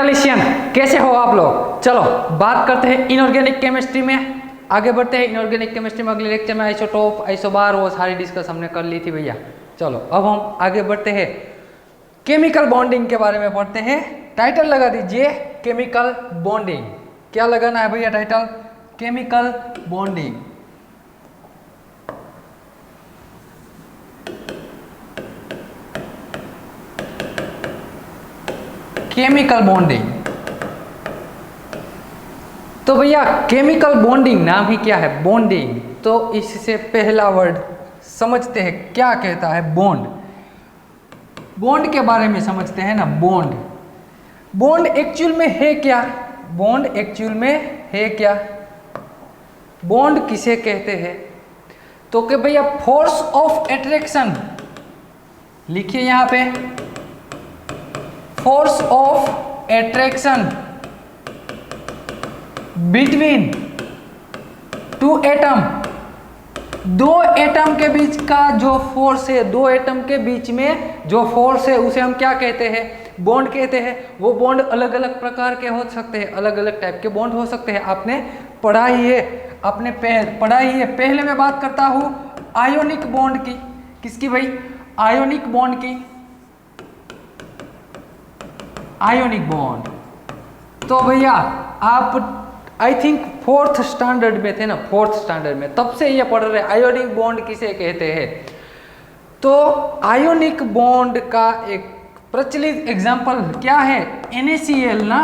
मेटालिशियन, कैसे हो आप लोग? चलो बात करते हैं इनऑर्गेनिक केमिस्ट्री में, आगे बढ़ते हैं इनऑर्गेनिक केमिस्ट्री में। अगले लेक्चर में आइसोटोप, आइसोबार वो सारी डिस्कस हमने कर ली थी भैया। चलो अब हम आगे बढ़ते हैं, केमिकल बॉन्डिंग के बारे में पढ़ते हैं। टाइटल लगा दीजिए केमिकल बॉन्डिंग। क्या लगाना है भैया title? Chemical bonding. Chemical bonding. तो भैया केमिकल बॉन्डिंग नाम ही क्या है? बॉन्डिंग। तो इससे पहला वर्ड समझते हैं क्या कहता है बॉन्ड। बॉन्ड के बारे में समझते हैं ना। बॉन्ड, बॉन्ड एक्चुअल में है क्या? बॉन्ड एक्चुअल में है क्या? बॉन्ड किसे कहते हैं? तो कि भैया फोर्स ऑफ अट्रैक्शन, लिखिए यहां पे, force of attraction between two atom, दो एटम के बीच का जो फोर्स है, दो एटम के बीच में जो फोर्स है उसे हम क्या कहते हैं? बॉन्ड कहते हैं। वो बॉन्ड अलग अलग प्रकार के हो सकते हैं, अलग अलग टाइप के बॉन्ड हो सकते हैं। आपने पढ़ा ही है, आपने पढ़ा ही है। पहले मैं बात करता हूं आयोनिक बॉन्ड की। किसकी भाई? आयोनिक बॉन्ड की। आयोनिक बॉन्ड तो भैया आप आई थिंक फोर्थ स्टैंडर्ड में थे ना, फोर्थ स्टैंडर्ड में, तब से ये पढ़ रहे आयोनिक बॉन्ड किसे कहते हैं। तो आयोनिक बॉन्ड का एक प्रचलित एग्जांपल क्या है? NaCl ना।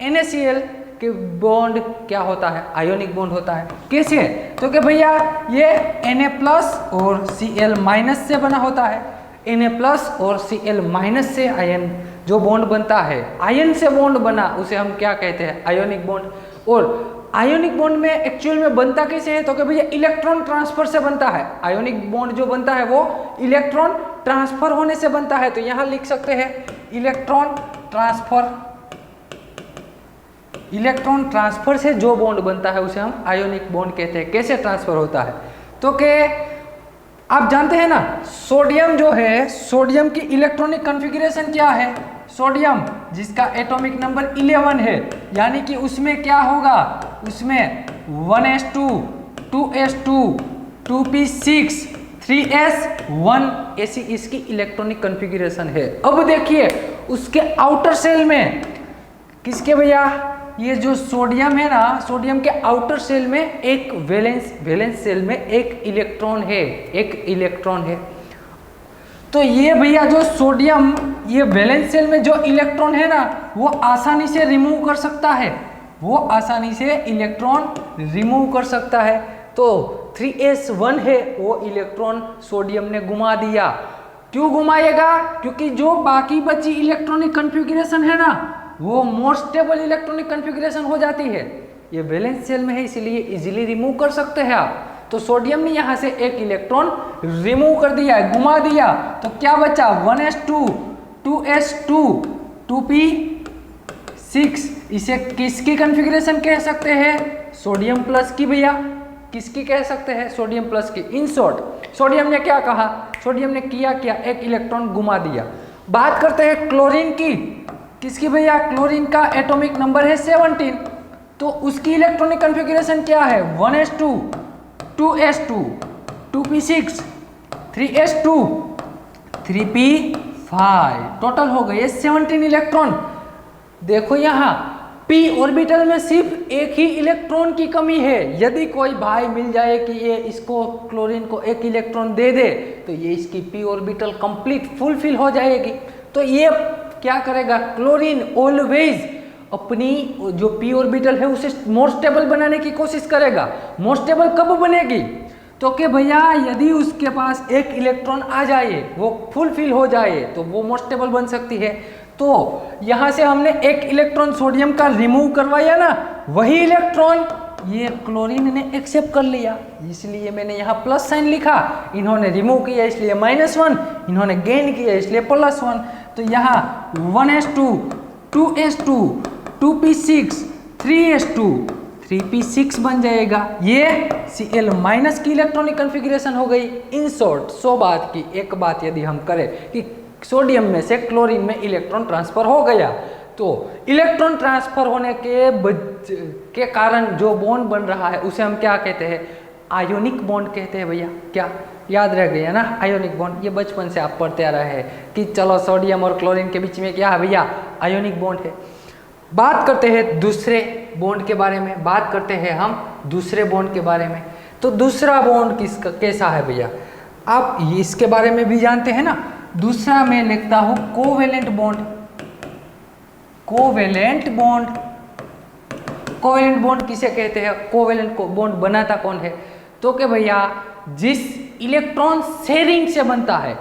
NaCl के बॉन्ड क्या होता है? आयोनिक बॉन्ड होता है। कैसे? तो कि भैया ये Na+ और Cl- से बना होता है। Na+ और Cl- से आयन जो बॉन्ड बनता है, आयन से बॉन्ड बना, उसे हम क्या कहते हैं? Ionic bond. और आयोनिक बॉन्ड में एक्चुअल में बनता कैसे है? तो कि भैया इलेक्ट्रॉन ट्रांसफर से बनता है। आयोनिक बॉन्ड जो बनता है वो इलेक्ट्रॉन ट्रांसफर होने से बनता है। तो यहां लिख सकते हैं इलेक्ट्रॉन ट्रांसफर। इलेक्ट्रॉन ट्रांसफर से जो बॉन्ड बनता है उसे हम आयोनिक बॉन्ड कहते हैं। कैसे ट्रांसफर होता है? तो कि आप जानते हैं ना, सोडियम जो है, सोडियम की इलेक्ट्रॉनिक कॉन्फ़िगरेशन क्या है? सोडियम जिसका एटॉमिक नंबर 11 है, यानी कि उसमें क्या होगा? उसमें 1s2, 2s2, 2p6, 3s1 ऐसी इसकी इलेक्ट्रॉनिक कॉन्फ़िगरेशन है। अब देखिए उसके आउटर सेल में किसके भैया? ये जो सोडियम है ना, सोडियम के आउटर सेल में एक वैलेंस सेल में एक इलेक्ट्रॉन है, एक इलेक्ट्रॉन है। तो ये भैया जो सोडियम, ये वैलेंस सेल में जो इलेक्ट्रॉन है ना, वो आसानी से रिमूव कर सकता है। वो आसानी से इलेक्ट्रॉन रिमूव कर सकता है। तो 3s1 है, वो इलेक्ट्रॉन सोडियम ने घुमा दिया। क्यों घुमाएगा? क्योंकि जो बाकी बची इलेक्ट्रॉनिक कॉन्फ़िगरेशन है ना, वो मोर स्टेबल इलेक्ट्रॉनिक कॉन्फ़िगरेशन हो जाती है। ये वैलेंस सेल में है, इसलिए इजीली रिमूव कर सकते हैं आप। तो सोडियम ने यहां से एक इलेक्ट्रॉन रिमूव कर दिया है, घुमा दिया। तो क्या बचा? 1s2, 2s2, 2p6। इसे किसकी कॉन्फ़िगरेशन कह सकते हैं? सोडियम प्लस की भैया। किसकी कह सकते हैं? सोडियम प्लस की। इन शॉर्ट सोडियम ने क्या कहा? सोडियम ने किया क्या? एक इलेक्ट्रॉन घुमा दिया। बात करते हैं क्लोरीन की। किसकी भैया? क्लोरीन का एटॉमिक नंबर है 17। तो उसकी इलेक्ट्रॉनिक कॉन्फ़िगरेशन क्या है? 1s2, 2s2, 2p6, 3s2, 3p5। Total हो गए 17 इलेक्ट्रॉन। देखो यहाँ p ऑर्बिटल में सिर्फ एक ही इलेक्ट्रॉन की कमी है। यदि कोई भाई मिल जाए कि ये इसको क्लोरीन को एक इलेक्ट्रॉन दे दे, तो ये इसकी p ऑर्बिटल कंप्लीट फुलफिल हो जाएगी। तो ये क्या करेगा? क्लोरीन ऑलवेज अपनी जो p ऑर्बिटल है उसे मोर स्टेबल बनाने की कोशिश करेगा। मोर स्टेबल कब बनेगी? तो कि भैया यदि उसके पास एक इलेक्ट्रॉन आ जाए, वो फुलफिल हो जाए, तो वो मोर स्टेबल बन सकती है। तो यहां से हमने एक इलेक्ट्रॉन सोडियम का रिमूव करवाया ना, वही इलेक्ट्रॉन ये क्लोरीन ने एक्सेप्ट कर लिया, इसलिए मैंने यहाँ प्लस साइन लिखा। इन्होंने रिमूव किया इसलिए -1, इन्होंने गेन किया इसलिए +1। तो यहाँ 1s2, 2s2, 2p6, 3s2, 3p6 बन जाएगा। ये Cl- की इलेक्ट्रॉनिक कॉन्फ़िगरेशन हो गई। इन शॉर्ट 100 बात की एक बात यदि हम करें कि सोडियम में से क्लोरीन में इलेक्ट्रॉन ट्रांसफर हो गया, तो इलेक्ट्रॉन ट्रांसफर होने के कारण जो बॉन्ड बन रहा है उसे हम क्या कहते हैं, आयोनिक बॉन्ड कहते हैं भैया। क्या याद रह गया ना, आयोनिक बॉन्ड। ये बचपन से आप पढ़ते आ रहे हैं कि चलो सोडियम और क्लोरीन के बीच में क्या है भैया, आयोनिक बॉन्ड है। बात करते हैं दूसरे बॉन्ड के बारे में, बात करते हैं हम दूसरे बॉन्ड के बारे में। तो दूसरा बॉन्ड किसका कैसा है भैया, आप इसके बारे में भी जानते हैं ना। दूसरा मैं लिखता हूं covalent bond. Covalent bond, covalent bond किसे कहते हैं, कोवेलेंट बॉन्ड बनाता कौन है, तो कि भैया जिस इलेक्ट्रॉन शेयरिंग से बनता है,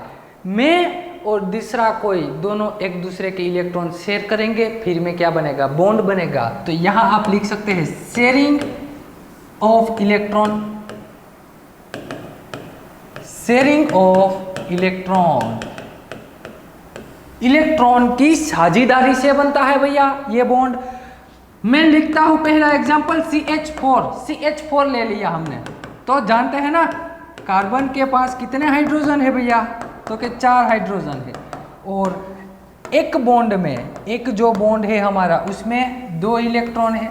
मैं और दूसरा कोई दोनों एक दूसरे के इलेक्ट्रॉन शेयर करेंगे, फिर में क्या बनेगा, बॉन्ड बनेगा। तो यहां आप लिख सकते हैं sharing of electron, sharing of electron, electron की साझेदारी से बनता है भैया ये बॉन्ड। मैं लिखता हूं पहला एग्जांपल CH4, CH4 ले लिया हमने, तो जानते हैं ना कार्बन के पास कितने हाइड्रोजन है भैया, तो कि 4 हाइड्रोजन है। और एक बॉन्ड में, एक जो बॉन्ड है हमारा उसमें 2 इलेक्ट्रॉन है,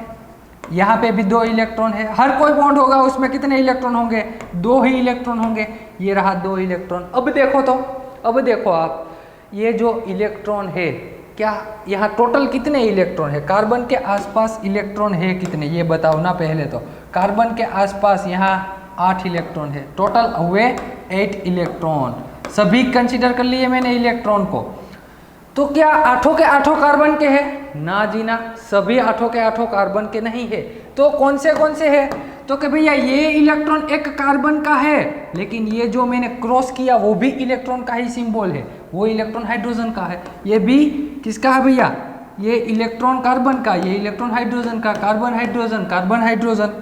यहाँ पे भी 2 इलेक्ट्रॉन है। हर कोई बॉन्ड होगा उसमें कितने इलेक्ट्रॉन होंगे, 2 ही इलेक्ट्रॉन होंगे। ये रहा 2 इलेक्ट्रॉन। अब देखो तो, अब देखो आप, ये जो इलेक्ट्रॉन है, क्या यहाँ टोटल कितने इलेक्ट्रॉन है, कार्बन के आसपास इलेक्ट्रॉन है कितने, ये बताओ ना पहले तो। कार्बन के आसपास यहाँ 8 इलेक्ट्रॉन है, टोटल हुए 8 इलेक्ट्रॉन। सभी कंसीडर कर लिए मैंने इलेक्ट्रॉन को। तो क्या 8 के 8 कार्बन के हैं, ना जी ना, सभी 8 के 8 कार्बन के नहीं है। तो कौन से है, तो कि भैया ये इलेक्ट्रॉन एक कार्बन का है, लेकिन ये जो मैंने क्रॉस किया वो भी इलेक्ट्रॉन का ही सिंबल है, वो इलेक्ट्रॉन हाइड्रोजन का है। ये भी किसका है भैया, ये इलेक्ट्रॉन कार्बन का, ये इलेक्ट्रॉन हाइड्रोजन का, carbon hydrogen, carbon hydrogen.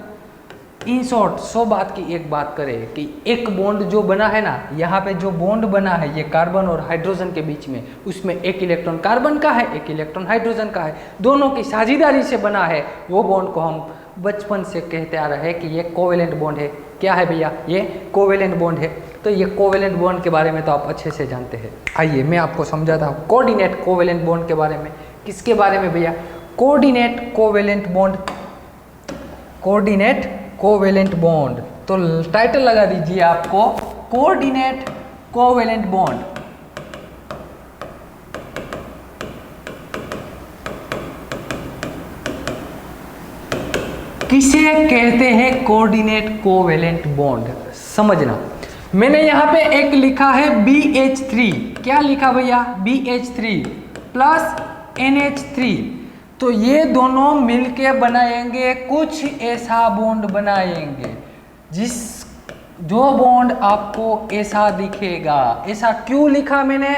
In short 100 बात की एक बात करें कि एक बॉन्ड जो बना है ना, यहाँ पे जो बॉन्ड बना है ये कार्बन और हाइड्रोजन के बीच में, उसमें एक इलेक्ट्रॉन कार्बन का है, एक इलेक्ट्रॉन हाइड्रोजन का है, दोनों की साझेदारी से बना है। वो बॉन्ड को हम बचपन से कहते आ रहे हैं कि ये कोवेलेंट बॉन्ड है। क्या है भैया, ये कोवेलेंट बॉन्ड है। तो ये कोवेलेंट बॉन्ड के बारे में तो आप अच्छे से जानते हैं। आइए मैं आपको समझाता हूँ कोऑर्डिनेट कोवेलेंट बॉन्ड के बारे में। किसके बारे में भैया, coordinate covalent bond, coordinate covalent bond. तो टाइटल लगा दीजिए आपको कोऑर्डिनेट कोवेलेंट बॉन्ड। किसे कहते हैं कोऑर्डिनेट कोवेलेंट बॉन्ड, समझना। मैंने यहाँ पे एक लिखा है BH3, क्या लिखा भैया, BH3 प्लस NH3। तो ये दोनों मिलके बनाएंगे कुछ ऐसा बॉन्ड बनाएंगे, जो बॉन्ड आपको ऐसा दिखेगा। ऐसा क्यों लिखा मैंने,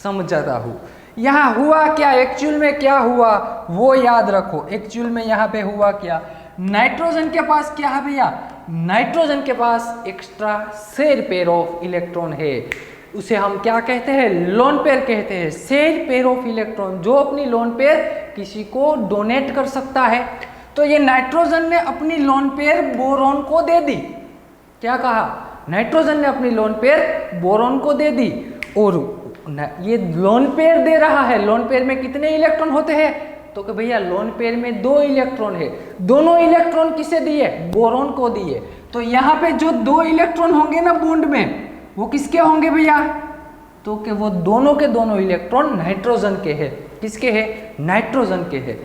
समझाता हूँ। यहाँ हुआ क्या, एक्चुअल में क्या हुआ वो याद रखो। एक्चुअल में यहाँ पे हुआ क्या, नाइट्रोजन के पास क्या है भैया, नाइट्रोजन के पास extra share pair of electron है, उसे हम क्या कहते हैं, लोन पेयर कहते हैं। शेयर पेयर ऑफ इलेक्ट्रॉन, जो अपनी लोन पेयर किसी को डोनेट कर सकता है। तो ये नाइट्रोजन ने अपनी लोन पेयर बोरॉन को दे दी। क्या कहा, नाइट्रोजन ने अपनी लोन पेयर बोरॉन को दे दी, और ये लोन पेयर दे रहा है। लोन पेयर में कितने इलेक्ट्रॉन होते हैं, तो कि भैया लोन पेयर में 2 इलेक्ट्रॉन है। दोनों इलेक्ट्रॉन किसे दिए, बोरॉन को दिए। तो यहाँ पे जो 2 इलेक्ट्रॉन होंगे ना बॉन्ड में, वो किसके होंगे भैया, तो कि वो दोनों के दोनों इलेक्ट्रॉन नाइट्रोजन के हैं। किसके हैं, नाइट्रोजन के हैं।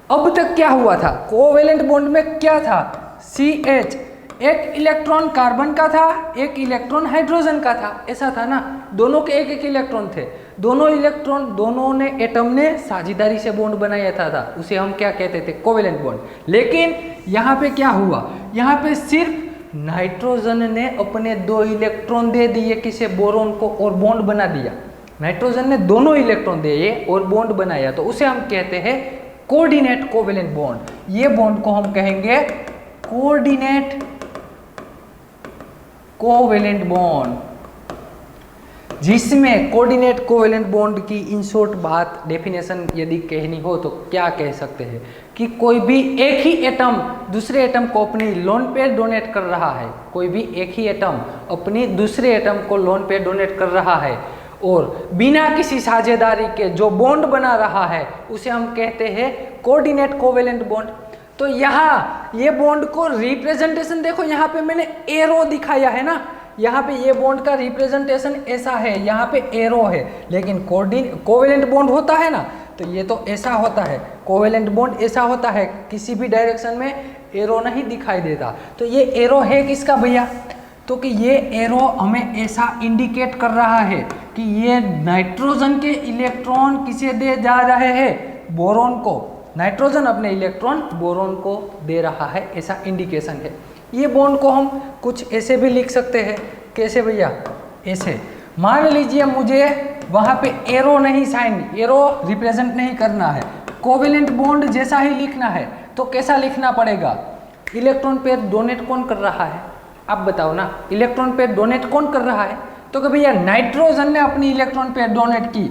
अब तक क्या हुआ था, कोवेलेंट बॉन्ड में क्या था, CH, एक इलेक्ट्रॉन कार्बन का था, एक इलेक्ट्रॉन हाइड्रोजन का था, ऐसा था ना। दोनों के एक एक इलेक्ट्रॉन थे, दोनों इलेक्ट्रॉन, दोनों ने एटम ने साझेदारी से बॉन्ड बनाया था, उसे हम क्या कहते थे, कोवेलेंट बॉन्ड। लेकिन यहाँ पे क्या हुआ, यहाँ पे सिर्फ नाइट्रोजन ने अपने 2 इलेक्ट्रॉन दे दिए किसे, बोरॉन को, और बॉन्ड बना दिया। नाइट्रोजन ने दोनों इलेक्ट्रॉन दिए और बॉन्ड बनाया, तो उसे हम कहते हैं कोऑर्डिनेट कोवेलेंट बॉन्ड। ये बॉन्ड को हम कहेंगे कोऑर्डिनेट कोवेलेंट बॉन्ड, जिसमें कोऑर्डिनेट कोवेलेंट बॉन्ड की इन शॉर्ट बात, डेफिनेशन यदि कहनी हो तो क्या कह सकते हैं कि कोई भी एक ही एटम दूसरे एटम को अपनी लोन पेयर डोनेट कर रहा है। कोई भी एक ही एटम अपनी दूसरे एटम को लोन पेयर डोनेट कर रहा है, और बिना किसी साझेदारी के जो बॉन्ड बना रहा है उसे हम कहते हैं कोऑर्डिनेट कोवेलेंट बॉन्ड। तो यहाँ ये बॉन्ड को रिप्रेजेंटेशन देखो, यहाँ पे मैंने एरो दिखाया है ना, यहाँ पे ये बॉन्ड का रिप्रेजेंटेशन ऐसा है, यहाँ पे एरो है, लेकिन कोवेलेंट बॉन्ड होता है ना तो ये तो ऐसा होता है, कोवेलेंट बॉन्ड ऐसा होता है, किसी भी डायरेक्शन में एरो नहीं दिखाई देता। तो ये एरो है किसका भैया, तो कि ये एरो हमें ऐसा इंडिकेट कर रहा है कि ये नाइट्रोजन के इलेक्ट्रॉन किसे दे जा रहे हैं, बोरोन को। नाइट्रोजन अपने इलेक्ट्रॉन बोरोन को दे रहा है, ऐसा इंडिकेशन है। ये बॉन्ड को हम कुछ ऐसे भी लिख सकते हैं, कैसे भैया, ऐसे मान लीजिए मुझे वहाँ पे एरो नहीं साइन, एरो रिप्रेजेंट नहीं करना है, कोवेलेंट बॉन्ड जैसा ही लिखना है, तो कैसा लिखना पड़ेगा, इलेक्ट्रॉन पेयर डोनेट कौन कर रहा है, आप बताओ ना, इलेक्ट्रॉन पेयर डोनेट कौन कर रहा है, तो कि भैया नाइट्रोजन ने अपनी इलेक्ट्रॉन पेयर डोनेट की,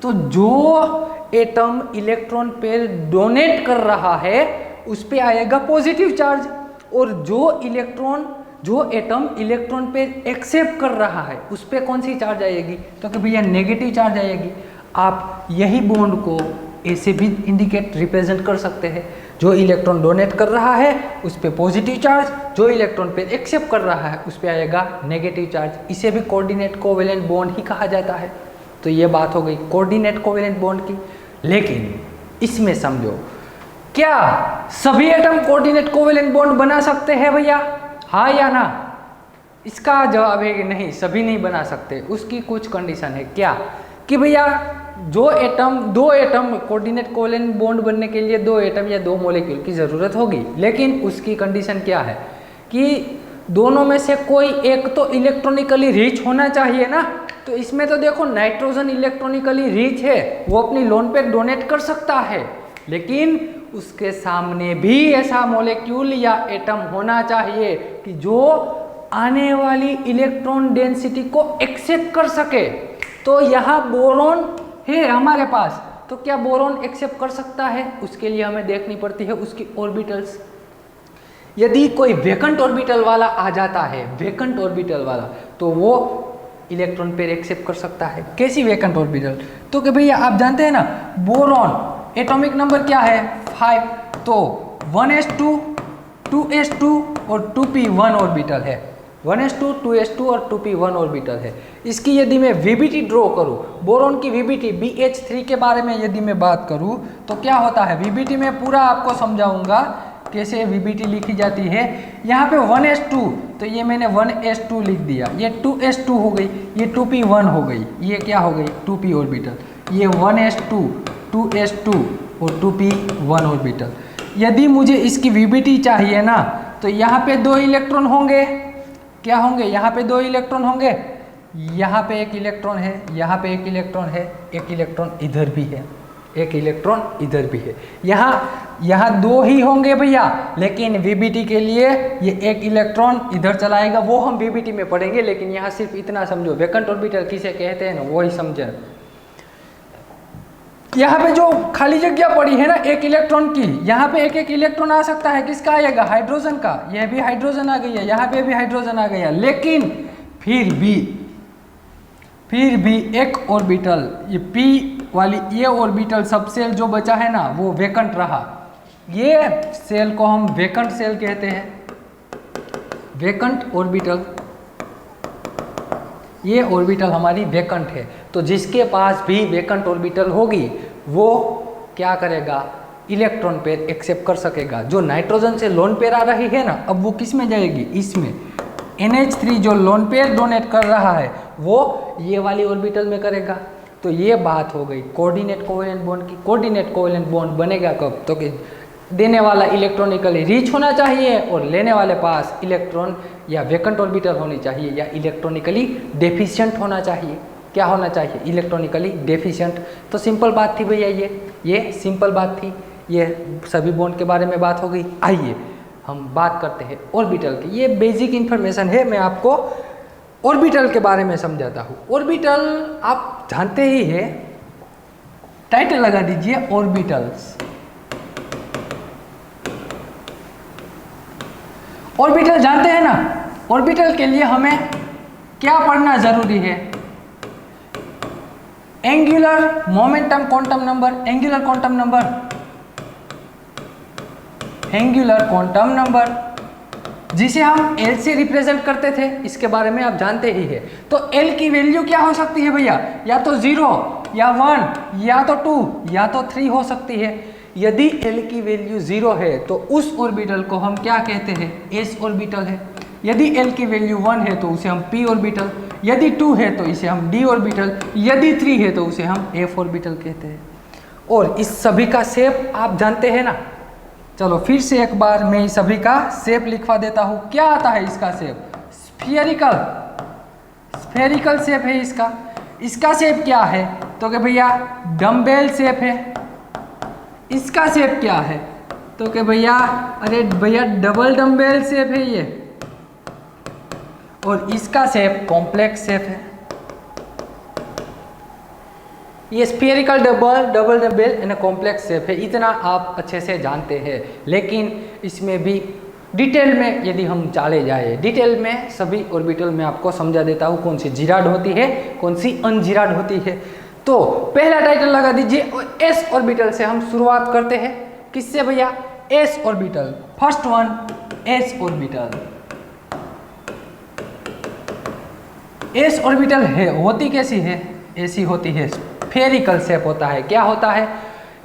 तो जो एटम इलेक्ट्रॉन पेयर डोनेट कर रहा है उस पे आएगा पॉजिटिव चार्ज, और जो एटम इलेक्ट्रॉन पे एक्सेप्ट कर रहा है उस पे कौन सी चार्ज आएगी, तो कि भैया नेगेटिव चार्ज आएगी। आप यही बॉन्ड को ऐसे भी इंडिकेट रिप्रेजेंट कर सकते हैं, जो इलेक्ट्रॉन डोनेट कर रहा है उस पे पॉजिटिव चार्ज, जो इलेक्ट्रॉन पे एक्सेप्ट कर रहा है उस पे आएगा नेगेटिव चार्ज। इसे भी कोऑर्डिनेट कोवेलेंट बॉन्ड ही कहा जाता है। तो ये बात हो गई कोऑर्डिनेट कोवेलेंट बॉन्ड की। लेकिन इसमें समझो, क्या सभी एटम कोऑर्डिनेट कोवेलेंट बॉन्ड बना सकते हैं भैया, हाँ या ना? इसका जवाब है कि नहीं, सभी नहीं बना सकते। उसकी कुछ कंडीशन है, क्या कि भैया दो एटम कोऑर्डिनेट कोवेलेंट बॉन्ड बनने के लिए 2 एटम या 2 मॉलिक्यूल की ज़रूरत होगी, लेकिन उसकी कंडीशन क्या है कि दोनों में से कोई एक तो इलेक्ट्रॉनिकली रिच होना चाहिए ना। तो इसमें तो देखो नाइट्रोजन इलेक्ट्रॉनिकली रिच है, वो अपनी लोन पे डोनेट कर सकता है, लेकिन उसके सामने भी ऐसा मॉलिक्यूल या एटम होना चाहिए कि जो आने वाली इलेक्ट्रॉन डेंसिटी को एक्सेप्ट कर सके। तो यहाँ बोरॉन है हमारे पास, तो क्या बोरॉन एक्सेप्ट कर सकता है? उसके लिए हमें देखनी पड़ती है उसकी ऑर्बिटल्स। यदि कोई वेकेंट ऑर्बिटल वाला आ जाता है, वेकेंट ऑर्बिटल वाला, तो वो इलेक्ट्रॉन पेयर एक्सेप्ट कर सकता है। कैसी वेकेंट ऑर्बिटल? तो कि भैया आप जानते हैं ना, बोरॉन एटॉमिक नंबर क्या है 5, तो 1s2 2s2 और 2p1 ऑर्बिटल है, 1s2 2s2 और 2p1 ऑर्बिटल है। इसकी यदि मैं वीबीटी ड्रॉ करूं, बोरॉन की वीबीटी BH3 के बारे में यदि मैं बात करूं तो क्या होता है, वीबीटी में पूरा आपको समझाऊंगा कैसे वीबीटी लिखी जाती है। यहाँ पे 1s2, तो ये मैंने 1s2 लिख दिया, ये 2s2 हो गई, ये 2p1 हो गई, ये क्या हो गई 2p ऑर्बिटल, ये 1s2 2s2 और 2p1 ऑर्बिटल। यदि मुझे इसकी वीबीटी चाहिए ना, तो यहाँ पे 2 इलेक्ट्रॉन होंगे, क्या होंगे, यहाँ पे 2 इलेक्ट्रॉन होंगे, यहाँ पे 1 इलेक्ट्रॉन है, यहाँ पे 1 इलेक्ट्रॉन है, 1 इलेक्ट्रॉन इधर भी है, 1 इलेक्ट्रॉन इधर भी है, यहाँ 2 ही होंगे भैया, लेकिन वीबीटी के लिए ये 1 इलेक्ट्रॉन इधर चलाएगा, वो हम वीबीटी में पढ़ेंगे। लेकिन यहाँ सिर्फ इतना समझो, वेकेंट ऑर्बिटल किसे कहते हैं ना, वो ही समझे। यहाँ पे जो खाली जगह पड़ी है ना 1 इलेक्ट्रॉन की, यहाँ पे 1 इलेक्ट्रॉन आ सकता है, किसका आएगा, हाइड्रोजन का। यह भी हाइड्रोजन आ गई है, यहाँ पे भी हाइड्रोजन आ गया, लेकिन फिर भी एक ऑर्बिटल, ये p वाली ये ऑर्बिटल सब सेल जो बचा है ना वो वेकेंट रहा। ये सेल को हम वेकेंट सेल कहते हैं, वेकेंट ऑर्बिटल। ये ऑर्बिटल हमारी वेकेंट है, तो जिसके पास भी वेकेंट ऑर्बिटल होगी वो क्या करेगा, इलेक्ट्रॉन पेयर एक्सेप्ट कर सकेगा। जो नाइट्रोजन से लोन पेयर आ रही है ना, अब वो किस में जाएगी, इसमें। NH3 जो लोन पेयर डोनेट कर रहा है वो ये वाली ऑर्बिटल में करेगा। तो ये बात हो गई कोऑर्डिनेट कोवेलेंट बॉन्ड की। कोऑर्डिनेट कोवेलेंट बॉन्ड बनेगा कब, तो कि देने वाला इलेक्ट्रॉनिकली रिच होना चाहिए और लेने वाले पास इलेक्ट्रॉन या वेकेंट ऑर्बिटल होनी चाहिए, या इलेक्ट्रॉनिकली डेफिशिएंट होना चाहिए। क्या होना चाहिए, इलेक्ट्रॉनिकली डेफिशिएंट। तो सिंपल बात थी भैया, ये सिंपल बात थी। ये सभी बॉन्ड के बारे में बात हो गई। आइए हम बात करते हैं ऑर्बिटल की। ये बेसिक इन्फॉर्मेशन है, मैं आपको ऑर्बिटल के बारे में समझाता हूँ। ऑर्बिटल आप जानते ही है, टाइटल लगा दीजिए ऑर्बिटल्स। ऑर्बिटल जानते हैं ना, ऑर्बिटल के लिए हमें क्या पढ़ना जरूरी है, angular momentum quantum number, angular quantum number, angular quantum number जिसे हम L से रिप्रेजेंट करते थे, इसके बारे में आप जानते ही है। तो L की वैल्यू क्या हो सकती है भैया, या तो 0 या 1 या तो 2 या तो 3 हो सकती है। यदि L की वैल्यू 0 है तो उस ऑर्बिटल को हम क्या कहते हैं, S ऑर्बिटल है। यदि L की वैल्यू 1 है तो उसे हम P ऑर्बिटल, यदि 2 है तो इसे हम D ऑर्बिटल, यदि 3 है तो उसे हम F ऑर्बिटल कहते हैं। और इस सभी का शेप आप जानते हैं ना। चलो फिर से एक बार मैं इस सभी का शेप लिखवा देता हूँ। क्या आता है इसका शेप, स्फीयरिकल, स्फेरिकल शेप है इसका। इसका शेप क्या है तो कि भैया डम्बेल शेप है। इसका शेप क्या है तो कि भैया, अरे भैया डबल डम्बेल शेप है ये। और इसका शेप कॉम्प्लेक्स शेप है। ये spherical double dumbbell and complex shape है, इतना आप अच्छे से जानते हैं। लेकिन इसमें भी डिटेल में यदि हम चले जाए, डिटेल में सभी ऑर्बिटल में आपको समझा देता हूँ कौन सी जिराड होती है, कौन सी अनजिराड होती है। तो पहला टाइटल लगा दीजिए, एस ऑर्बिटल से हम शुरुआत करते हैं। किससे भैया, S orbital. First one S orbital. S orbital है होती कैसी है, ऐसी होती है, स्फेरिकल शेप होता है। क्या होता है,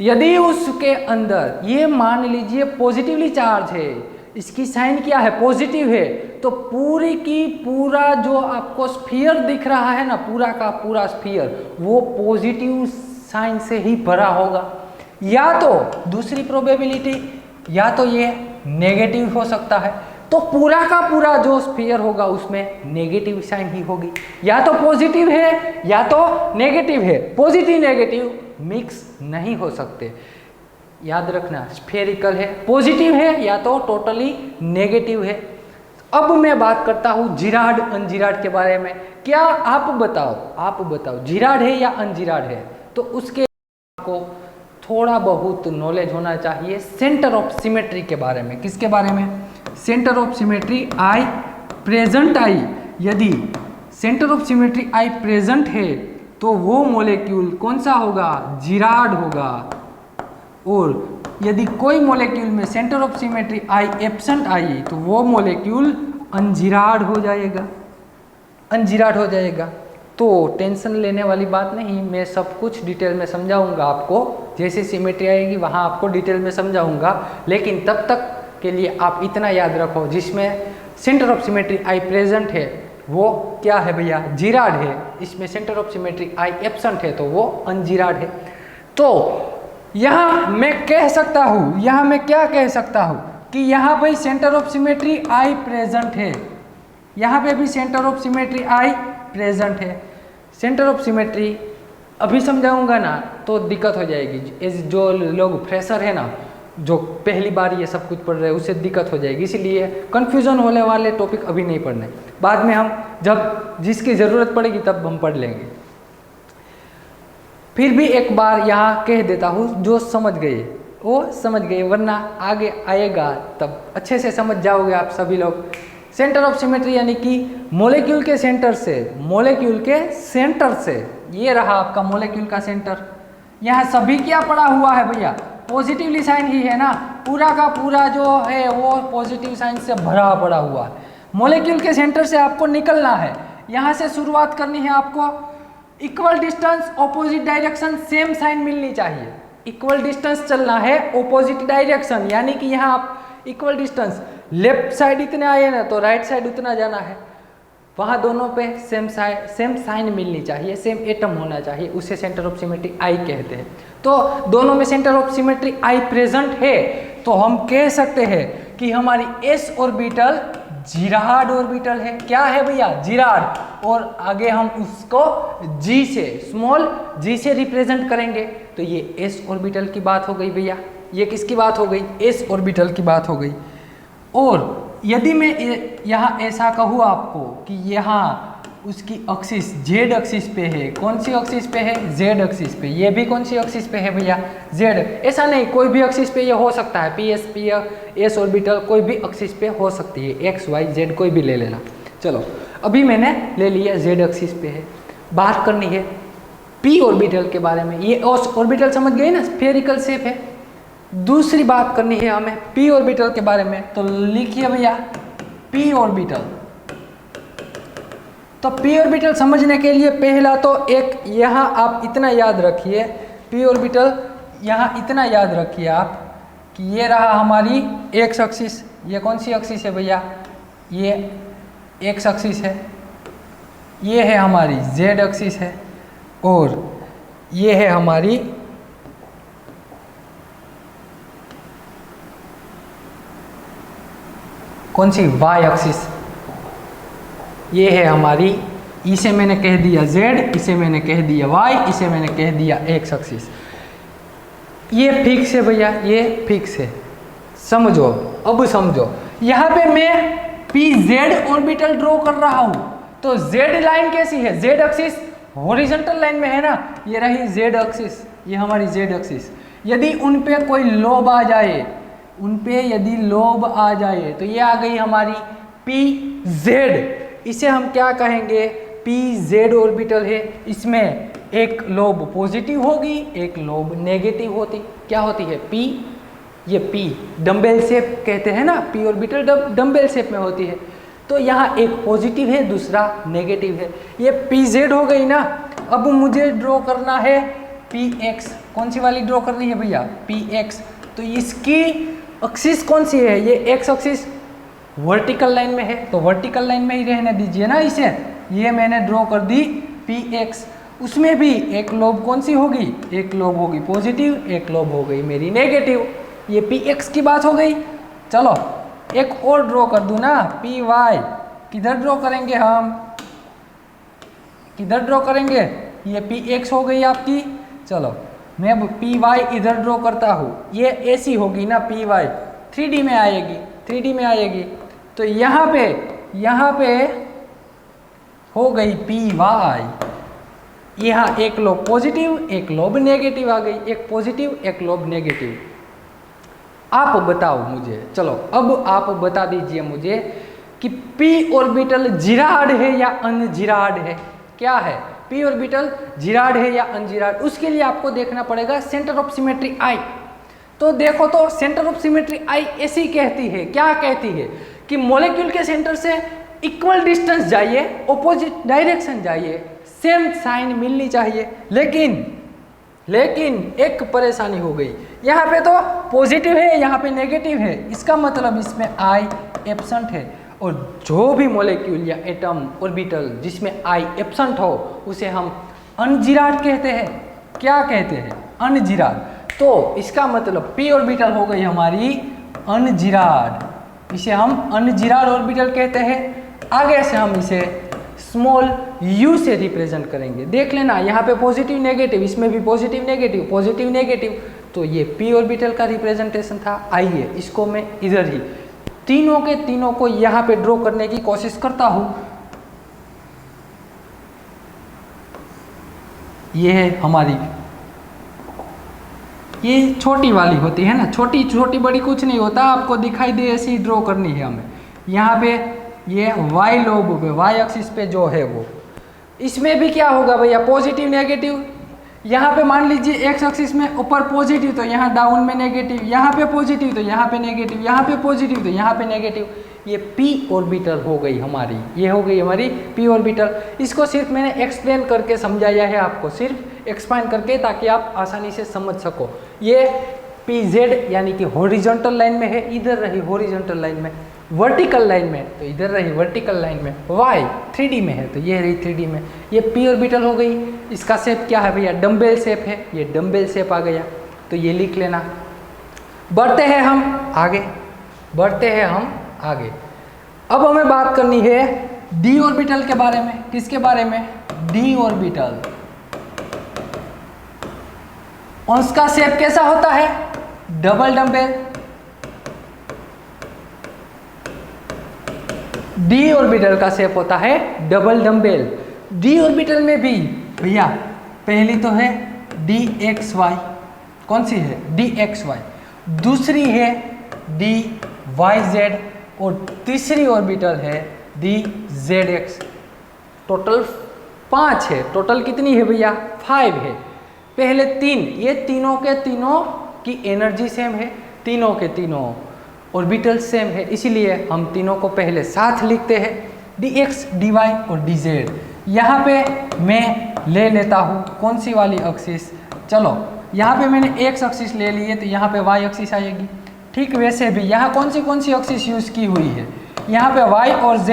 यदि उसके अंदर ये मान लीजिए पॉजिटिवली चार्ज है, इसकी साइन क्या है, पॉजिटिव है, तो पूरी की पूरा जो आपको स्फीयर दिख रहा है ना, पूरा का पूरा स्फीयर वो पॉजिटिव साइन से ही भरा होगा। या तो दूसरी प्रोबेबिलिटी, या तो ये नेगेटिव हो सकता है, तो पूरा का पूरा जो स्फीयर होगा उसमें नेगेटिव साइन ही होगी। या तो पॉजिटिव है या तो नेगेटिव है, पॉजिटिव नेगेटिव मिक्स नहीं हो सकते। याद रखना, स्फेरिकल है, पॉजिटिव है या तो टोटली नेगेटिव है। अब मैं बात करता हूँ जिराड अनजिराड के बारे में। क्या आप बताओ जिराड है या अनजिराड है, तो उसके आपको थोड़ा बहुत नॉलेज होना चाहिए सेंटर ऑफ सिमेट्री के बारे में। किसके बारे में, सेंटर ऑफ सिमेट्री आई प्रेजेंट आई। यदि सेंटर ऑफ सिमेट्री आई प्रेजेंट है तो वो मॉलिक्यूल कौन सा होगा, जिराड होगा। और यदि कोई मॉलिक्यूल में सेंटर ऑफ सिमेट्री आई एब्सेंट आई तो वो मॉलिक्यूल अनजिराड हो जाएगा, अनजिराड हो जाएगा। तो टेंशन लेने वाली बात नहीं, मैं सब कुछ डिटेल में समझाऊंगा आपको। जैसे सिमेट्री आएगी वहाँ आपको डिटेल में समझाऊंगा। लेकिन तब तक के लिए आप इतना याद रखो, जिसमें सेंटर ऑफ सिमेट्री आई प्रेजेंट है वो क्या है भैया, जिराड है। इसमें सेंटर ऑफ सिमेट्री आई एब्सेंट है तो वो अनजिराड है। तो यहाँ मैं कह सकता हूँ, यहाँ मैं क्या कह सकता हूँ कि यहाँ भाई सेंटर ऑफ सिमेट्री आई प्रेजेंट है, यहाँ पे भी सेंटर ऑफ सिमेट्री आई प्रेजेंट है। सेंटर ऑफ सिमेट्री अभी समझाऊंगा ना तो दिक्कत हो जाएगी। जो लोग फ्रेशर है ना, जो पहली बार ये सब कुछ पढ़ रहे हैं, उससे दिक्कत हो जाएगी। इसीलिए कंफ्यूजन होने वाले टॉपिक अभी नहीं पढ़ने, बाद में हम जब जिसकी ज़रूरत पड़ेगी तब हम पढ़ लेंगे। फिर भी एक बार यहाँ कह देता हूँ, जो समझ गए वो समझ गए, वरना आगे आएगा तब अच्छे से समझ जाओगे आप सभी लोग। सेंटर ऑफ सिमेट्री यानी कि मॉलिक्यूल के सेंटर से, मॉलिक्यूल के सेंटर से, ये रहा आपका मॉलिक्यूल का सेंटर। यहाँ सभी क्या पड़ा हुआ है भैया, पॉजिटिवली साइन ही है ना, पूरा का पूरा जो है वो पॉजिटिव साइन से भरा पड़ा हुआ है। मॉलिक्यूल के सेंटर से आपको निकलना है, यहाँ से शुरुआत करनी है आपको। Equal distance, opposite direction, same sign मिलनी चाहिए। इक्वल डिस्टेंस चलना है, ऑपोजिट डायरेक्शन यानी कि यहाँ आप इक्वल डिस्टेंस, लेफ्ट साइड इतने आए ना तो राइट साइड उतना जाना है। वहाँ दोनों पे सेम साइन मिलनी चाहिए, सेम एटम होना चाहिए, उसे सेंटर ऑफ सिमेट्री आई कहते हैं। तो दोनों में सेंटर ऑफ सिमेट्री आई प्रेजेंट है तो हम कह सकते हैं कि हमारी एस ऑर्बिटल जिराड ऑर्बिटल है। क्या है भैया, जिराड। और आगे हम उसको जी से, स्मॉल जी से रिप्रेजेंट करेंगे। तो ये एस ऑर्बिटल की बात हो गई भैया। ये किसकी बात हो गई, एस ऑर्बिटल की बात हो गई। और यदि मैं यहाँ ऐसा कहूँ आपको कि यहाँ उसकी एक्सिस जेड एक्सिस पे है, कौन सी एक्सिस पे है, जेड एक्सिस पे। ये भी कौन सी एक्सिस पे है भैया, जेड। ऐसा नहीं, कोई भी एक्सिस पे ये हो सकता है, पी एस ऑर्बिटल कोई भी एक्सिस पे हो सकती है, एक्स वाई जेड कोई भी ले लेना। चलो अभी मैंने ले लिया जेड एक्सिस पे है। बात करनी है पी ऑर्बिटल के बारे में। ये ऑर्बिटल समझ गए ना, स्फेरिकल शेप है। दूसरी बात करनी है हमें पी ऑर्बिटल के बारे में, तो लिखिए भैया पी ऑर्बिटल। तो पी ऑर्बिटल समझने के लिए पहला तो एक यहाँ आप इतना याद रखिए, पी ऑर्बिटल यहाँ इतना याद रखिए आप कि ये रहा हमारी एक्स एक्सिस। ये कौन सी एक्सिस है भैया? ये एक्स एक्सिस है। ये है हमारी जेड एक्सिस है, और ये है हमारी कौन सी? Y axis. ये है हमारी, इसे मैंने कह दिया जेड, इसे मैंने कह दिया वाई, इसे मैंने कह दिया एक्स एक्सिस। ये फिक्स है भैया, ये फिक्स है। समझो, अब समझो, यहाँ पे मैं पी जेड ऑर्बिटल ड्रॉ कर रहा हूँ, तो जेड लाइन कैसी है? जेड एक्सिस हॉरिजॉन्टल लाइन में है ना, ये रही जेड एक्सिस, ये हमारी जेड एक्सिस। यदि उन पे कोई लोब आ जाए, उन पे यदि लोब आ जाए, तो ये आ गई हमारी पी जेड। इसे हम क्या कहेंगे? पी जेड ऑर्बिटल है। इसमें एक लोब पॉजिटिव होगी, एक लोब नेगेटिव होती। क्या होती है? पी, ये पी डम्बेल शेप कहते हैं ना, पी ऑर्बिटल डम्बेल शेप में होती है। तो यहाँ एक पॉजिटिव है, दूसरा नेगेटिव है। ये पी जेड हो गई ना। अब मुझे ड्रॉ करना है पी एक्स। कौन सी वाली ड्रॉ करनी है भैया? P x. तो इसकी एक्सिस कौन सी है? ये एक्स एक्सिस वर्टिकल लाइन में है, तो वर्टिकल लाइन में ही रहने दीजिए ना इसे। ये मैंने ड्रॉ कर दी पी एक्स। उसमें भी एक लोब कौन सी होगी? एक लोब होगी पॉजिटिव, एक लोब हो गई मेरी नेगेटिव। ये पी एक्स की बात हो गई। चलो एक और ड्रॉ कर दूं ना, पी वाई। किधर ड्रॉ करेंगे हम? किधर ड्रॉ करेंगे? ये पी एक्स हो गई आपकी। चलो मैं अब पी वाई इधर ड्रॉ करता हूँ। ये ऐसी होगी ना पी वाई, 3D में आएगी, 3D में आएगी। तो यहाँ पे हो गई पी वाई। यहाँ एक लोब पॉजिटिव, एक लोब नेगेटिव आ गई, एक पॉजिटिव एक लोब नेगेटिव। आप बताओ मुझे, चलो अब आप बता दीजिए मुझे कि पी ऑर्बिटल जिराड है या अनजिराड है? क्या है? पी ऑर्बिटल जिराड है या अनजिराड? उसके लिए आपको देखना पड़ेगा सेंटर ऑफ सिमेट्री आई। तो देखो, तो सेंटर ऑफ सिमेट्री आई ऐसी कहती है, क्या कहती है कि मॉलिक्यूल के सेंटर से इक्वल डिस्टेंस जाइए, ऑपोजिट डायरेक्शन जाइए, सेम साइन मिलनी चाहिए। लेकिन एक परेशानी हो गई, यहाँ पे तो पॉजिटिव है, यहाँ पे नेगेटिव है। इसका मतलब इसमें आई एब्सेंट है, और जो भी मॉलिक्यूल या एटम ऑर्बिटल जिसमें आई एब्सेंट हो उसे हम अनजिराड कहते हैं। क्या कहते हैं? अनजिराड। तो इसका मतलब पी ऑर्बिटल हो गई हमारी अनजिराड। इसे हम अनजिराड ऑर्बिटल कहते हैं। आगे से हम इसे स्मॉल यू से रिप्रेजेंट करेंगे। देख लेना, यहाँ पे पॉजिटिव नेगेटिव, इसमें भी पॉजिटिव नेगेटिव, पॉजिटिव नेगेटिव। तो ये पी ऑर्बिटल का रिप्रेजेंटेशन था। आइए इसको मैं इधर ही तीनों के तीनों को यहाँ पे ड्रॉ करने की कोशिश करता हूँ। ये है हमारी, ये छोटी वाली होती है ना, छोटी छोटी बड़ी कुछ नहीं होता, आपको दिखाई दे ऐसी ड्रॉ करनी है हमें। यहाँ पे ये वाई लोब पे, वाई एक्सिस पे जो है वो, इसमें भी क्या होगा भैया? Positive negative. यहाँ पे मान लीजिए एक्स एक्सिस में ऊपर पॉजिटिव, तो यहाँ डाउन में नेगेटिव, यहाँ पे पॉजिटिव तो यहाँ पे नेगेटिव, यहाँ पे पॉजिटिव तो यहाँ पे नेगेटिव। ये पी ऑर्बिटल हो गई हमारी, ये हो गई हमारी पी ऑर्बिटल। इसको सिर्फ मैंने एक्सप्लेन करके समझाया है आपको, सिर्फ एक्सप्लेन करके, ताकि आप आसानी से समझ सको। ये पी जेड यानी कि हॉरिजॉन्टल लाइन में है, इधर रही हॉरिजॉन्टल लाइन में। वर्टिकल लाइन में तो इधर रही वर्टिकल लाइन में। वाई 3D में है तो ये रही 3D में। ये पी ऑर्बिटल हो गई। इसका शेप क्या है भैया? डम्बेल शेप है, ये डम्बेल शेप आ गया, तो ये लिख लेना। बढ़ते हैं हम आगे, बढ़ते हैं हम आगे। अब हमें बात करनी है डी ऑर्बिटल के बारे में। किसके बारे में? D orbital. उसका शेप कैसा होता है? Double dumbbell. डी ऑर्बिटल का शेप होता है डबल डम्बेल। डी ऑर्बिटल में भी भैया पहली तो है डी एक्स वाई, कौन सी है? D X Y. दूसरी है डी वाई जेड, और तीसरी ऑर्बिटल है डी जेड एक्स। टोटल 5 है, टोटल कितनी है भैया 5 है। पहले 3, ये तीनों के तीनों की एनर्जी सेम है, तीनों के तीनों ऑर्बिटल सेम है, इसीलिए हम तीनों को पहले साथ लिखते हैं dx dy और dz। यहाँ पे मैं ले लेता हूँ कौन सी वाली एक्सिस, चलो यहाँ पे मैंने x एक्सिस ले ली है तो यहाँ पे y एक्सिस आएगी। ठीक वैसे भी यहाँ कौन सी एक्सिस यूज़ की हुई है, यहाँ पे y और z,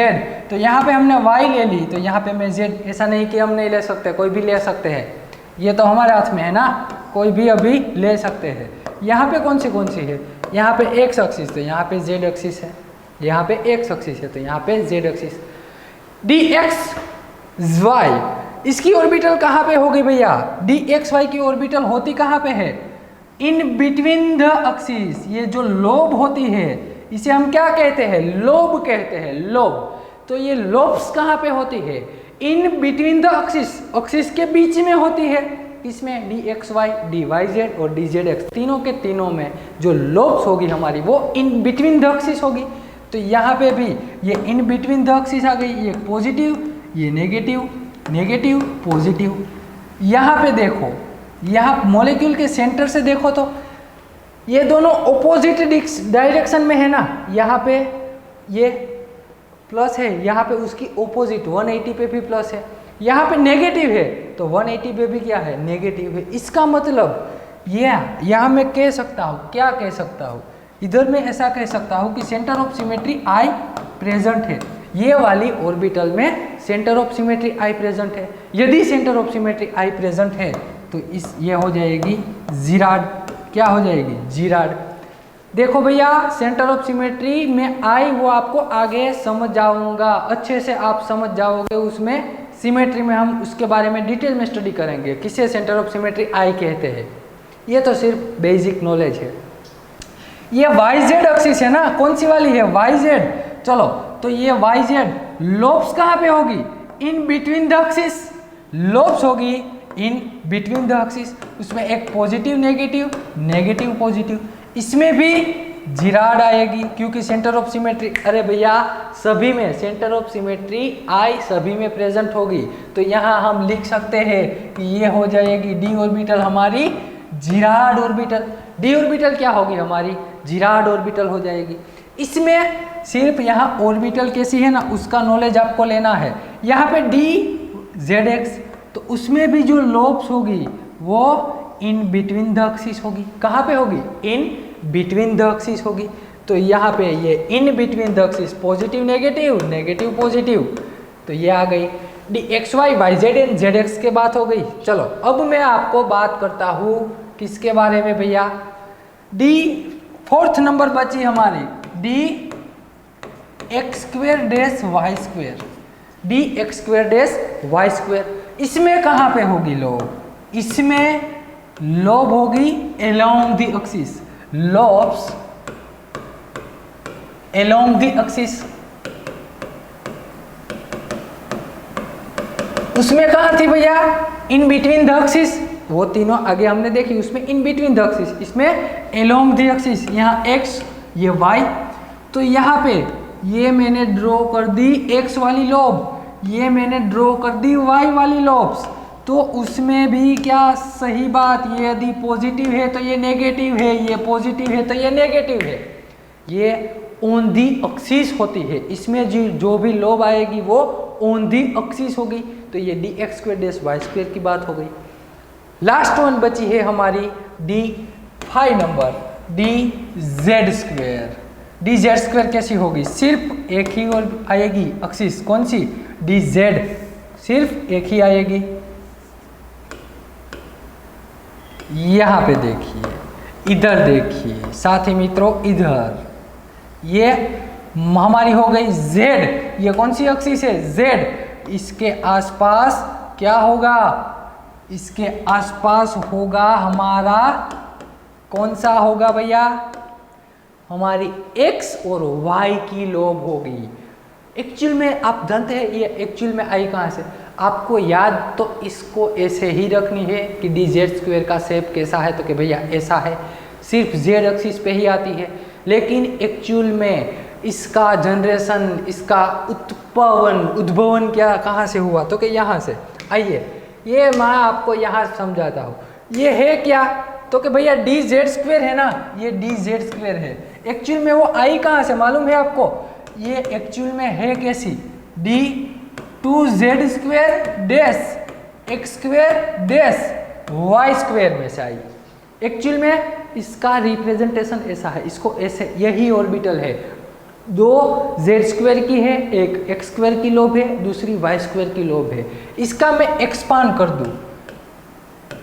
तो यहाँ पे हमने y ले ली तो यहाँ पे मैं z, ऐसा नहीं कि हम नहीं ले सकते, कोई भी ले सकते हैं, ये तो हमारे हाथ में है ना, कोई भी अभी ले सकते हैं। यहाँ पे कौन सी है, यहाँ पे x एक्सिस तो यहाँ पे z एक्सिस है, यहाँ पे x एक्सिस है तो यहाँ पे z एक्सिस। dx y इसकी ऑर्बिटल कहाँ पे होगी भैया, dx y की ऑर्बिटल होती कहाँ पे है, इन बिटवीन द एक्सिस। ये जो लोब होती है इसे हम क्या कहते हैं, लोब कहते हैं, लोब। तो ये लोब्स कहाँ पे होती है, in between the axis, axis के बीच में होती है। इसमें dxy, dyz और dzx तीनों के तीनों में जो लोब्स होगी हमारी वो इन बिटवीन द एक्सिस होगी। तो यहाँ पे भी ये इन बिटवीन द एक्सिस आ गई, ये पॉजिटिव, ये नेगेटिव, नेगेटिव पॉजिटिव। यहाँ पे देखो, यहाँ मॉलिक्यूल के सेंटर से देखो तो ये दोनों ऑपोजिट डायरेक्शन में है ना, यहाँ पे ये प्लस है, यहाँ पे उसकी ऑपोजिट 180 पे भी प्लस है, यहाँ पे नेगेटिव है तो 180 पे भी क्या है, नेगेटिव है। इसका मतलब ये यहाँ मैं कह सकता हूँ, क्या कह सकता हूँ, इधर मैं ऐसा कह सकता हूँ कि centre of symmetry I present है, ये वाली ऑर्बिटल में centre of symmetry I present है। यदि centre of symmetry I present है तो इस ये हो जाएगी जीराड, क्या हो जाएगी, जीराड। देखो भैया सेंटर ऑफ सिमेट्री में I वो आपको आगे समझ जाऊंगा, अच्छे से आप समझ जाओगे, उसमें सिमेट्री में हम उसके बारे में डिटेल में स्टडी करेंगे, किसे सेंटर ऑफ सिमेट्री I कहते हैं। ये तो सिर्फ बेसिक नॉलेज है। ये YZ एक्सिस है ना, कौन सी वाली है, YZ। चलो तो ये YZ लोब्स कहाँ पे होगी, in between the axis, lobes होगी इन बिटवीन द एक्सिस। उसमें एक पॉजिटिव नेगेटिव, नेगेटिव पॉजिटिव, इसमें भी जीराड आएगी क्योंकि सेंटर ऑफ सिमेट्री, अरे भैया सभी में सेंटर ऑफ सिमेट्री I सभी में प्रेजेंट होगी। तो यहाँ हम लिख सकते हैं कि ये हो जाएगी d ऑर्बिटल हमारी जीराड ऑर्बिटल। d ऑर्बिटल क्या होगी हमारी, जीराड ऑर्बिटल हो जाएगी। इसमें सिर्फ यहाँ ऑर्बिटल कैसी है ना उसका नॉलेज आपको लेना है। यहाँ पे dzx तो उसमें भी जो लोब्स होगी वो इन बिटवीन द एक्सिस होगी, कहाँ पे होगी, इन बिटवीन द एक्सिस होगी। तो यहाँ पे ये in between the axis positive negative, negative positive, तो ये आ गई dxy yz एंड zx के बात हो गई। चलो अब मैं आपको बात करता हूँ किसके बारे में भैया, फोर्थ नंबर बची हमारी dx² dash y², dx² dash y²। इसमें कहाँ पे होगी लोब, इसमें लोब होगी along the axis, lobes along the axis। उसमें कहाँ थी भैया, इन बिटवीन द एक्सिस, वो तीनों आगे हमने देखी, उसमें इन बिटवीन द एक्सिस, इसमें along the axis, यहाँ x ये y। तो यहाँ पे ये मैंने ड्रॉ कर दी x वाली लोब, ये मैंने ड्रॉ कर दी y वाली लोब्स। तो उसमें भी क्या सही बात, ये यदि पॉजिटिव है तो ये नेगेटिव है, ये पॉजिटिव है तो ये नेगेटिव है, ये ऑन दी एक्सिस होती है। इसमें जो भी लोब आएगी वो ऑन दी एक्सिस होगी। तो ये dx² डैश y² की बात हो गई। लास्ट वन बची है हमारी d5 नंबर, dz²। dz² कैसी होगी, सिर्फ एक ही और आएगी एक्सिस, कौन सी, dz, सिर्फ एक ही आएगी। यहाँ पे देखिए, इधर देखिए साथी मित्रों, इधर ये हमारी हो गई z, ये कौन सी एक्सिस है, z। इसके आसपास क्या होगा, इसके आसपास होगा हमारा कौन सा होगा भैया, हमारी x और y की लोब होगी। एक्चुअल में आप जानते हैं ये एक्चुअल में आई कहाँ से, आपको याद तो इसको ऐसे ही रखनी है कि dz² का शेप कैसा है, तो कि भैया ऐसा है, सिर्फ z एक्सिस पे ही आती है। लेकिन एक्चुअल में इसका जनरेशन, इसका उद्भवन क्या कहाँ से हुआ, तो कि यहाँ से। आइए ये मैं आपको यहाँ समझाता हूँ। ये है क्या, तो कि भैया डी जेड स्क्वेयर है ना, ये डी जेड स्क्वेयर है। एक्चुअल में वो आई कहाँ से मालूम है आपको, ये एक्चुअल में है कैसी, D 2z square dash X square dash Y square में से आई। एक्चुअल में इसका रिप्रेजेंटेशन ऐसा है, इसको ऐसे, यही ऑर्बिटल है, दो जेड स्क्वायर की है, एक एक्स स्क्वायर की लोब है, दूसरी वाई स्क्वायर की लोब है। इसका मैं एक्सपांड कर दूं,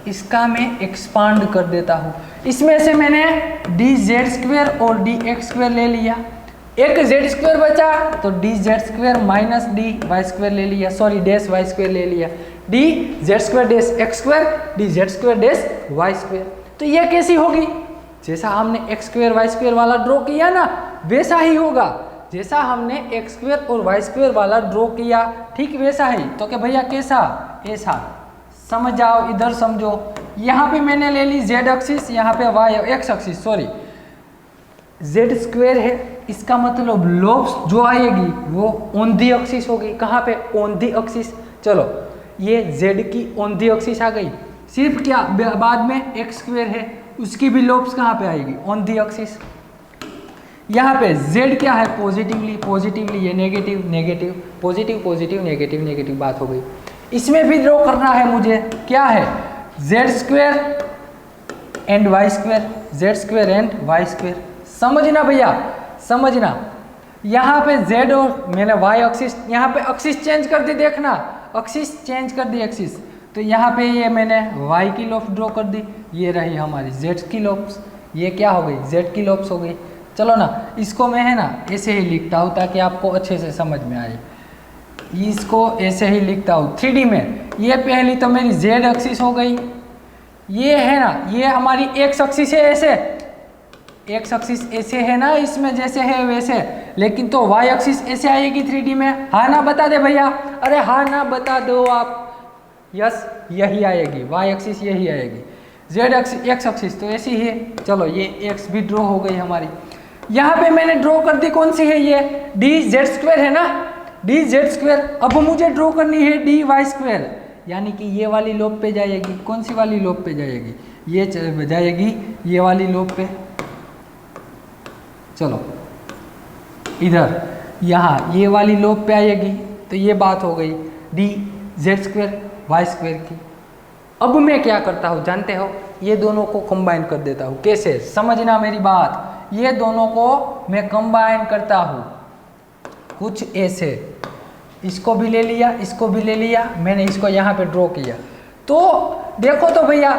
इसका मैं एक्सपांड कर देता हूं। इसमें से मैंने डी जेड स्क्वायर और डी एक्स स्क्वायर ले लिया, एक जेड स्क्वायर बचा तो D Z square minus D Y square ले लिया, सॉरी डैश वाई स्क्वायर ले लिया, D Z square dash X square D Z square dash Y square. तो ये कैसी होगी, जैसा हमने एक्स स्क्वायर वाई स्क्वायर वाला ड्रॉ किया ना वैसा ही होगा, जैसा हमने एक्स स्क्वायर और वाई स्क्वायर वाला ड्रॉ किया ठीक वैसा ही। तो क्या भैया कैसा, ऐसा। समझ जाओ, इधर समझो, यहाँ पे मैंने ले ली जेड एक्सिस, यहाँ पे Y X axis, sorry Z square है, इसका मतलब लोब्स जो आएगी वो ऑन दी एक्सिस होगी। कहाँ पे, ऑन दी एक्सिस। चलो ये जेड की ऑन दी एक्सिस आ गई, सिर्फ क्या बाद में एक्स स्क्वायर है उसकी भी लोब्स कहाँ पे आएगी, ऑन दी एक्सिस। यहाँ पे z क्या है, पॉजिटिवली, पॉजिटिवली ये negative, negative positive, positive negative, negative बात हो गई। इसमें भी ड्रॉ करना है मुझे, क्या है, Z square and Y square, Z square and Y square. समझना भैया, समझना। यहाँ पे z और मैंने y एक्सिस, यहाँ पे एक्सिस चेंज कर दी, देखना एक्सिस चेंज कर दी एक्सिस, तो यहाँ पे ये मैंने y की लोब्स ड्रॉ कर दी, ये रही हमारी z की लोब्स, ये क्या हो गई, z की लोब्स हो गई। चलो ना, इसको मैं है ना ऐसे ही लिखता हूँ ताकि आपको अच्छे से समझ में आए। इसको ऐसे ही लिखता हूँ 3D में। ये पहली तो मेरी z एक्सिस हो गई, ये है ना, ये हमारी x एक्सिस है, ऐसे x एक्सिस ऐसे है ना, इसमें जैसे है वैसे, लेकिन तो y एक्सिस ऐसे आएगी 3D में। हाँ ना बता दे भैया, अरे हाँ ना बता दो आप, यस यही आएगी, y एक्सिस यही आएगी, z एक्स एक्सिस तो ऐसी है। चलो ये x भी ड्रॉ हो गई हमारी। यहाँ पे मैंने ड्रॉ कर दी, कौन सी है ये, डी जेड स्क्वायर है ना, डी जेड स्क्वायर। अब मुझे ड्रॉ करनी है डी वाई स्क्वायर, यानी कि ये वाली लोब पे जाएगी। कौन सी वाली लोब पे जाएगी, ये जाएगी ये वाली लोब पे। चलो इधर यहाँ ये वाली लोब पे आएगी, तो ये बात हो गई D Z square Y square की। अब मैं क्या करता हूँ जानते हो, ये दोनों को कंबाइन कर देता हूँ। कैसे, समझना मेरी बात, ये दोनों को मैं कंबाइन करता हूँ कुछ ऐसे, इसको भी ले लिया, इसको भी ले लिया, मैंने इसको यहाँ पे ड्रॉ किया। तो देखो तो भैया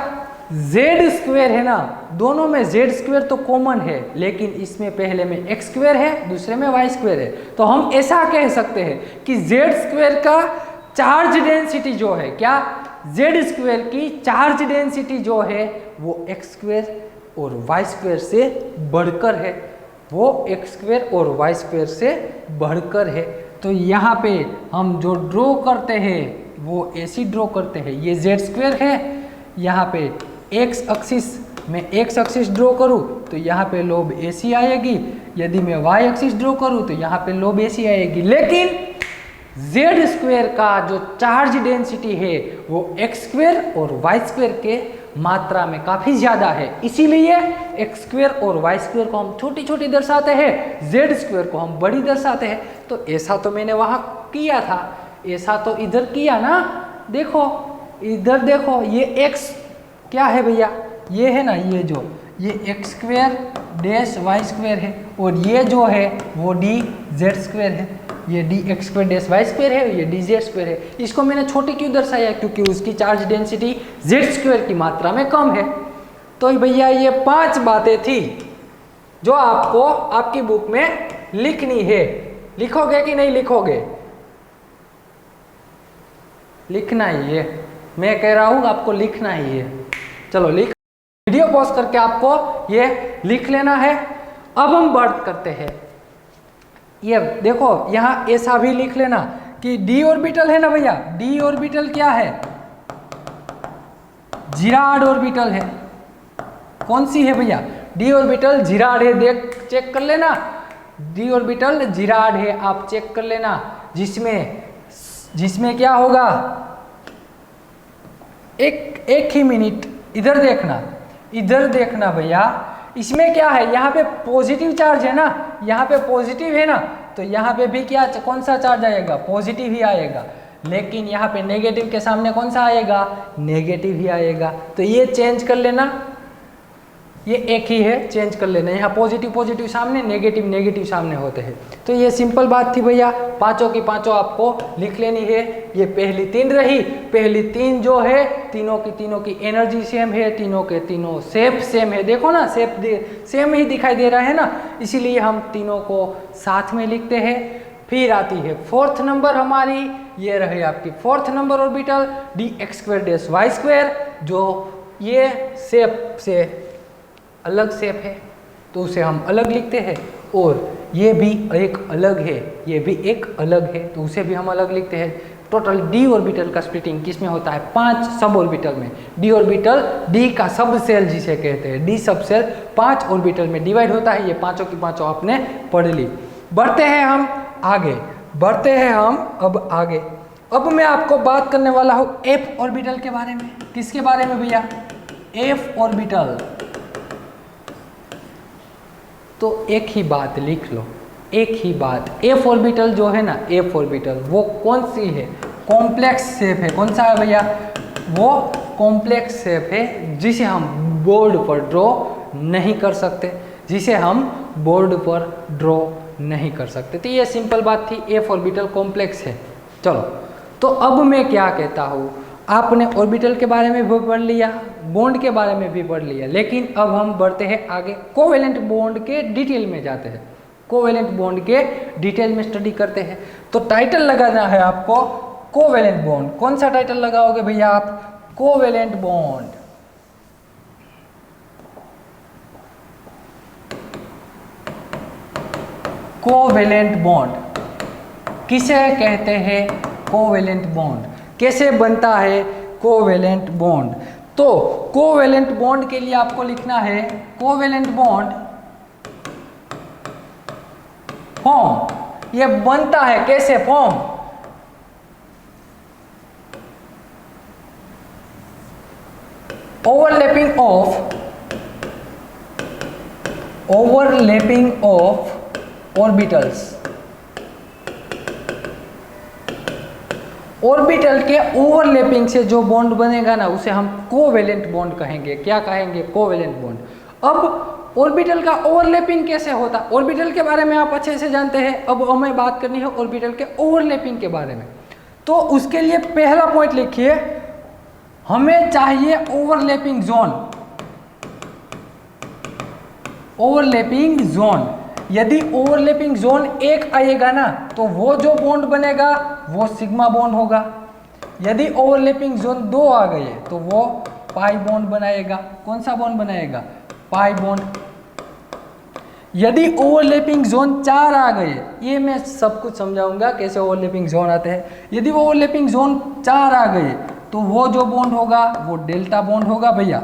जेड स्क्वायर है ना, दोनों में जेड स्क्वायर तो कॉमन है, लेकिन इसमें पहले में एक्स स्क्वायर है, दूसरे में वाई स्क्वायर है। तो हम ऐसा कह सकते हैं कि जेड स्क्वायर का चार्ज डेंसिटी जो है, क्या, जेड स्क्वायर की चार्ज डेंसिटी जो है वो एक्स स्क्वायर और वाई स्क्वायर से बढ़कर है, वो एक्स स्क्वायर और वाई स्क्वायर से बढ़कर है। तो यहाँ पे हम जो ड्रॉ करते हैं वो ऐसी ड्रॉ करते हैं, ये जेड स्क्वायर है, यहाँ पे एक्स एक्सिस, मैं एक्स एक्सिस ड्रॉ करूँ तो यहाँ पे लोब ऐसी आएगी, यदि मैं वाई एक्सिस ड्रॉ करूँ तो यहाँ पे लोब ऐसी आएगी। लेकिन जेड स्क्वायर का जो चार्ज डेंसिटी है वो एक्स स्क्वायर और वाई स्क्वायर के मात्रा में काफ़ी ज़्यादा है, इसीलिए एक्स स्क्वायर और वाई स्क्वायर को हम छोटी छोटी दर्शाते हैं, जेड स्क्वायर को हम बड़ी दर्शाते हैं। तो ऐसा तो मैंने वहाँ किया था, ऐसा तो इधर किया ना, देखो इधर देखो, ये एक्स क्या है भैया, ये है ना, ये जो ये X square dash Y square है, और ये जो है वो डी जेड स्क्वायर है, ये D X square dash Y square है, ये डी जेड स्क्वायर है। इसको मैंने छोटी क्यों दर्शाया, क्योंकि उसकी चार्ज डेंसिटी जेड स्क्वायर की मात्रा में कम है। तो भैया ये 5 बातें थी जो आपको आपकी बुक में लिखनी है। लिखोगे कि नहीं लिखोगे, लिखना ही है, मैं कह रहा हूँ आपको लिखना ही है। चलो लिख, वीडियो पॉज करके आपको ये लिख लेना है। अब हम बात करते हैं, ये देखो यहाँ ऐसा भी लिख लेना कि डी ऑर्बिटल है ना भैया, डी ऑर्बिटल क्या है, जिराड ऑर्बिटल है। कौन सी है भैया, डी ऑर्बिटल जिराड है, देख चेक कर लेना, डी ऑर्बिटल जिराड है, आप चेक कर लेना, जिसमें क्या होगा, एक ही मिनट इधर देखना भैया। इसमें क्या है, यहाँ पे पॉजिटिव चार्ज है ना, यहाँ पे पॉजिटिव है ना, तो यहाँ पे भी क्या, कौन सा चार्ज आएगा, पॉजिटिव ही आएगा। लेकिन यहाँ पे नेगेटिव के सामने कौन सा आएगा, नेगेटिव ही आएगा। तो ये चेंज कर लेना, ये एक ही है, चेंज कर लेना। यहाँ पॉजिटिव पॉजिटिव सामने, नेगेटिव नेगेटिव सामने होते हैं। तो ये सिंपल बात थी भैया, पांचों की पांचों आपको लिख लेनी है। ये पहली 3 रही। पहली 3 जो है, तीनों की एनर्जी सेम है, तीनों के तीनों शेप सेम है। देखो ना, शेप सेम ही दिखाई दे रहा है ना, इसीलिए हम तीनों को साथ में लिखते हैं। फिर आती है 4th नंबर हमारी, ये रहे आपकी 4th नंबर ऑर्बिटल dx²-y², जो ये शेप से अलग शेप है तो उसे हम अलग लिखते हैं, और ये भी एक अलग है, ये भी एक अलग है तो उसे भी हम अलग लिखते हैं। टोटल डी ऑर्बिटल का स्प्लिटिंग किस में होता है, 5 सब ऑर्बिटल में। डी ऑर्बिटल, डी का सब सेल जिसे कहते हैं, डी सब सेल 5 ऑर्बिटल में डिवाइड होता है। ये पांचों की पांचों आपने पढ़ ली। बढ़ते हैं हम आगे, अब आगे। अब मैं आपको बात करने वाला हूँ एफ ऑर्बिटल के बारे में। किसके बारे में भैया, एफ ऑर्बिटल। तो एक ही बात लिख लो, एक ही बात। एफ ऑर्बिटल जो है ना, एफ ऑर्बिटल वो कौन सी है, कॉम्प्लेक्स शेप है। कौन सा है भैया, वो कॉम्प्लेक्स शेप है जिसे हम बोर्ड पर ड्रॉ नहीं कर सकते, तो ये सिंपल बात थी, एफ ऑर्बिटल कॉम्प्लेक्स है। चलो, तो अब मैं क्या कहता हूँ, आपने ऑर्बिटल के बारे में भी पढ़ लिया, बॉन्ड के बारे में भी पढ़ लिया, लेकिन अब हम बढ़ते हैं आगे, कोवेलेंट बॉन्ड के डिटेल में जाते हैं। कोवेलेंट बॉन्ड के डिटेल में स्टडी करते हैं। तो टाइटल लगाना है आपको कोवेलेंट बॉन्ड। कौन सा टाइटल लगाओगे भैया आप, कोवेलेंट बॉन्ड। कोवेलेंट बॉन्ड किसे कहते हैं, कोवेलेंट बॉन्ड कैसे बनता है कोवेलेंट बॉन्ड। तो कोवेलेंट बॉन्ड के लिए आपको लिखना है कोवेलेंट बॉन्ड फॉर्म। ये बनता है कैसे, form, overlapping of orbitals. Orbital के ओवरलैपिंग से जो बॉन्ड बनेगा ना, उसे हम कोवेलेंट बॉन्ड कहेंगे। क्या कहेंगे, कोवेलेंट बॉन्ड। अब ऑर्बिटल का ओवरलैपिंग कैसे होता, ऑर्बिटल के बारे में आप अच्छे से जानते हैं। अब हमें बात करनी है ऑर्बिटल के ओवरलैपिंग के बारे में। तो उसके लिए पहला पॉइंट लिखिए, हमें चाहिए ओवरलैपिंग जोन। ओवरलैपिंग जोन, यदि ओवरलैपिंग जोन 1 आएगा ना, तो वो जो बॉन्ड बनेगा वो सिग्मा बॉन्ड होगा। यदि ओवरलैपिंग जोन 2 आ गए तो वो पाई बॉन्ड बनाएगा। कौन सा बॉन्ड बनाएगा, पाई बॉन्ड। यदि ओवरलैपिंग जोन 4 आ गए, ये मैं सब कुछ समझाऊंगा कैसे ओवरलैपिंग जोन आते हैं। यदि वो ओवरलैपिंग जोन 4 आ गए तो वो जो बॉन्ड होगा वो डेल्टा बॉन्ड होगा भैया।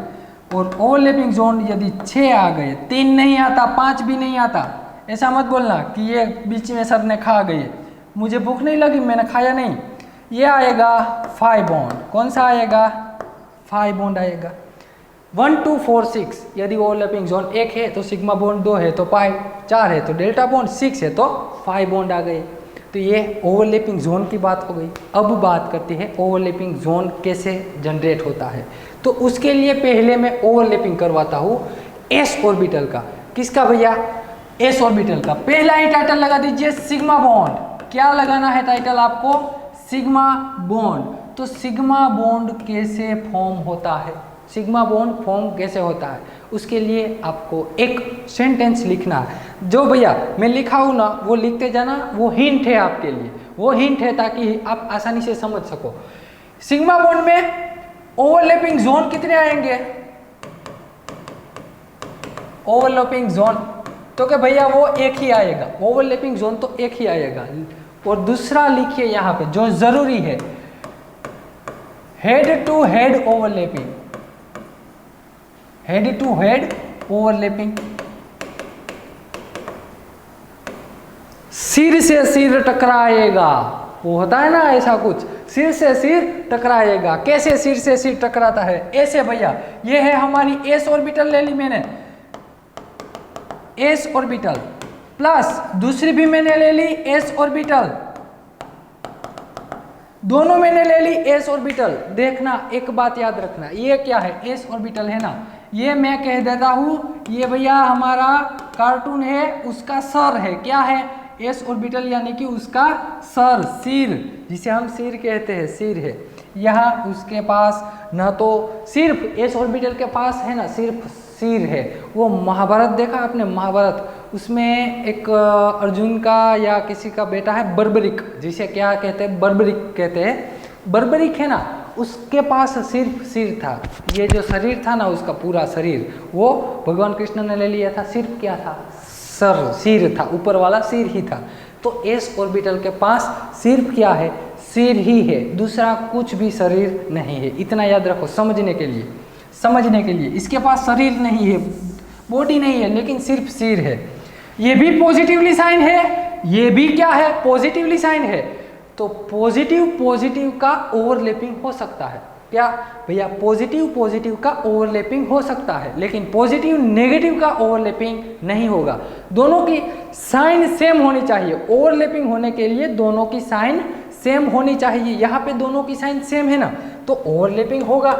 और ओवरलैपिंग जोन यदि 6 आ गए, 3 नहीं आता, 5 भी नहीं आता, ऐसा मत बोलना कि ये बीच में सर ने खा गए, मुझे भूख नहीं लगी मैंने खाया नहीं। ये आएगा 5 बॉन्ड। कौन सा आएगा, 5 बॉन्ड आएगा। 1 2 4 6, यदि ओवरलैपिंग जोन 1 है तो सिग्मा बॉन्ड 2 है तो पाई, 4 है तो डेल्टा बॉन्ड, 6 है तो 5 बॉन्ड आ गए। तो ये ओवरलैपिंग जोन की बात हो गई। अब बात करते हैं ओवरलैपिंग जोन कैसे जनरेट होता है। तो उसके लिए पहले मैं ओवरलैपिंग करवाता हूँ एस ऑर्बिटल का। किसका भैया, एस ऑर्बिटल का। पहला ही टाइटल लगा दीजिए सिग्मा बॉन्ड। क्या लगाना है टाइटल आपको, सिग्मा बॉन्ड। तो सिग्मा बॉन्ड कैसे फॉर्म होता है, सिग्मा बॉन्ड फॉर्म कैसे होता है, उसके लिए आपको एक सेंटेंस लिखना है। जो भैया मैं लिखा हूँ ना वो लिखते जाना, वो हिंट है आपके लिए, वो हिंट है ताकि आप आसानी से समझ सको। सिग्मा बॉन्ड में ओवरलैपिंग जोन कितने आएंगे, ओवरलैपिंग जोन तो क्या भैया वो एक ही आएगा, ओवरलैपिंग जोन तो एक ही आएगा। और दूसरा लिखिए यहाँ पे जो जरूरी है, head to head overlapping, head to head overlapping. सिर से सिर टकराएगा, वो होता है ना ऐसा कुछ, सिर से सिर टकराएगा। कैसे सिर से सिर टकराता है? ऐसे भैया। ये है हमारी एस ऑर्बिटल ले ली मैंने, एस ऑर्बिटल, प्लस दूसरी भी मैंने ले ली एस ऑर्बिटल, दोनों मैंने ले ली एस ऑर्बिटल। देखना एक बात याद रखना, ये क्या है? एस ऑर्बिटल है ना, ये मैं कह देता हूं ये भैया हमारा कार्टून है, उसका सर है। क्या है? एस ऑर्बिटल, यानी कि उसका सर, सिर, जिसे हम सिर कहते हैं, सिर है। यहाँ उसके पास ना तो सिर्फ एस ऑर्बिटल के पास है ना सिर्फ सिर है। वो महाभारत देखा आपने? महाभारत, उसमें एक अर्जुन का या किसी का बेटा है बर्बरिक, जिसे क्या कहते हैं? बर्बरिक कहते हैं। बर्बरिक है ना, उसके पास सिर्फ सिर था। ये जो शरीर था ना, उसका पूरा शरीर, वो भगवान कृष्ण ने ले लिया था। सिर्फ क्या था? सर, सिर था, ऊपर वाला सिर ही था। तो एस ऑर्बिटल के पास सिर्फ क्या है? सिर ही है, दूसरा कुछ भी शरीर नहीं है। इतना याद रखो समझने के लिए, समझने के लिए। इसके पास शरीर नहीं है, बॉडी नहीं है, लेकिन सिर्फ सिर है। ये भी पॉजिटिवली साइन है, ये भी क्या है? पॉजिटिवली साइन है। तो पॉजिटिव पॉजिटिव का ओवरलैपिंग हो सकता है। क्या भैया? पॉजिटिव पॉजिटिव का ओवरलैपिंग हो सकता है, लेकिन पॉजिटिव नेगेटिव का ओवरलैपिंग नहीं होगा। दोनों की साइन सेम होनी चाहिए। ओवरलैपिंग होने के लिए दोनों की साइन सेम होनी चाहिए। यहाँ पे दोनों की साइन सेम है ना, तो ओवरलैपिंग होगा।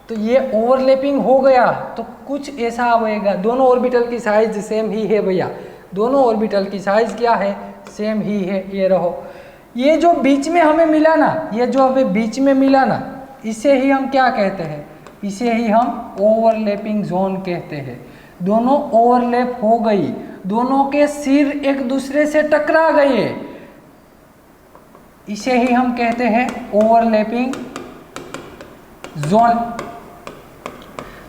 तो ये ओवरलैपिंग हो गया तो कुछ ऐसा आएगा। दोनों ऑर्बिटल की साइज सेम ही है भैया, दोनों ऑर्बिटल की साइज क्या है? सेम ही है। ये रहो, ये जो बीच में हमें मिला ना, ये जो हमें बीच में मिला ना, इसे ही हम क्या कहते हैं? इसे ही हम ओवरलैपिंग जोन कहते हैं। दोनों ओवरलैप हो गई, दोनों के सिर एक दूसरे से टकरा गए, इसे ही हम कहते हैं ओवरलैपिंग जोन।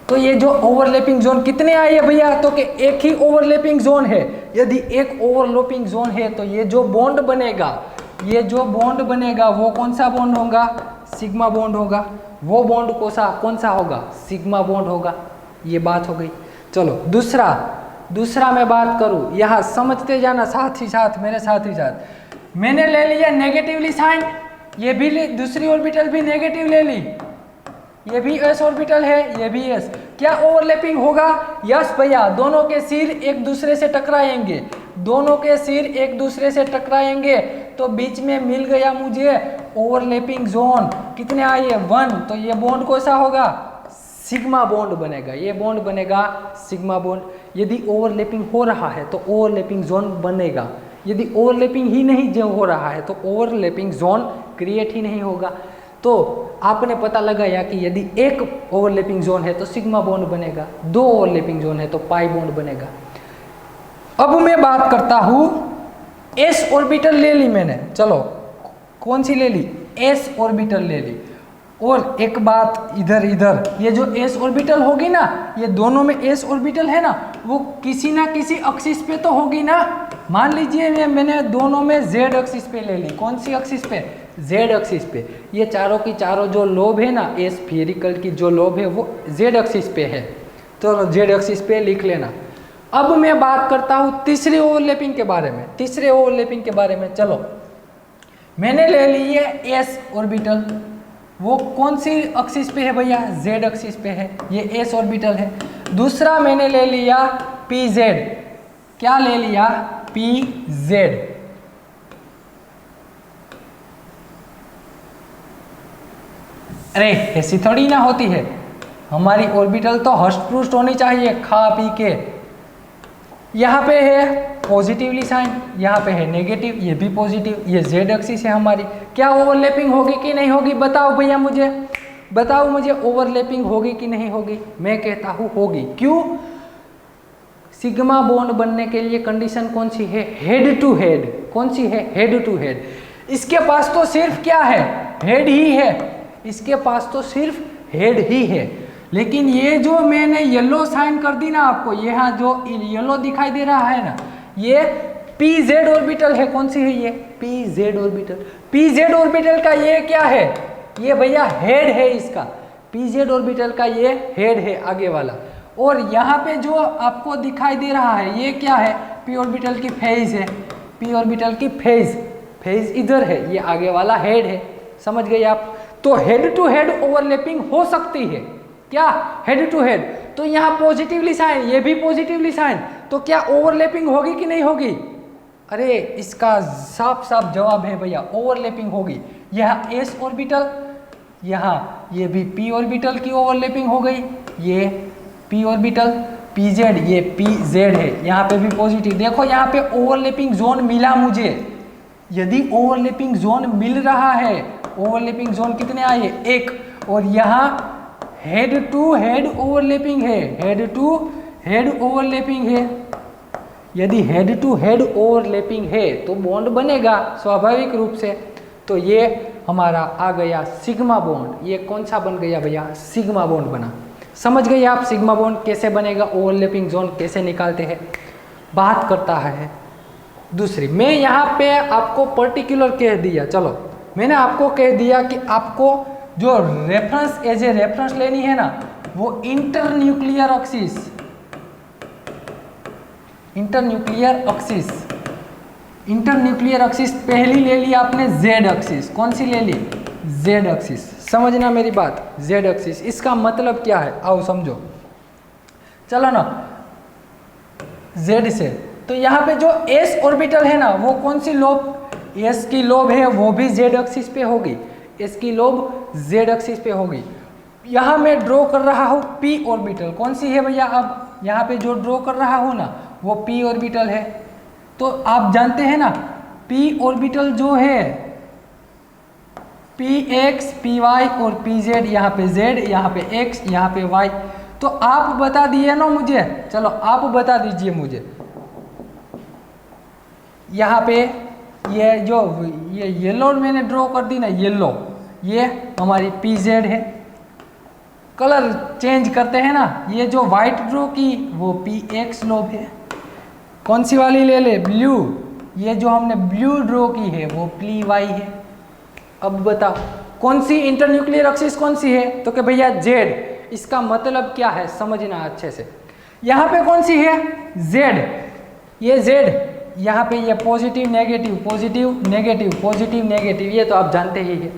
तो ये जो ओवरलैपिंग जोन कितने आए भैया? तो कि एक ही ओवरलैपिंग जोन है। यदि एक ओवरलैपिंग जोन है तो ये जो बॉन्ड बनेगा, ये जो बॉन्ड बनेगा वो कौन सा बॉन्ड होगा? सिग्मा बॉन्ड होगा। वो बॉन्ड कौन सा होगा? सिग्मा बॉन्ड होगा। ये बात हो गई। चलो दूसरा मैं बात करूं, यहाँ समझते जाना साथ ही साथ, मेरे साथ ही साथ। मैंने ले लिया नेगेटिवली साइन, ये भी दूसरी ऑर्बिटल भी नेगेटिव ले ली, ये भी एस ऑर्बिटल है, ये भी एस। क्या ओवरलैपिंग होगा? यस भैया, दोनों के सिर एक दूसरे से टकराएंगे, दोनों के सिर एक दूसरे से टकराएंगे तो बीच में मिल गया मुझे ओवरलैपिंग जोन। कितने आए? 1। तो ये बॉन्ड कैसा होगा? सिग्मा बॉन्ड बनेगा। ये बॉन्ड बनेगा सिग्मा बॉन्ड। यदि ओवरलैपिंग हो रहा है तो ओवरलैपिंग जोन बनेगा। यदि ओवरलैपिंग ही नहीं जो हो रहा है तो ओवरलैपिंग जोन क्रिएट ही नहीं होगा। तो आपने पता लगाया कि यदि एक ओवरलैपिंग जोन है तो सिग्मा बॉन्ड बनेगा, 2 ओवरलैपिंग जोन है तो पाई बॉन्ड बनेगा। अब मैं बात करता हूं, एस ऑर्बिटल ले ली मैंने, चलो कौन सी ले ली? एस ऑर्बिटल ले ली। और एक बात इधर, ये जो एस ऑर्बिटल होगी ना, ये दोनों में एस ऑर्बिटल है ना, वो किसी ना किसी एक्सिस पे तो होगी ना। मान लीजिए मैंने दोनों में जेड एक्सिस पे ले ली। कौन सी एक्सिस पे? जेड एक्सिस पे। ये चारों की चारों जो लोब है ना, ए स्फीयरिकल की जो लोब है वो जेड एक्सिस पे है, तो जेड एक्सिस पे लिख लेना। अब मैं बात करता हूँ तीसरे ओवरलैपिंग के बारे में। तीसरे ओवरलैपिंग के बारे में, चलो मैंने ले ली है एस ऑर्बिटल। वो कौन सी एक्सिस पे है भैया? जेड एक्सिस पे है, ये एस ऑर्बिटल है। दूसरा मैंने ले लिया पी जेड। क्या ले लिया? P Z. अरे ऐसी थोड़ी ना होती है, हमारी ऑर्बिटल तो हष्ट-पुष्ट होनी चाहिए खा पी के। यहाँ पे है पॉजिटिवली साइन, यहाँ पे है नेगेटिव, ये भी पॉजिटिव, ये जेड एक्सिस है हमारी। क्या ओवरलैपिंग होगी कि नहीं होगी? बताओ भैया मुझे, बताओ मुझे, ओवरलैपिंग होगी कि नहीं होगी? मैं कहता हूँ होगी। क्यों? सिग्मा बॉन्ड बनने के लिए कंडीशन कौन सी है? Head to head. कौन सी है? Head to head. इसके पास तो सिर्फ क्या है? हेड ही है, इसके पास तो सिर्फ हेड ही है। लेकिन ये जो मैंने येलो साइन कर दी ना आपको, यहाँ जो येलो दिखाई दे रहा है ना, ये पी जेड ऑर्बिटल है। कौन सी है ये? P Z orbital. P Z orbital का ये क्या है? ये भैया हेड है इसका। पी जेड ऑर्बिटल का ये हेड है आगे वाला। और यहाँ पे जो आपको दिखाई दे रहा है ये क्या है? पी ऑर्बिटल की फेज है। पी ऑर्बिटल की फेज, फेज इधर है, ये आगे वाला हेड है, समझ गए आप। तो हेड टू हेड ओवरलैपिंग हो सकती है, क्या हेड टू हेड, तो यहाँ पॉजिटिवली साइन, ये भी पॉजिटिवली साइन, तो क्या ओवरलैपिंग होगी कि नहीं होगी? अरे इसका साफ साफ जवाब है भैया, ओवरलैपिंग होगी। यह एस ऑर्बिटल, यहाँ ये भी पी ऑर्बिटल की ओवरलैपिंग हो गई, ये पी ऑर्बिटल पी जेड, ये पी जेड है, यहाँ पे भी पॉजिटिव। देखो यहाँ पे ओवरलैपिंग जोन मिला मुझे, यदि ओवरलैपिंग जोन मिल रहा है, ओवरलैपिंग जोन कितने आए, एक, और यहाँ हेड टू हेड ओवरलैपिंग है, हेड टू हेड ओवरलैपिंग है। यदि हेड टू हेड ओवरलैपिंग है तो बॉन्ड बनेगा स्वाभाविक रूप से। तो ये हमारा आ गया सिग्मा बॉन्ड। ये कौन सा बन गया भैया? सिग्मा बॉन्ड बना। समझ गए आप सिग्मा बॉन्ड कैसे बनेगा, ओवरलैपिंग जोन कैसे निकालते हैं। बात करता है दूसरी, मैं यहाँ पे आपको पर्टिकुलर कह दिया, चलो मैंने आपको कह दिया कि आपको जो रेफरेंस एज ए रेफरेंस लेनी है ना, वो internuclear axis, internuclear axis, internuclear axis पहली ले ली आपने, जेड एक्सिस, कौन सी ले ली? Z axis. समझना मेरी बात, जेड एक्सिस, इसका मतलब क्या है आओ समझो, चलो ना जेड से। तो यहाँ पे जो एस ऑर्बिटल है ना, वो कौन सी लोब, एस की लोब है, वो भी जेड एक्सिस पे होगी, एस की लोब जेड एक्सिस पे होगी। यहाँ मैं ड्रॉ कर रहा हूँ पी ऑर्बिटल, कौन सी है भैया? अब यहाँ पे जो ड्रॉ कर रहा हूँ ना, वो पी ऑर्बिटल है। तो आप जानते हैं ना पी ऑर्बिटल जो है, पी एक्स पी वाई और पी जेड, यहाँ पे जेड, यहाँ पे एक्स, यहाँ पे वाई। तो आप बता दिए ना मुझे, चलो आप बता दीजिए मुझे, यहाँ पे ये जो ये येलो मैंने ड्रॉ कर दी ना, येलो, ये हमारी पी जेड है। कलर चेंज करते हैं ना, ये जो वाइट ड्रॉ की वो पी एक्स लोब है। कौन सी वाली ले ले? ब्लू, ये जो हमने ब्लू ड्रॉ की है वो पी वाई है। अब बताओ कौन सी इंटरन्यूक्लियर एक्सिस कौन सी है? तो कि भैया जेड। इसका मतलब क्या है समझना अच्छे से। यहाँ पे कौन सी है? जेड, ये जेड, यहाँ पे ये positive negative, positive negative, positive negative, ये तो आप जानते ही है।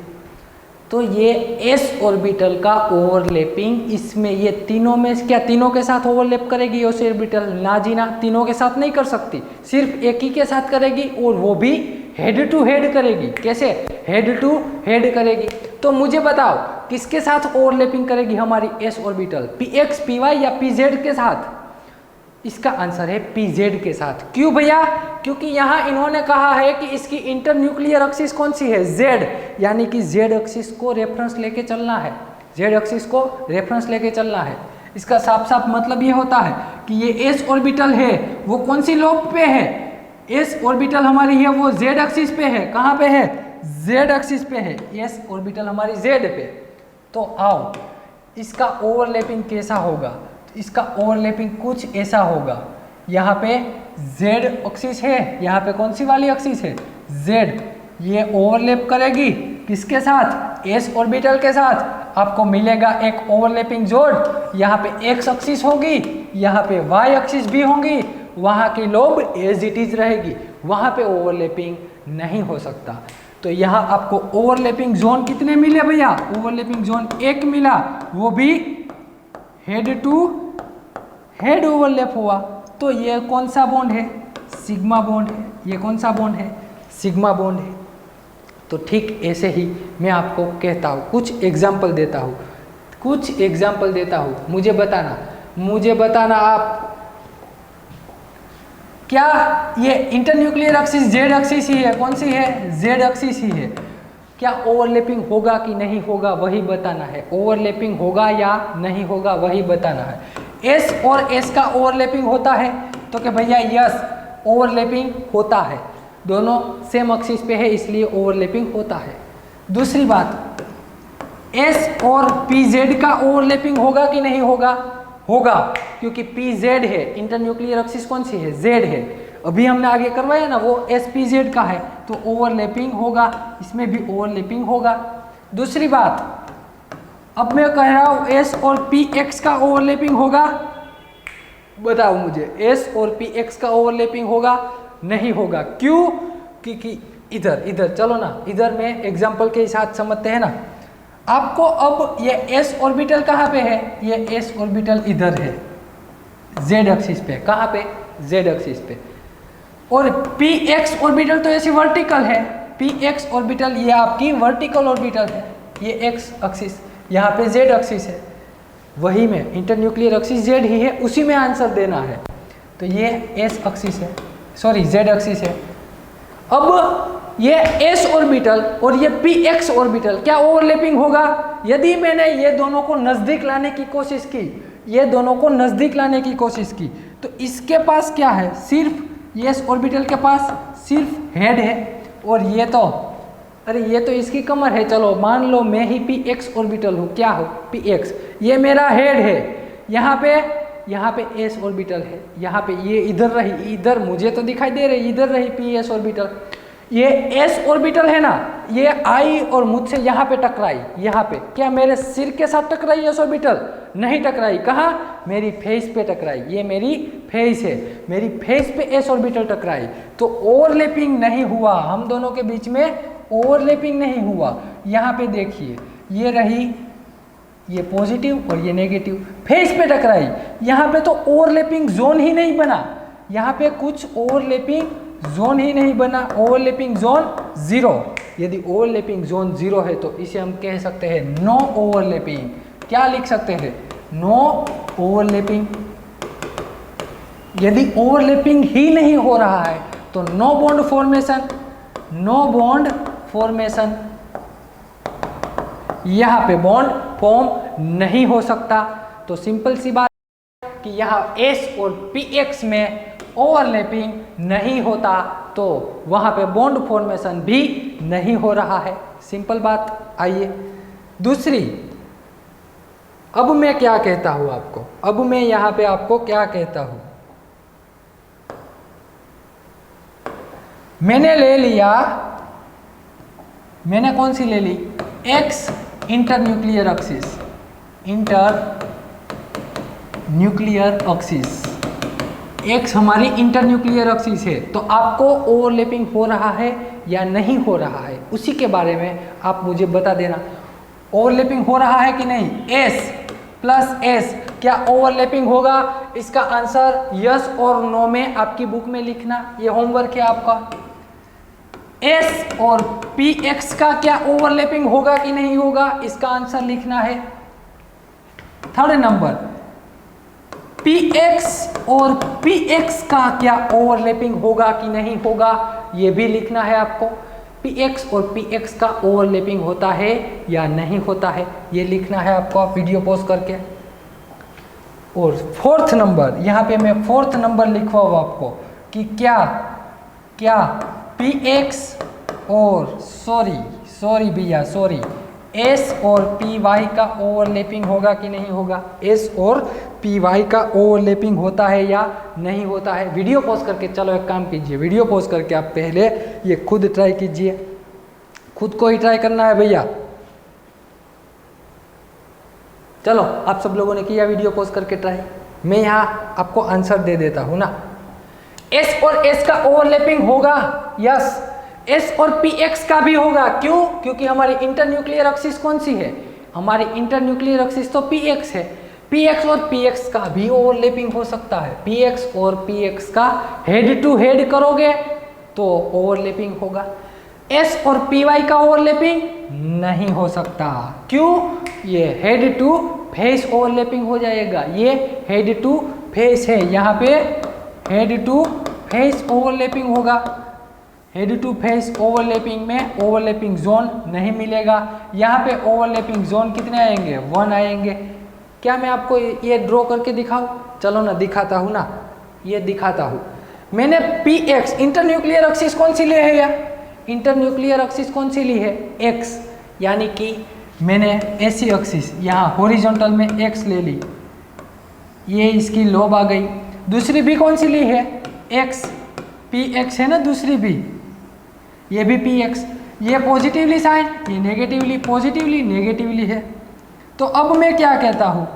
तो ये एस ऑर्बिटल का ओवरलैपिंग, इसमें ये तीनों में क्या तीनों के साथ ओवरलैप करेगी एस ऑर्बिटल? ना जी ना, तीनों के साथ नहीं कर सकती, सिर्फ एक ही के साथ करेगी, और वो भी हेड टू हेड करेगी। कैसे? हेड टू हेड करेगी। तो मुझे बताओ किसके साथ ओवरलैपिंग करेगी हमारी S orbital? P X P Y या पी जेड के साथ? इसका आंसर है पी जेड के साथ। क्यों भैया? क्योंकि यहाँ इन्होंने कहा है कि इसकी इंटरन्यूक्लियर एक्सिस कौन सी है? जेड, यानी कि जेड एक्सिस को रेफरेंस लेके चलना है, जेड एक्सिस को रेफरेंस लेके चलना है। इसका साफ साफ मतलब ये होता है कि ये एस ऑर्बिटल है वो कौन सी लोब पे है? एस ऑर्बिटल हमारी है वो जेड एक्सिस पे है। कहाँ पे है? जेड एक्सिस पे है, एस ऑर्बिटल हमारी जेड पे। तो आओ इसका ओवरलैपिंग कैसा होगा? इसका ओवरलैपिंग कुछ ऐसा होगा, यहाँ पे जेड एक्सिस है, यहाँ पे कौन सी वाली एक्सिस है? जेड। ये ओवरलैप करेगी किसके साथ? एस ऑर्बिटल के साथ। आपको मिलेगा एक ओवरलैपिंग जोड़, यहाँ पे एक्स एक्सिस होगी, यहाँ पे वाई एक्सिस भी होंगी, वहाँ की लोब एज इट इज रहेगी, वहाँ पे ओवरलैपिंग नहीं हो सकता। तो यहाँ आपको ओवरलैपिंग जोन कितने मिले भैया? ओवरलैपिंग जोन एक मिला, वो भी हेड टू हेड ओवरलैप हुआ। तो ये कौन सा बॉन्ड है? सिग्मा बॉन्ड है। ये कौन सा बॉन्ड है? सिग्मा बॉन्ड है। तो ठीक ऐसे ही मैं आपको कहता हूँ, कुछ एग्जाम्पल देता हूँ, कुछ एग्जाम्पल देता हूँ, मुझे बताना आप क्या ये इंटरन्यूक्लियर एक्सिस जेड एक्सिस ही है? कौन सी है? जेड एक्सिस ही है। क्या ओवरलैपिंग होगा कि नहीं होगा वही बताना है। ओवरलैपिंग होगा या नहीं होगा वही बताना है। एस और एस का ओवरलैपिंग होता है तो कि भैया यस ओवरलैपिंग होता है, दोनों सेम एक्सिस पे है इसलिए ओवरलैपिंग होता है। दूसरी बात, एस और पी जेड का ओवरलैपिंग होगा कि नहीं होगा? होगा, क्योंकि पी जेड है, इंटरन्यूक्लियर एक्सिस कौन सी है? जेड है। अभी हमने आगे करवाया ना, वो एस पी जेड का है, तो ओवरलैपिंग होगा, इसमें भी ओवरलैपिंग होगा। दूसरी बात, अब मैं कह रहा हूँ एस और पी एक्स का ओवरलैपिंग होगा, बताओ मुझे, एस और पी एक्स का ओवरलैपिंग होगा? नहीं होगा। क्यों? क्योंकि इधर इधर चलो ना, इधर में एग्जाम्पल के साथ समझते हैं ना। आपको अब ये s ऑर्बिटल कहाँ पे है, ये s ऑर्बिटल इधर है z एक्सिस पे, कहाँ पे, z एक्सिस पे। और px ऑर्बिटल तो ऐसी वर्टिकल है, px ऑर्बिटल ये आपकी वर्टिकल ऑर्बिटल है, ये x एक्सिस, यहाँ पे z एक्सिस है, वही में इंटरन्यूक्लियर एक्सिस z ही है, उसी में आंसर देना है। तो ये s एक्सिस है, सॉरी z एक्सिस है। अब ये s ऑर्बिटल और ये px ऑर्बिटल क्या ओवरलैपिंग होगा? यदि मैंने ये दोनों को नज़दीक लाने की कोशिश की, ये दोनों को नज़दीक लाने की कोशिश की, तो इसके पास क्या है, सिर्फ s ऑर्बिटल के पास सिर्फ हेड है, और ये तो अरे ये तो इसकी कमर है। चलो मान लो मैं ही px ऑर्बिटल हूँ, क्या हो px, ये मेरा हेड है, यहाँ पे s ऑर्बिटल है, यहाँ पे ये इधर रही, इधर मुझे तो दिखाई दे रही, इधर रही ps ऑर्बिटल। ये s ऑर्बिटल है ना, ये आई और मुझसे यहाँ पे टकराई, यहाँ पे क्या मेरे सिर के साथ टकराई s ऑर्बिटल? नहीं टकराई, कहाँ, मेरी फेस पे टकराई, ये मेरी फेस है, मेरी फेस पे s ऑर्बिटल टकराई, तो ओवरलैपिंग नहीं हुआ, हम दोनों के बीच में ओवरलैपिंग नहीं हुआ। यहाँ पे देखिए ये रही, ये पॉजिटिव और ये नेगेटिव, फेस पे टकराई, यहाँ पे तो ओवरलैपिंग जोन ही नहीं बना, यहाँ पे कुछ ओवरलैपिंग जोन ही नहीं बना, ओवरलैपिंग जोन जीरो। यदि ओवरलैपिंग जोन जीरो है तो इसे हम कह सकते हैं नो ओवरलैपिंग। क्या लिख सकते हैं, नो ओवरलैपिंग। यदि ओवरलैपिंग ही नहीं हो रहा है तो no bond formation, no bond formation, यहाँ पे बॉन्ड फॉर्म नहीं हो सकता। तो सिंपल सी बात कि यहाँ s और px में ओवरलैपिंग नहीं होता, तो वहाँ पे बॉन्ड फॉर्मेशन भी नहीं हो रहा है, सिंपल बात। आइए दूसरी, अब मैं क्या कहता हूँ आपको, अब मैं यहाँ पे आपको क्या कहता हूँ, मैंने ले लिया, मैंने कौन सी ले ली, x internuclear axis, internuclear axis, x हमारी इंटरन्यूक्लियर एक्सिस है, तो आपको ओवरलैपिंग हो रहा है या नहीं हो रहा है, उसी के बारे में आप मुझे बता देना। ओवरलैपिंग हो रहा है कि नहीं, s प्लस s क्या ओवरलैपिंग होगा? इसका आंसर यस और नो में आपकी बुक में लिखना, ये होमवर्क है आपका। s और px का क्या ओवरलैपिंग होगा कि नहीं होगा, इसका आंसर लिखना है। थर्ड नंबर, px और px का क्या ओवरलैपिंग होगा कि नहीं होगा, ये भी लिखना है आपको। px और px का ओवरलैपिंग होता है या नहीं होता है, ये लिखना है आपको, आप वीडियो पॉज करके। और फोर्थ नंबर, यहाँ पे मैं फोर्थ नंबर लिखवाऊँ आपको कि क्या px और सॉरी भैया सॉरी s और py का ओवरलैपिंग होगा कि नहीं होगा, s और py का ओवरलैपिंग होता है या नहीं होता है। वीडियो पॉज करके, चलो एक काम कीजिए, वीडियो पॉज करके आप पहले ये खुद ट्राई कीजिए, खुद को ही ट्राई करना है भैया। चलो आप सब लोगों ने किया वीडियो पॉज करके ट्राई, मैं यहाँ आपको आंसर दे देता हूँ ना। s और s का ओवरलैपिंग होगा, यस, s और px का भी होगा। क्यों? क्योंकि हमारी इंटरन्यूक्लियर एक्सिस कौन सी है, हमारी इंटरन्यूक्लियर एक्सिस तो px है, px और px का भी ओवरलैपिंग हो सकता है। px और px का हेड टू हेड करोगे तो ओवरलैपिंग होगा, s और py का ओवरलैपिंग नहीं हो सकता। क्यों? ये हेड टू फेस ओवरलैपिंग हो जाएगा, ये हेड टू फेस है, यहाँ पे हेड टू फेस ओवरलैपिंग होगा। हेड टू फेस ओवरलैपिंग में ओवरलैपिंग जोन नहीं मिलेगा। यहाँ पे ओवरलैपिंग जोन कितने आएंगे, 1 आएंगे। क्या मैं आपको ये ड्रॉ करके दिखाऊं? चलो ना, दिखाता हूँ ना, ये दिखाता हूँ। मैंने px इंटरन्यूक्लियर एक्सिस कौन सी ली है, या इंटरन्यूक्लियर एक्सिस कौन सी ली है, x, यानी कि मैंने ऐसी एक्सिस यहाँ हॉरिजॉन्टल में x ले ली, ये इसकी लोब आ गई। दूसरी भी कौन सी ली है, x, px है ना, दूसरी भी, ये भी px, ये पॉजिटिवली साइन, ये नेगेटिवली, पॉजिटिवली नेगेटिवली है। तो अब मैं क्या कहता हूँ,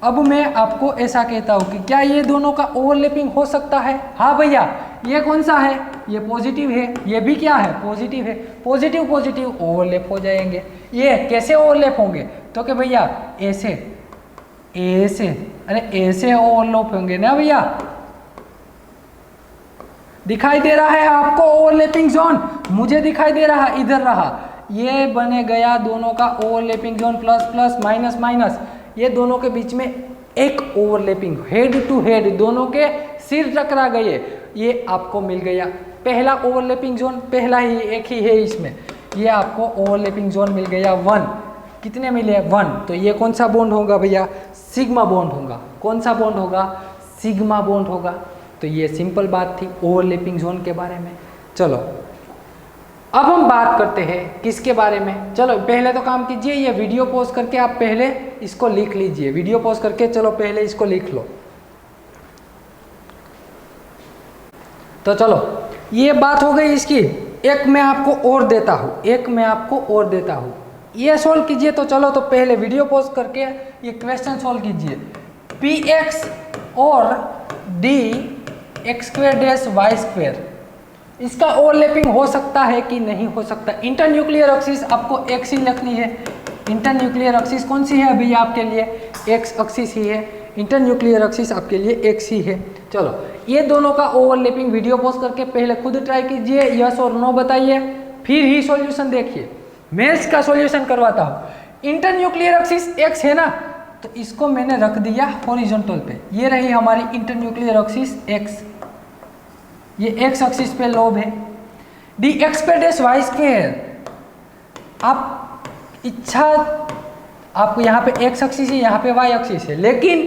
अब मैं आपको ऐसा कहता हूँ कि क्या ये दोनों का ओवरलैपिंग हो सकता है? हाँ भैया, ये कौन सा है, ये पॉजिटिव है, ये भी क्या है पॉजिटिव है, पॉजिटिव पॉजिटिव ओवरलैप हो जाएंगे। ये कैसे ओवरलैप होंगे तो कि भैया ऐसे ऐसे, अरे ऐसे ओवरलैप होंगे ना भैया। दिखाई दे रहा है आपको ओवरलैपिंग जोन, मुझे दिखाई दे रहा इधर रहा, ये बने गया दोनों का overlapping zone, plus plus minus minus, ये दोनों के बीच में एक ओवरलैपिंग, हेड टू हेड दोनों के सिर टकरा गए, ये आपको मिल गया पहला ओवरलैपिंग जोन, पहला ही एक ही है इसमें, ये आपको ओवरलैपिंग जोन मिल गया 1। कितने मिले 1, तो ये कौन सा बॉन्ड होगा भैया, सिग्मा बॉन्ड होगा। कौन सा बॉन्ड होगा, सिग्मा बॉन्ड होगा। तो ये सिंपल बात थी ओवरलैपिंग जोन के बारे में। चलो अब हम बात करते हैं किसके बारे में। चलो पहले तो काम कीजिए, ये वीडियो पॉज करके आप पहले इसको लिख लीजिए, वीडियो पॉज करके चलो पहले इसको लिख लो। तो चलो ये बात हो गई इसकी, एक मैं आपको और देता हूँ, एक मैं आपको और देता हूँ, ये सोल्व कीजिए। तो चलो तो पहले वीडियो पॉज करके ये क्वेश्चन सोल्व कीजिए। पी एक्स और D X square dash Y square, इसका ओवरलैपिंग हो सकता है कि नहीं हो सकता। इंटरन्यूक्लियर एक्सिस आपको एक्स ही लिखनी है। इंटरन्यूक्लियर एक्सिस कौन सी है भैया आपके लिए, एक्स एक्सिस ही है। इंटरन्यूक्लियर एक्सिस आपके लिए एक्स ही है। चलो ये दोनों का ओवरलैपिंग वीडियो पॉज करके पहले खुद ट्राई कीजिए, यस और नो बताइए, फिर ही सॉल्यूशन देखिए। मैं इसका सॉल्यूशन करवाता हूँ। इंटरन्यूक्लियर एक्सिस एक्स है ना, तो इसको मैंने रख दिया हॉरिजॉन्टल पे, ये रही हमारी इंटरन्यूक्लियर एक्सिस एक्स, ये एक्स एक्सिस पे लोब है। डी एक्स पे डैश वाई स्क्वायर, आप इच्छा आपको यहाँ पे एक्स एक्सिस है, यहाँ पे वाई एक्सिस है, लेकिन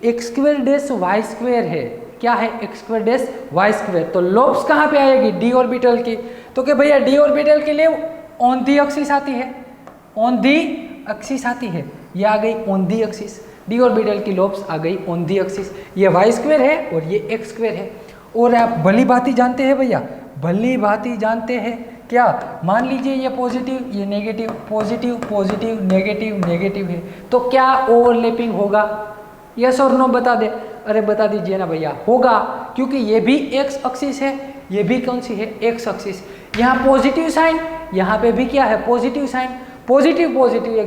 X square dash Y square है, क्या है X square dash Y square. तो लोब्स कहाँ पे आएगी, डी ऑर्बिटल की। तो कि भैया डी ऑर्बिटल के लिए ऑन दी एक्सिस आती है, ऑन दी एक्सिस आती है, ये आ गई on the axis. D orbital की लोब्स आ गई ऑन दी एक्सिस, ये वाई स्क्वायर है और ये एक्स स्क्वायर है। और आप भली भांति जानते हैं भैया, भली भांति जानते हैं क्या, मान लीजिए ये पॉजिटिव ये negative, positive positive negative negative है, तो क्या ओवरलैपिंग होगा, यस और नो बता दे। अरे बता दीजिए ना भैया, होगा, क्योंकि ये भी एक्स एक्सिस है, ये भी कौन सी है एक्स एक्सिस। यहाँ पॉजिटिव साइन, यहाँ पे भी क्या है पॉजिटिव साइन, पॉजिटिव पॉजिटिव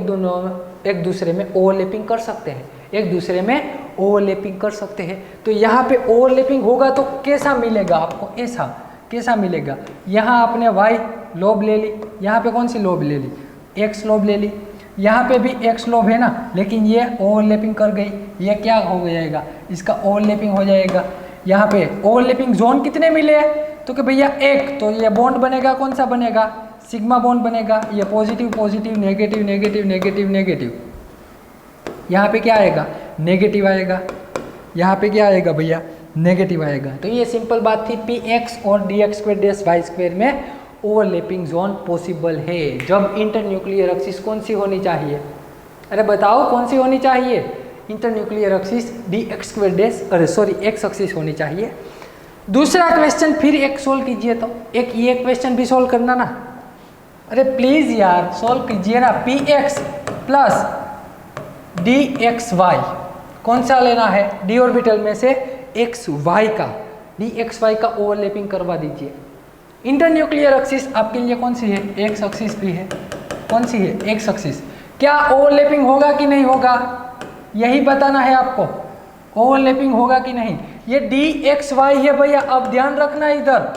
एक दूसरे में ओवरलैपिंग कर सकते हैं, एक दूसरे में ओवरलैपिंग कर सकते हैं। तो यहाँ पे ओवरलैपिंग होगा तो कैसा मिलेगा आपको, ऐसा कैसा मिलेगा। यहाँ आपने वाई लोब ले ली, यहाँ पे कौन सी लोब ले ली, एक्स लोब ले ली, यहाँ पे भी एक्स लोब है ना, लेकिन ये ओवरलैपिंग कर गई, ये क्या हो जाएगा, इसका ओवरलैपिंग हो जाएगा। यहाँ पे ओवरलैपिंग जोन कितने मिले, तो कि भैया एक, तो ये बॉन्ड बनेगा, कौन सा बनेगा, सिग्मा बॉन्ड बनेगा। ये positive positive negative negative negative negative, यहाँ पे क्या आएगा नेगेटिव आएगा, यहाँ पे क्या आएगा भैया नेगेटिव आएगा। तो ये सिंपल बात थी, पी एक्स और D X square dash Y square में ओवरलैपिंग जोन पॉसिबल है जब इंटरन्यूक्लियर एक्सिस कौन सी होनी चाहिए। अरे बताओ कौन सी होनी चाहिए, internuclear axis D X square dash, अरे सॉरी एक्स एक्सिस होनी चाहिए। दूसरा क्वेश्चन फिर एक सोल्व कीजिए, तो एक ये क्वेश्चन भी सोल्व करना ना, अरे प्लीज यार सोल्व कीजिए ना। P X plus D X Y, कौन सा लेना है, डी ऑर्बिटल में से एक्स वाई का, डी एक्स वाई का ओवरलैपिंग करवा दीजिए। इंटरन्यूक्लियर एक्सिस आपके लिए कौन सी है, एक्स एक्सिस भी है, कौन सी है एक्स एक्सिस। क्या ओवरलैपिंग होगा कि नहीं होगा, यही बताना है आपको, ओवरलैपिंग होगा कि नहीं। ये डी एक्स वाई है भैया, अब ध्यान रखना इधर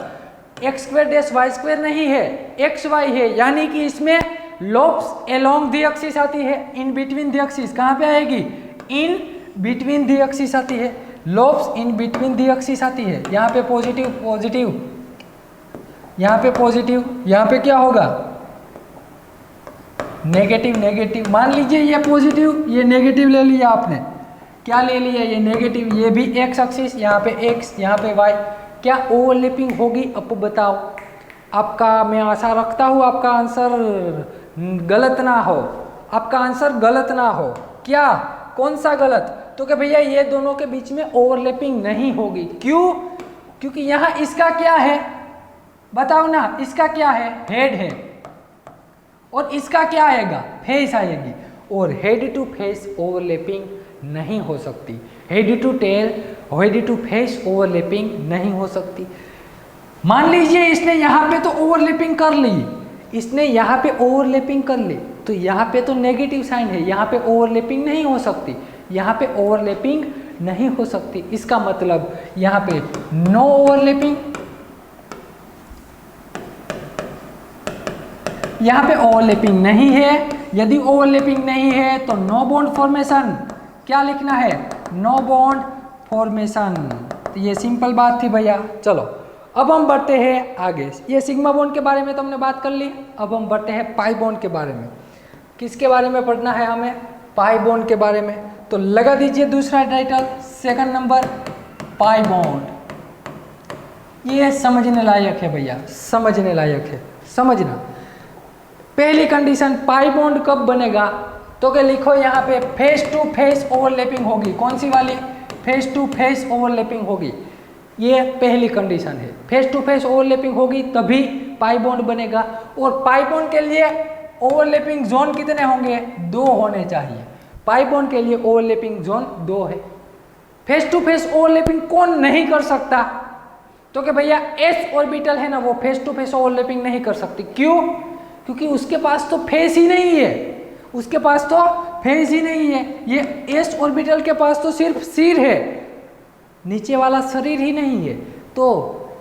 X square dash Y square नहीं है, एक्स वाई है, यानी कि इसमें लोब्स अलोंग दी एक्सिस आती है, इन बिटवीन दी एक्सिस कहाँ पे आएगी, इन बिटवीन दी एक्सिस आती है, lobes in between the axis आती है। यहाँ पे पॉजिटिव पॉजिटिव, यहाँ पे पॉजिटिव, यहाँ पे क्या होगा नेगेटिव नेगेटिव। मान लीजिए ये पॉजिटिव ये नेगेटिव ले लिया आपने, क्या ले लिया ये नेगेटिव, ये भी एक्स एक्सिस, यहाँ पे एक्स यहाँ पे वाई, क्या ओवरलैपिंग होगी अब बताओ। आपका मैं आशा रखता हूँ आपका आंसर गलत ना हो, आपका आंसर गलत ना हो। क्या कौन सा गलत, तो कि भैया ये दोनों के बीच में ओवरलैपिंग नहीं होगी। क्यों, क्योंकि यहाँ इसका क्या है बताओ ना, इसका क्या है हेड है, और इसका क्या आएगा फेस आएगी, और हेड टू फेस ओवरलैपिंग नहीं हो सकती, head to tail head to face overlapping नहीं हो सकती। मान लीजिए इसने यहाँ पे तो ओवरलैपिंग कर ली, इसने यहाँ पे ओवरलैपिंग कर ली, तो यहाँ पे तो नेगेटिव साइन है, यहाँ पे ओवरलैपिंग नहीं हो सकती, यहाँ पे ओवरलैपिंग नहीं हो सकती। इसका मतलब यहाँ पे नो ओवरलैपिंग, यहाँ पे ओवरलैपिंग नहीं है। यदि ओवरलैपिंग नहीं है तो नो बॉन्ड फॉर्मेशन, क्या लिखना है, नो बॉन्ड फॉर्मेशन। तो ये सिंपल बात थी भैया। चलो अब हम बढ़ते हैं आगे। ये सिग्मा बॉन्ड के बारे में तो हमने बात कर ली, अब हम बढ़ते हैं पाई बॉन्ड के बारे में। किसके बारे में पढ़ना है हमें, पाई बॉन्ड के बारे में। तो लगा दीजिए दूसरा title, second number pi bond. ये समझने लायक है भैया, समझने लायक है, समझना। पहली कंडीशन, पाई बॉन्ड कब बनेगा, तो क्या लिखो यहाँ पे फेस टू फेस ओवरलैपिंग होगी। कौन सी वाली, फेस टू फेस ओवरलैपिंग होगी, ये पहली कंडीशन है। फेस टू फेस ओवरलैपिंग होगी तभी पाई बॉन्ड बनेगा। और पाई बॉन्ड के लिए ओवरलैपिंग जोन कितने होंगे, 2 होने चाहिए। पाई बॉन्ड के लिए ओवरलैपिंग जोन 2 है। फेस टू फेस ओवरलैपिंग कौन नहीं कर सकता, तो कि भैया एस ऑर्बिटल है ना, वो फेस टू फेस ओवरलैपिंग नहीं कर सकती। क्यों, क्योंकि उसके पास तो फेस ही नहीं है, उसके पास तो फेस ही नहीं है। ये एस ऑर्बिटल के पास तो सिर्फ सिर है, नीचे वाला शरीर ही नहीं है। तो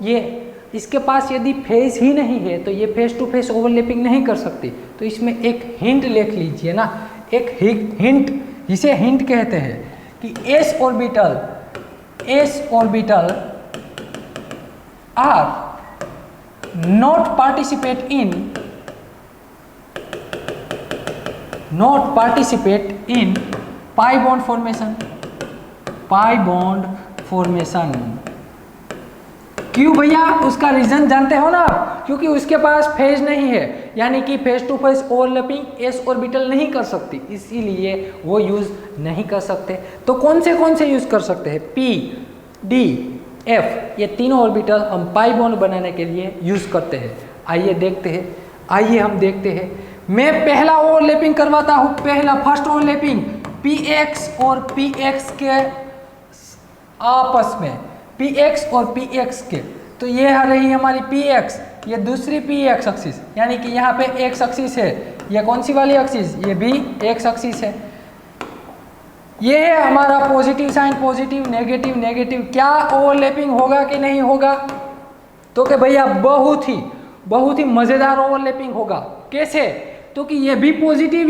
ये इसके पास यदि फेस ही नहीं है तो ये फेस टू फेस ओवरलैपिंग नहीं कर सकती। तो इसमें एक हिंट लिख लीजिए ना, एक हिंट, जिसे हिंट कहते हैं कि S orbital are not participate in pi bond formation. क्यों भैया, उसका रीजन जानते हो ना, क्योंकि उसके पास फेज नहीं है, यानी कि face to face overlapping S orbital नहीं कर सकती, इसीलिए वो यूज नहीं कर सकते। तो कौन से यूज कर सकते हैं, पी डी एफ, ये तीनों ऑर्बिटल हम पाई बॉन्ड बनाने के लिए यूज करते हैं। आइए हम देखते हैं। मैं पहला ओवरलैपिंग करवाता हूँ, फर्स्ट ओवरलैपिंग पी एक्स और पी एक्स के आपस में, पी एक्स और पी एक्स के। तो ये आ रही हमारी पी एक्स, ये दूसरी पी एक्स एक्सिस, यानी कि यहाँ पे एक्स एक्सिस है। ये कौन सी वाली एक्सिस, ये भी एक्स एक्सिस है। ये है हमारा पॉजिटिव साइन, पॉजिटिव नेगेटिव। क्या ओवरलैपिंग होगा कि नहीं होगा, तो कि भैया बहुत ही मजेदार ओवरलैपिंग होगा। कैसे, तो कि ये भी पॉजिटिव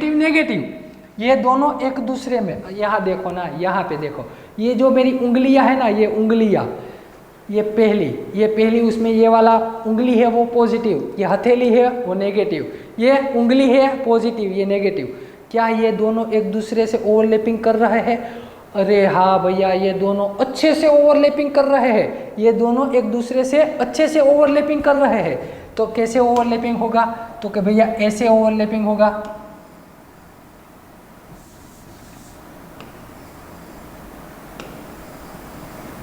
नेगेटिव, ये दोनों एक दूसरे में, यहाँ देखो ना, यहाँ पे देखो, ये जो मेरी उंगलियां है ना, ये उंगलियां, ये पहली उसमें ये वाला उंगली है वो पॉजिटिव, ये हथेली है वो नेगेटिव, ये उंगली है पॉजिटिव, ये नेगेटिव। क्या ये दोनों एक दूसरे से ओवरलैपिंग कर रहे हैं, अरे हाँ भैया, ये दोनों अच्छे से ओवरलैपिंग कर रहे हैं, ये दोनों एक दूसरे से अच्छे से ओवरलैपिंग कर रहे हैं। तो कैसे ओवरलैपिंग होगा, तो कि भैया ऐसे ओवरलैपिंग होगा।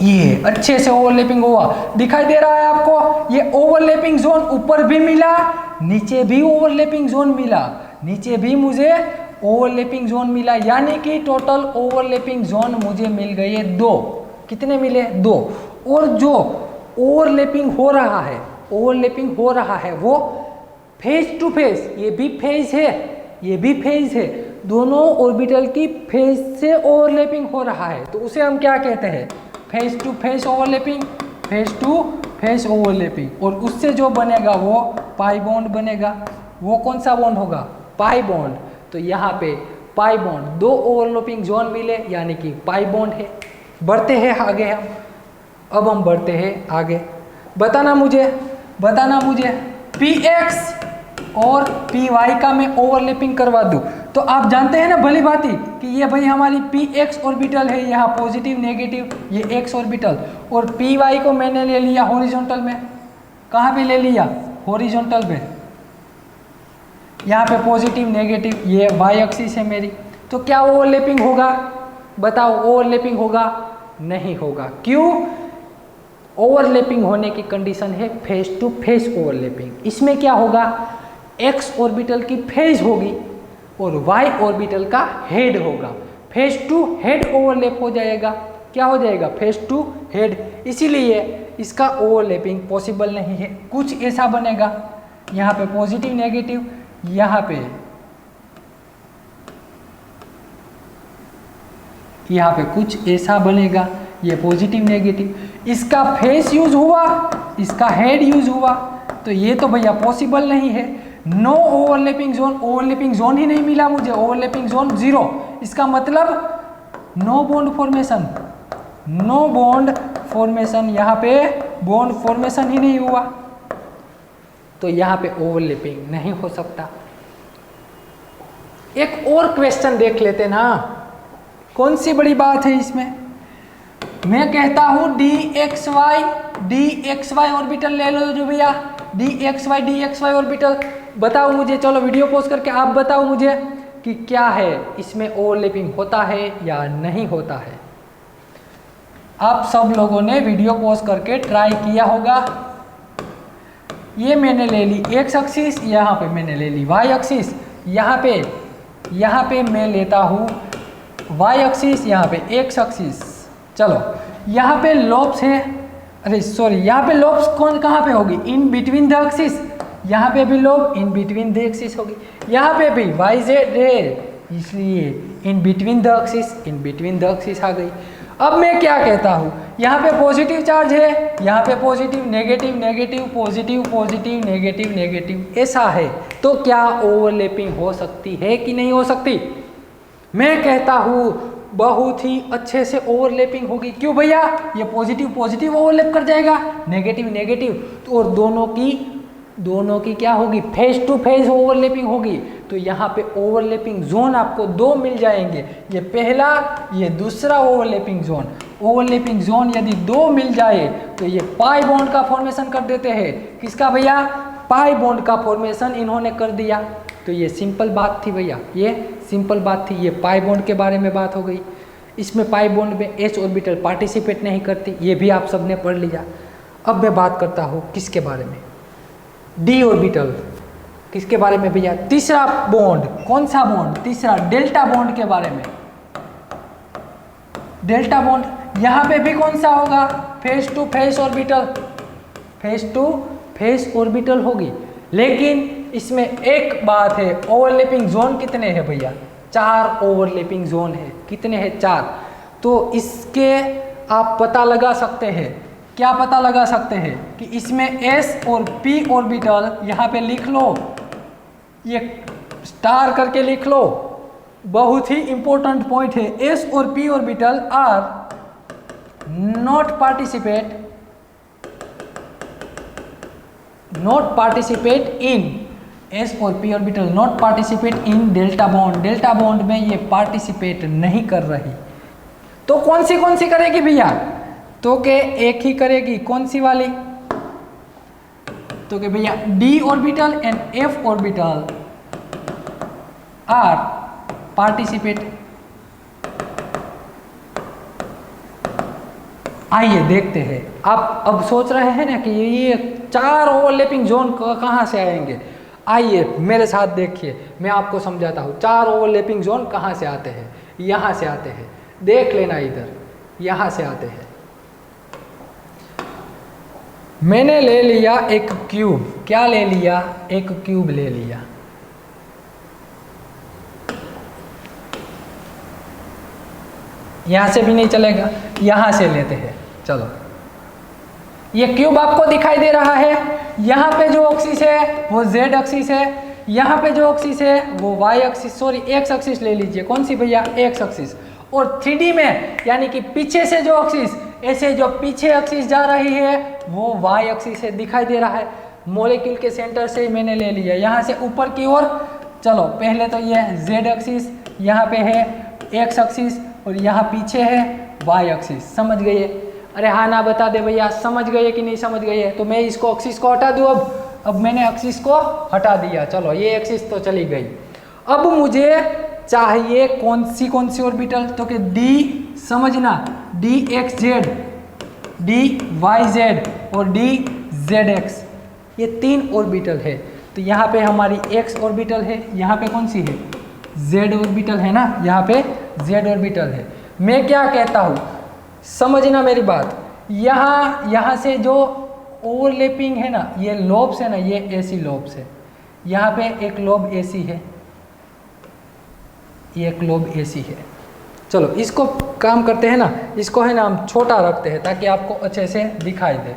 ये अच्छे से ओवरलैपिंग हुआ, दिखाई दे रहा है आपको। ये ओवरलैपिंग जोन ऊपर भी मिला, नीचे भी ओवरलैपिंग जोन मिला, नीचे भी मुझे ओवरलैपिंग जोन मिला, यानी कि टोटल ओवरलैपिंग जोन मुझे मिल गए 2। कितने मिले, 2। और जो ओवरलैपिंग हो रहा है वो फेस टू फेस, ये भी फेज है, दोनों ऑर्बिटल की फेज से ओवरलैपिंग हो रहा है। तो उसे हम क्या कहते हैं, फेस टू फेस ओवरलैपिंग। और उससे जो बनेगा वो पाई बॉन्ड बनेगा। वो कौन सा बॉन्ड होगा, पाई बॉन्ड। तो यहाँ पे पाई बॉन्ड, 2 ओवरलैपिंग जोन मिले, यानी कि पाई बॉन्ड है। बढ़ते हैं आगे अब हम बढ़ते हैं आगे। बताना मुझे पी एक्स और पी वाई का मैं ओवरलैपिंग करवा दूँ। तो आप जानते हैं ना भली भांति कि ये भाई हमारी पी एक्स ऑर्बिटल है, यहाँ पॉजिटिव नेगेटिव, ये एक्स ऑर्बिटल। और पी वाई को मैंने ले लिया हॉरिजॉन्टल में। कहाँ पे ले लिया, हॉरिजॉन्टल पे। यहाँ पे पॉजिटिव नेगेटिव, ये वाई एक्सिस है मेरी। तो क्या ओवरलैपिंग होगा, बताओ, ओवरलैपिंग होगा, नहीं होगा। क्यों, ओवरलैपिंग होने की कंडीशन है फेस टू फेस ओवरलैपिंग। इसमें क्या होगा, एक्स ऑर्बिटल की फेज होगी और वाई ऑर्बिटल का हेड होगा। फेस टू हेड ओवरलैप हो जाएगा। क्या हो जाएगा, फेस टू हेड। इसीलिए इसका ओवरलैपिंग पॉसिबल नहीं है। कुछ ऐसा बनेगा, यहाँ पे पॉजिटिव नेगेटिव, यहाँ पे कुछ ऐसा बनेगा, ये पॉजिटिव नेगेटिव, इसका फेस यूज हुआ, इसका हेड यूज हुआ, तो ये तो भैया पॉसिबल नहीं है। No overlapping zone, overlapping zone ही नहीं मिला मुझे, ओवरलैपिंग जोन 0, इसका मतलब no bond formation, no bond formation, यहाँ पे बॉन्ड फॉर्मेशन ही नहीं हुआ, तो यहाँ पे ओवरलैपिंग नहीं हो सकता। एक और क्वेश्चन देख लेते ना, कौन सी बड़ी बात है इसमें। मैं कहता हूं dxy ऑर्बिटल ले लो जो भैया, dxy ऑर्बिटल, बताओ मुझे, चलो वीडियो पॉज करके आप बताओ मुझे कि क्या है इसमें ओवरलैपिंग होता है या नहीं होता है। आप सब लोगों ने वीडियो पॉज करके ट्राई किया होगा। ये मैंने ले ली एक्स एक्सिस, यहाँ पे मैंने ले ली वाई एक्सिस, यहाँ पे मैं लेता हूँ वाई एक्सिस, यहाँ पे एक्स एक्सिस। चलो यहाँ पे लॉब्स है, अरे सॉरी, यहाँ पे लॉब्स कहाँ पे होगी, इन बिटवीन द एक्सिस, यहाँ पे भी lobe in between the axis होगी, यहाँ पे भी वाई जेड है, इसलिए इन बिटवीन द एक्सिस आ गई। अब मैं क्या कहता हूँ, यहाँ पे पॉजिटिव चार्ज है, यहाँ पे positive negative negative positive positive negative negative, ऐसा है, तो क्या ओवरलैपिंग हो सकती है कि नहीं हो सकती। मैं कहता हूँ बहुत ही अच्छे से ओवरलैपिंग होगी। क्यों भैया, ये पॉजिटिव पॉजिटिव ओवरलैप कर जाएगा, नेगेटिव नेगेटिव, तो और दोनों की क्या होगी, फेस टू फेस ओवरलैपिंग होगी। तो यहाँ पे ओवरलैपिंग जोन आपको 2 मिल जाएंगे, ये पहला, ये दूसरा ओवरलैपिंग जोन। ओवरलैपिंग जोन यदि 2 मिल जाए तो ये पाई बॉन्ड का फॉर्मेशन कर देते हैं। किसका भैया, पाई बॉन्ड का फॉर्मेशन इन्होंने कर दिया। तो ये सिंपल बात थी भैया, ये सिंपल बात थी, ये पाई बॉन्ड के बारे में बात हो गई। इसमें पाई बॉन्ड में एच ऑर्बिटल पार्टिसिपेट नहीं करती, ये भी आप सबने पढ़ लिया। अब मैं बात करता हूँ किसके बारे में, डी ऑर्बिटल। किसके बारे में भैया, तीसरा बॉन्ड, कौन सा बॉन्ड, तीसरा डेल्टा बॉन्ड के बारे में। डेल्टा बॉन्ड यहाँ पे भी कौन सा होगा, face to face orbital, face to face orbital होगी। लेकिन इसमें एक बात है, ओवरलैपिंग जोन कितने हैं भैया, 4 ओवरलैपिंग जोन है। कितने हैं, 4। तो इसके आप पता लगा सकते हैं, क्या पता लगा सकते हैं कि इसमें s और p ऑर्बिटल, यहाँ पे लिख लो, ये स्टार करके लिख लो, बहुत ही इंपॉर्टेंट पॉइंट है। s और p orbital are not participate in, s और p orbital not participate in delta bond. Delta bond में ये पार्टिसिपेट नहीं कर रही। तो कौन सी करेगी भैया, तो के एक ही करेगी, कौन सी वाली, तो के भैया d orbital and f orbital are participate. आइए देखते हैं। आप अब सोच रहे हैं ना कि ये 4 ओवरलैपिंग जोन कहाँ से आएंगे। आइए मेरे साथ देखिए, मैं आपको समझाता हूँ 4 ओवरलैपिंग जोन कहाँ से आते हैं। यहाँ से आते हैं, देख लेना इधर, यहाँ से आते हैं। मैंने ले लिया एक क्यूब, क्या ले लिया, एक क्यूब ले लिया। यहाँ से भी नहीं चलेगा, यहाँ से लेते हैं। चलो, ये क्यूब आपको दिखाई दे रहा है। यहाँ पे जो एक्सिस है वो z एक्सिस है, यहाँ पे जो एक्सिस है वो y axis, sorry x axis ले लीजिए, कौन सी भैया, x एक्सिस। और 3D में यानी कि पीछे से जो एक्सिस, ऐसे जो पीछे एक्सिस जा रही है वो y एक्सिस है, दिखाई दे रहा है। मॉलिक्यूल के सेंटर से मैंने ले लिया, यहाँ से ऊपर की ओर। चलो पहले तो ये z एक्सिस, यहाँ पे है x एक्सिस और यहाँ पीछे है y एक्सिस। समझ गए, अरे हाँ ना बता दे भैया, समझ गए कि नहीं समझ गए। तो मैं इसको एक्सिस को हटा दूँ। अब मैंने एक्सिस को हटा दिया, चलो ये एक्सिस तो चली गई। अब मुझे चाहिए कौन सी ऑर्बिटल, तो कि d, समझना, dxz, dyz और dzx, ये 3 ऑर्बिटल है। तो यहाँ पे हमारी x ऑर्बिटल है, यहाँ पे कौन सी है, z ऑर्बिटल है ना, यहाँ पे z ऑर्बिटल है। मैं क्या कहता हूँ, समझना मेरी बात, यहाँ से जो ओवरलैपिंग है ना, ये लोब्स है ना, ये एसी लोब्स है। यहाँ पे एक लोब एसी है, ये एक लोब एसी है। चलो इसको काम करते हैं ना, इसको है ना हम छोटा रखते हैं ताकि आपको अच्छे से दिखाई दे।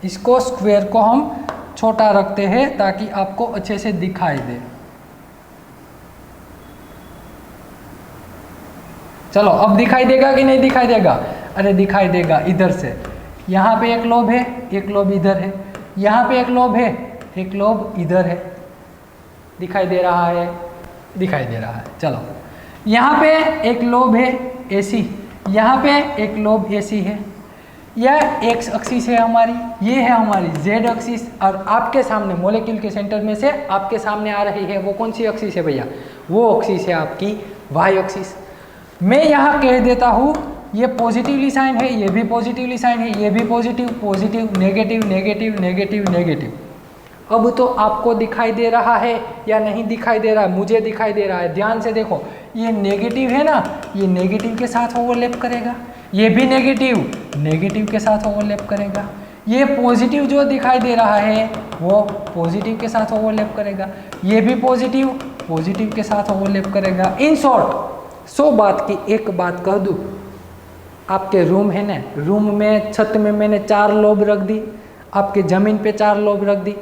इसको स्क्वायर को हम छोटा रखते हैं ताकि आपको अच्छे से दिखाई दे। चलो अब दिखाई देगा कि नहीं दिखाई देगा? अरे दिखाई देगा। इधर से यहाँ पे एक लोब है, एक लोब इधर है, यहाँ पे एक लोब है, एक लोब इधर है। दिखाई दे रहा है? दिखाई दे रहा है। चलो यहाँ पे एक लोब है एसी, यहाँ पे एक लोब एसी है। यह एक्स एक्सिस है हमारी, ये है हमारी जेड एक्सिस, और आपके सामने मॉलिक्यूल के सेंटर में से आपके सामने आ रही है वो कौन सी एक्सिस है भैया? वो एक्सिस है आपकी वाई एक्सिस। मैं यहाँ कह देता हूँ ये पॉजिटिवली साइन है, ये भी पॉजिटिवली साइन है, ये भी positive positive negative negative negative negative. अब तो आपको दिखाई दे रहा है या नहीं दिखाई दे रहा है? मुझे दिखाई दे रहा है। ध्यान से देखो, ये नेगेटिव है ना, ये नेगेटिव के साथ ओवरलैप करेगा, ये भी नेगेटिव नेगेटिव के साथ ओवरलैप करेगा, ये पॉजिटिव जो दिखाई दे रहा है वो पॉजिटिव के साथ ओवरलैप करेगा, ये भी पॉजिटिव पॉजिटिव के साथ ओवरलैप करेगा। इन शॉर्ट 100 बात की एक बात कह दूँ, आपके रूम है ना, रूम में छत में मैंने 4 लोब रख दी, आपके ज़मीन पे 4 लोब रख दी।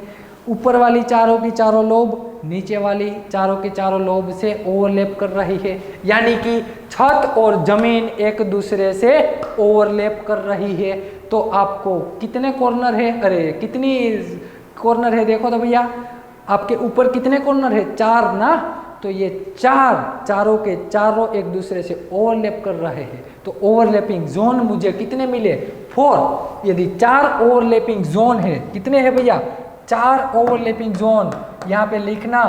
ऊपर वाली चारों की चारों लोब नीचे वाली चारों के चारों लोब से ओवरलैप कर रही है, यानी कि छत और जमीन एक दूसरे से ओवरलैप कर रही है। तो आपको कितने कॉर्नर है? अरे कितनी कॉर्नर है देखो तो भैया, आपके ऊपर कितने कॉर्नर है? 4 ना। तो ये चारों के चारों एक दूसरे से ओवरलैप कर रहे हैं। तो ओवरलैपिंग जोन मुझे कितने मिले? 4। यदि 4 ओवरलैपिंग जोन है, कितने हैं भैया? 4 ओवरलैपिंग जोन। यहाँ पे लिखना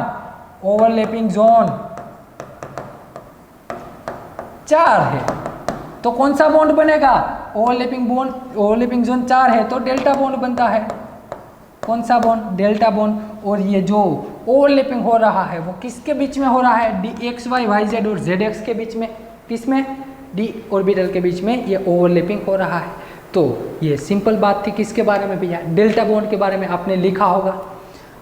ओवरलैपिंग जोन 4 है। तो कौन सा बॉन्ड बनेगा? ओवरलैपिंग जोन 4 है तो डेल्टा बॉन्ड बनता है। कौन सा बॉन्ड? Delta bond. और ये जो ओवरलैपिंग हो रहा है वो किसके बीच में हो रहा है? D X Y Y Z और जेड एक्स के बीच में। किसमें? डी ऑर्बिटल के बीच में ये ओवरलैपिंग हो रहा है। तो ये सिंपल बात थी किसके बारे में भैया? डेल्टा बॉन्ड के बारे में आपने लिखा होगा।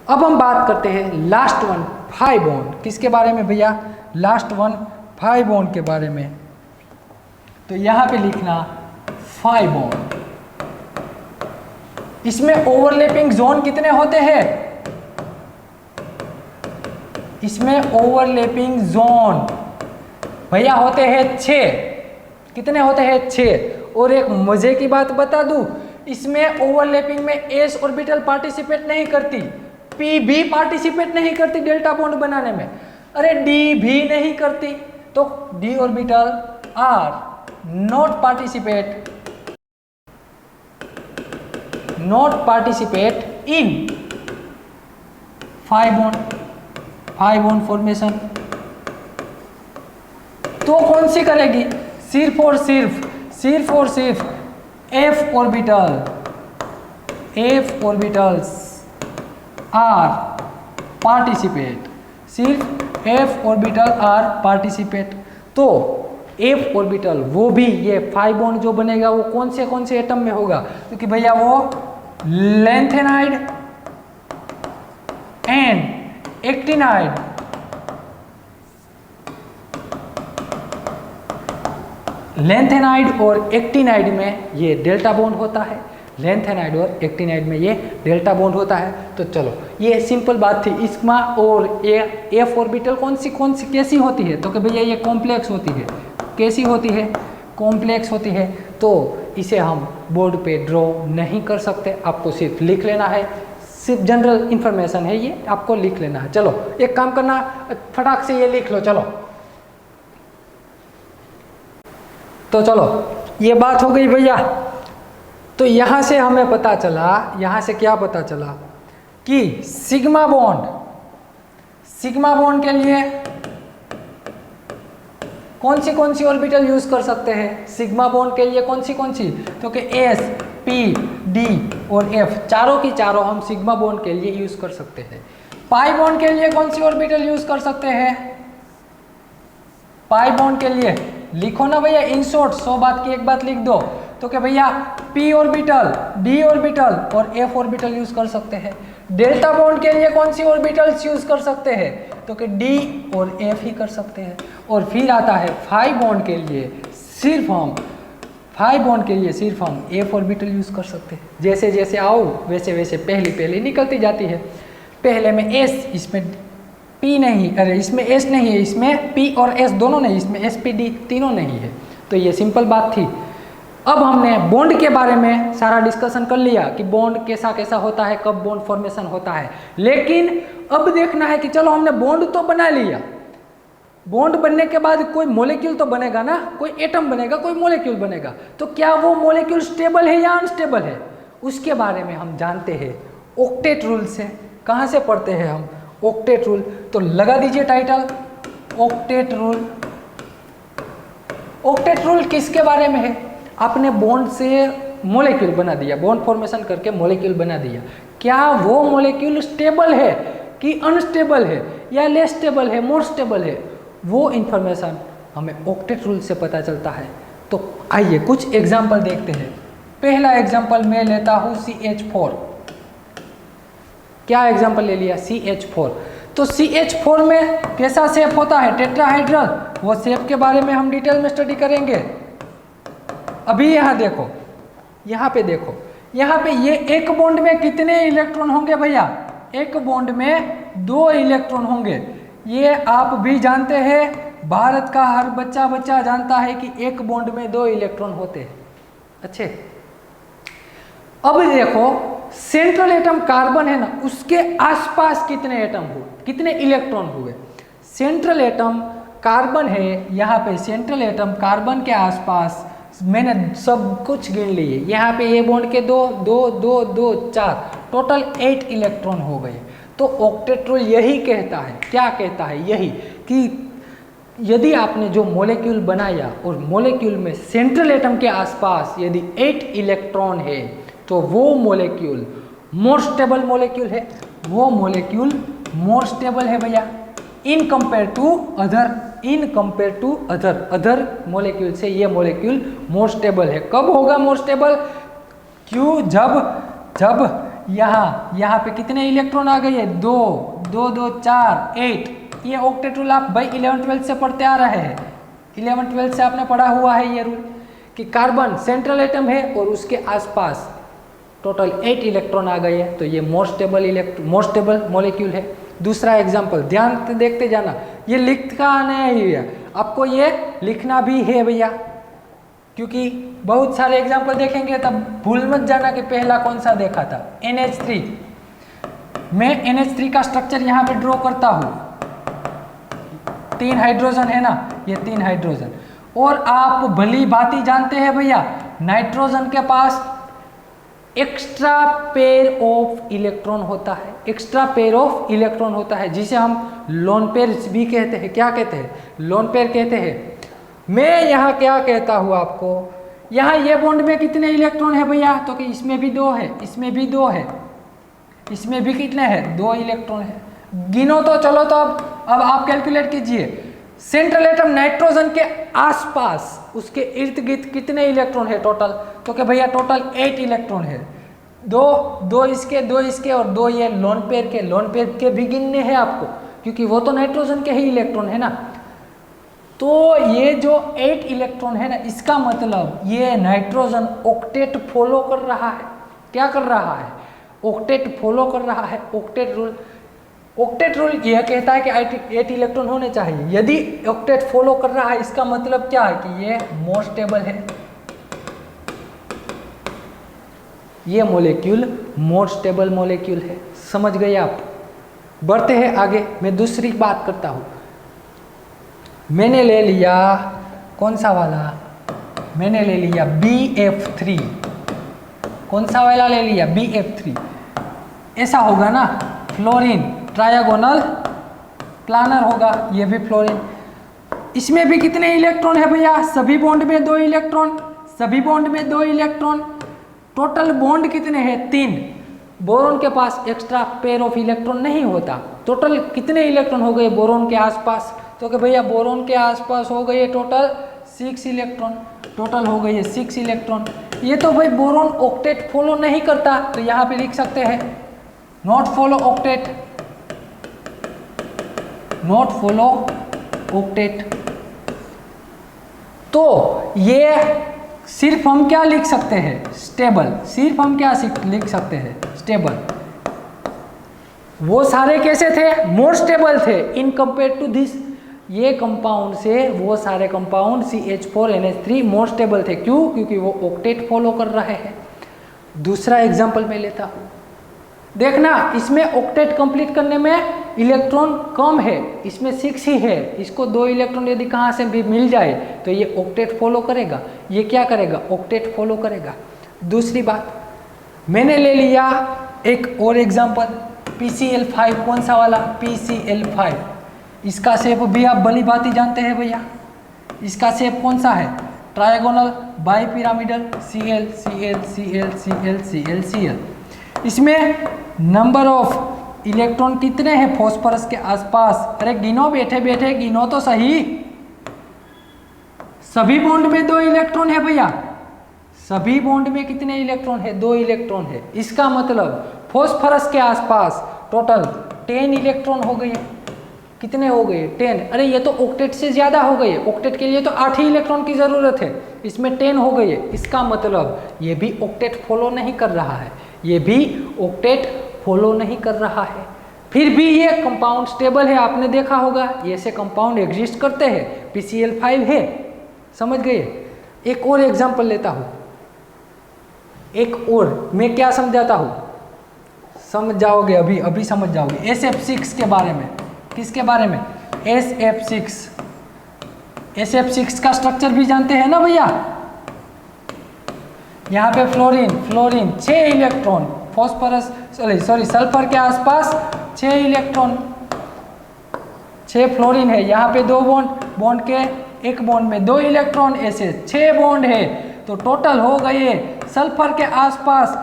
अब हम बात करते हैं लास्ट वन 5 बॉन्ड। किसके बारे में भैया? लास्ट वन 5 बॉन्ड के बारे में। तो यहाँ पे लिखना 5 बॉन्ड। इसमें ओवरलैपिंग जोन कितने होते हैं? इसमें ओवरलैपिंग जोन भैया होते हैं 6। कितने होते हैं? 6। और एक मजे की बात बता दूं, इसमें ओवरलैपिंग में एस ऑर्बिटल पार्टिसिपेट नहीं करती, पी भी पार्टिसिपेट नहीं करती डेल्टा बॉन्ड बनाने में, अरे डी भी नहीं करती। तो D orbital are not participate in 5 bond formation. तो कौन सी करेगी? सिर्फ और सिर्फ एफ ऑर्बिटल्स आर पार्टिसिपेट। सिर्फ एफ ऑर्बिटल आर पार्टिसिपेट। तो एफ ऑर्बिटल वो भी ये 5 बॉन्ड जो बनेगा वो कौन से एटम में होगा? क्योंकि भैया वो लैंथेनाइड एंड एक्टिनाइड लेंथेनाइड और एक्टिनाइड में ये डेल्टा बॉन्ड होता है। लेंथेनाइड और एक्टिनाइड में ये डेल्टा बॉन्ड होता है। तो चलो ये सिंपल बात थी। इसमा और एफ ऑर्बिटल कौन सी कैसी होती है? तो कि भैया ये कॉम्प्लेक्स होती है। कैसी होती है? कॉम्प्लेक्स होती है। तो इसे हम बोर्ड पे ड्रॉ नहीं कर सकते, आपको सिर्फ लिख लेना है। सिर्फ जनरल इंफॉर्मेशन है ये, आपको लिख लेना है। चलो एक काम करना, फटाक से ये लिख लो। चलो तो चलो ये बात हो गई भैया। तो यहाँ से हमें पता चला, यहाँ से क्या पता चला कि सिग्मा बॉन्ड के लिए कौन सी ऑर्बिटल यूज कर सकते हैं? सिग्मा बॉन्ड के लिए कौन सी? तो कि एस, पी, डी और एफ चारों की चारों हम सिग्मा बॉन्ड के लिए यूज कर सकते हैं। पाई बॉन्ड के लिए कौन सी ऑर्बिटल यूज कर सकते हैं? पाई बॉन्ड के लिए लिखो ना भैया इन शॉर्ट, 100 बात की एक बात लिख दो। तो कि भैया p ऑर्बिटल, d ऑर्बिटल और f ऑर्बिटल यूज कर सकते हैं। डेल्टा बॉन्ड के लिए कौन सी ऑर्बिटल्स यूज कर सकते हैं, तो कि d और f ही कर सकते हैं। और फिर आता है 5 बॉन्ड के लिए सिर्फ हम f ऑर्बिटल यूज कर सकते हैं। जैसे जैसे आओ वैसे वैसे पहली निकलती जाती है। पहले में s, इसमें p नहीं, अरे इसमें s नहीं है, इसमें p और s दोनों नहीं, इसमें sp_d तीनों नहीं है। तो ये सिंपल बात थी। अब हमने बॉन्ड के बारे में सारा डिस्कशन कर लिया कि बॉन्ड कैसा कैसा होता है, कब बॉन्ड फॉर्मेशन होता है। लेकिन अब देखना है कि चलो हमने बॉन्ड तो बना लिया, बॉन्ड बनने के बाद कोई मॉलिक्यूल तो बनेगा ना, कोई एटम बनेगा, कोई मॉलिक्यूल बनेगा। तो क्या वो मॉलिक्यूल स्टेबल है या अनस्टेबल है, उसके बारे में हम जानते हैं ऑक्टेट रूल से। कहाँ से पढ़ते हैं हम, ऑक्टेट रूल। तो लगा दीजिए title, octet rule. Octet rule किसके बारे में है, आपने बॉन्ड से मॉलिक्यूल बना दिया, बॉन्ड फॉर्मेशन करके मॉलिक्यूल बना दिया, क्या वो मॉलिक्यूल स्टेबल है कि अनस्टेबल है, या लेस स्टेबल है, मोर स्टेबल है, वो इंफॉर्मेशन हमें ऑक्टेट रूल से पता चलता है। तो आइए कुछ एग्जाम्पल देखते हैं। पहला एग्जाम्पल मैं लेता हूँ CH4। क्या एग्जाम्पल ले लिया, CH4। तो CH4 में कैसा शेप होता है, टेट्राहाइड्रल, वो शेप के बारे में हम डिटेल में स्टडी करेंगे। अभी यहाँ देखो, यहाँ पे देखो, यहाँ पे ये एक बॉन्ड में कितने इलेक्ट्रॉन होंगे भैया, एक बॉन्ड में 2 इलेक्ट्रॉन होंगे। ये आप भी जानते हैं, भारत का हर बच्चा जानता है कि एक बॉन्ड में 2 इलेक्ट्रॉन होते हैं। अच्छे, अब देखो सेंट्रल एटम कार्बन है ना, उसके आसपास कितने एटम हुए, कितने इलेक्ट्रॉन हुए। सेंट्रल एटम कार्बन है, यहाँ पे सेंट्रल एटम कार्बन के आसपास मैंने सब कुछ गिन लिए। यहाँ पे ए बॉन्ड के 2 2 2 2 4 टोटल 8 इलेक्ट्रॉन हो गए। तो ऑक्टेट रूल यही कहता है, क्या कहता है, यही कि यदि आपने जो मॉलिक्यूल बनाया और मॉलिक्यूल में सेंट्रल एटम के आसपास यदि 8 इलेक्ट्रॉन है तो वो मॉलिक्यूल मोर स्टेबल मॉलिक्यूल है, वो मॉलिक्यूल मोर स्टेबल है भैया in compare to other molecule से ये मॉलिक्यूल मोर स्टेबल है। कब होगा मोर स्टेबल, क्यों, जब यहाँ पे कितने इलेक्ट्रॉन आ गए, 2 2 2 4 8। ये ऑक्टेट रूल आप भाई 11th-12th से पढ़ते आ रहे हैं, 11th-12th से आपने पढ़ा हुआ है ये रूल कि कार्बन सेंट्रल एटम है और उसके आसपास टोटल 8 इलेक्ट्रॉन आ गए हैं, तो ये मोर स्टेबल मॉलिक्यूल है। दूसरा एग्जांपल ध्यान से देखते जाना, ये लिखा नहीं है, आपको ये लिखना भी है भैया, क्योंकि बहुत सारे एग्जांपल देखेंगे तब भूल मत जाना कि पहला कौन सा देखा था, NH3। मैं NH3 का स्ट्रक्चर यहाँ पे ड्रॉ करता हूँ, 3 हाइड्रोजन है ना, ये 3 हाइड्रोजन। और आप भली भांति जानते हैं भैया नाइट्रोजन के पास एक्स्ट्रा पेयर ऑफ इलेक्ट्रॉन होता है, एक्स्ट्रा पेयर ऑफ इलेक्ट्रॉन होता है, जिसे हम लोन पेयर भी कहते हैं। क्या कहते हैं, लोन पेयर कहते हैं। मैं यहाँ क्या कहता हूँ आपको, यहाँ ये बॉन्ड में कितने इलेक्ट्रॉन है भैया, तो कि इसमें भी 2 है, इसमें भी 2 है, इसमें भी कितने हैं, 2 इलेक्ट्रॉन है। गिनो तो चलो, तो अब आप कैलकुलेट कीजिए। सेंट्रल एटम नाइट्रोजन के आसपास उसके इर्द गिर्द कितने इलेक्ट्रॉन है टोटल, तो कि भैया टोटल 8 इलेक्ट्रॉन है। 2 इसके, 2 इसके और 2 ये लोन पेयर के भी गिनने हैं आपको, क्योंकि वो तो नाइट्रोजन के ही इलेक्ट्रॉन है ना। तो ये जो 8 इलेक्ट्रॉन है ना, इसका मतलब ये नाइट्रोजन ऑक्टेट फॉलो कर रहा है। क्या कर रहा है, ऑक्टेट फॉलो कर रहा है, ऑक्टेट रूल। ऑक्टेट रूल यह कहता है कि 8 इलेक्ट्रॉन होने चाहिए। यदि ऑक्टेट फॉलो कर रहा है, इसका मतलब क्या है कि ये मोर स्टेबल है, ये मॉलिक्यूल मोर स्टेबल मॉलिक्यूल है। समझ गए आप। बढ़ते हैं आगे, मैं दूसरी बात करता हूँ। मैंने ले लिया कौन सा वाला, मैंने ले लिया BF3। कौन सा वाला ले लिया, BF3। ऐसा होगा ना, फ्लोरीन ट्रायगोनल प्लानर होगा, ये भी फ्लोरीन। इसमें भी कितने इलेक्ट्रॉन है भैया, सभी बॉन्ड में 2 इलेक्ट्रॉन, सभी बॉन्ड में 2 इलेक्ट्रॉन। टोटल बॉन्ड कितने हैं, 3। बोरोन के पास एक्स्ट्रा पेयर ऑफ इलेक्ट्रॉन नहीं होता। टोटल कितने इलेक्ट्रॉन हो गए बोरोन के आसपास, तो कि भैया बोरोन के आसपास हो गए टोटल 6 इलेक्ट्रॉन। टोटल हो गई है 6 इलेक्ट्रॉन। ये तो भाई बोरॉन ऑक्टेट फॉलो नहीं करता, तो यहाँ पे लिख सकते हैं not follow octet, not follow octet. तो ये सिर्फ हम क्या लिख सकते हैं, स्टेबल। सिर्फ हम क्या लिख सकते हैं, स्टेबल। वो सारे कैसे थे, मोर स्टेबल थे इन कंपेयर टू दिस। ये कंपाउंड से वो सारे कंपाउंड CH4NH3 मोर स्टेबल थे। क्यों? क्योंकि वो ऑक्टेट फॉलो कर रहे हैं। दूसरा एग्जांपल मैं लेता हूँ, देखना इसमें ऑक्टेट कंप्लीट करने में इलेक्ट्रॉन कम है, इसमें 6 ही है। इसको 2 इलेक्ट्रॉन यदि कहाँ से भी मिल जाए तो ये ऑक्टेट फॉलो करेगा। ये क्या करेगा, ऑक्टेट फॉलो करेगा। दूसरी बात, मैंने ले लिया एक और एग्जांपल, PCl5। कौन सा वाला, PCl5। इसका शेप भी आप भली भांति जानते हैं भैया। इसका शेप कौन सा है, trigonal bi pyramidal, Cl Cl Cl Cl Cl Cl। इसमें नंबर ऑफ इलेक्ट्रॉन कितने हैं फॉस्फोरस के आसपास, अरे गिनो बैठे बैठे, गिनो तो सही। सभी बॉन्ड में 2 इलेक्ट्रॉन है भैया, सभी बॉन्ड में कितने इलेक्ट्रॉन है, 2 इलेक्ट्रॉन है। इसका मतलब फॉस्फोरस के आसपास टोटल 10 इलेक्ट्रॉन हो गए। कितने हो गए, 10। अरे ये तो ऑक्टेट से ज्यादा हो गए, ऑक्टेट के लिए तो 8 ही इलेक्ट्रॉन की जरूरत है, इसमें 10 हो गए। इसका मतलब ये भी ऑक्टेट फॉलो नहीं कर रहा है, ये भी ऑक्टेट फॉलो नहीं कर रहा है। फिर भी ये कंपाउंड स्टेबल है। आपने देखा होगा ये ऐसे कंपाउंड एग्जिस्ट करते हैं, PCl5 है। समझ गए। एक और एग्जांपल लेता हूँ, एक और मैं क्या समझाता हूँ, समझ जाओगे, अभी अभी समझ जाओगे। SF6 के बारे में। किसके बारे में, SF6। SF6 का स्ट्रक्चर भी जानते हैं ना भैया। यहाँ पे fluorine 6 electron, phosphorus sorry sulphur के आसपास 6 इलेक्ट्रॉन, 6 फ्लोरीन है। यहाँ पे 2 बॉन्ड के एक बॉन्ड में 2 इलेक्ट्रॉन, ऐसे 6 बॉन्ड है। तो टोटल हो गए सल्फर के आसपास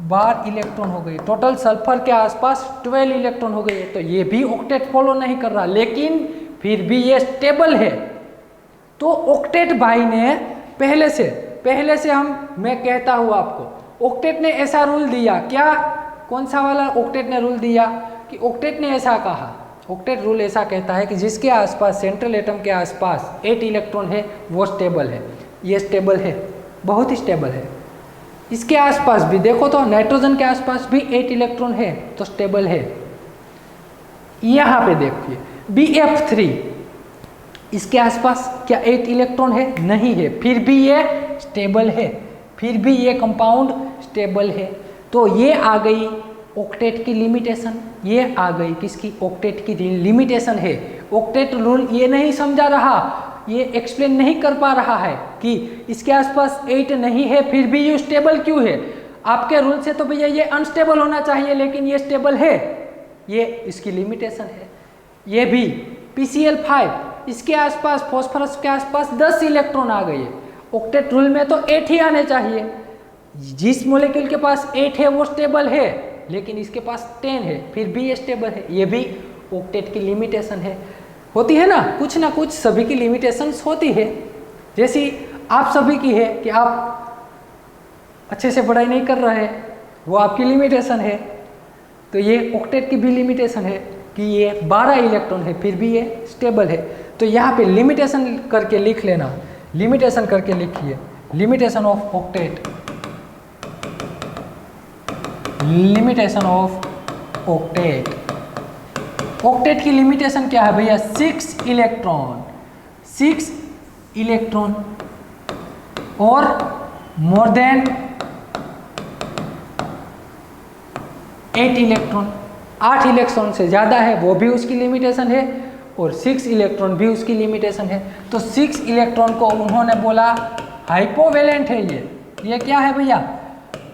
12 इलेक्ट्रॉन हो गए। टोटल सल्फर के आसपास 12 इलेक्ट्रॉन हो गए। तो ये भी ऑक्टेट फॉलो नहीं कर रहा, लेकिन फिर भी ये स्टेबल है। तो ऑक्टेट भाई ने पहले से मैं कहता हूँ आपको, ऑक्टेट ने ऐसा रूल दिया क्या, कौन सा वाला ऑक्टेट ने रूल दिया, कि ऑक्टेट ने ऐसा कहा, ऑक्टेट रूल ऐसा कहता है कि जिसके आसपास सेंट्रल एटम के आसपास 8 इलेक्ट्रॉन है वो स्टेबल है। ये स्टेबल है, बहुत ही स्टेबल है। इसके आसपास भी देखो तो नाइट्रोजन के आसपास भी 8 इलेक्ट्रॉन है तो स्टेबल है। यहाँ पे देखिए BF3, इसके आसपास क्या 8 इलेक्ट्रॉन है, नहीं है, फिर भी ये स्टेबल है, फिर भी ये कंपाउंड स्टेबल है। तो ये आ गई ऑक्टेट की लिमिटेशन, ये आ गई किसकी, ऑक्टेट की लिमिटेशन है। ऑक्टेट रूल ये नहीं समझा रहा, ये एक्सप्लेन नहीं कर पा रहा है कि इसके आसपास 8 नहीं है फिर भी ये स्टेबल क्यों है। आपके रूल से तो भैया ये अनस्टेबल होना चाहिए, लेकिन ये स्टेबल है, ये इसकी लिमिटेशन है। ये भी PCl5, इसके आसपास फॉस्फोरस के आसपास 10 इलेक्ट्रॉन आ गए। ऑक्टेट रूल में तो 8 ही आने चाहिए। जिस मॉलिक्यूल के पास 8 है वो स्टेबल है, लेकिन इसके पास 10 है फिर भी ये स्टेबल है। ये भी ऑक्टेट की लिमिटेशन है, होती है ना कुछ सभी की लिमिटेशंस होती है। जैसी आप सभी की है कि आप अच्छे से पढ़ाई नहीं कर रहे हैं, वो आपकी लिमिटेशन है। तो ये ऑक्टेट की भी लिमिटेशन है कि ये 12 इलेक्ट्रॉन है फिर भी ये स्टेबल है। तो यहाँ पे लिमिटेशन करके लिख लेना, लिमिटेशन करके लिखिए, limitation of octet, limitation of octet. Octet की लिमिटेशन क्या है भैया, 6 इलेक्ट्रॉन और मोर देन 8 इलेक्ट्रॉन। 8 इलेक्ट्रॉन से ज़्यादा है वो भी उसकी लिमिटेशन है, और 6 इलेक्ट्रॉन भी उसकी लिमिटेशन है। तो 6 इलेक्ट्रॉन को उन्होंने बोला हाइपोवेलेंट है। ये क्या है भैया,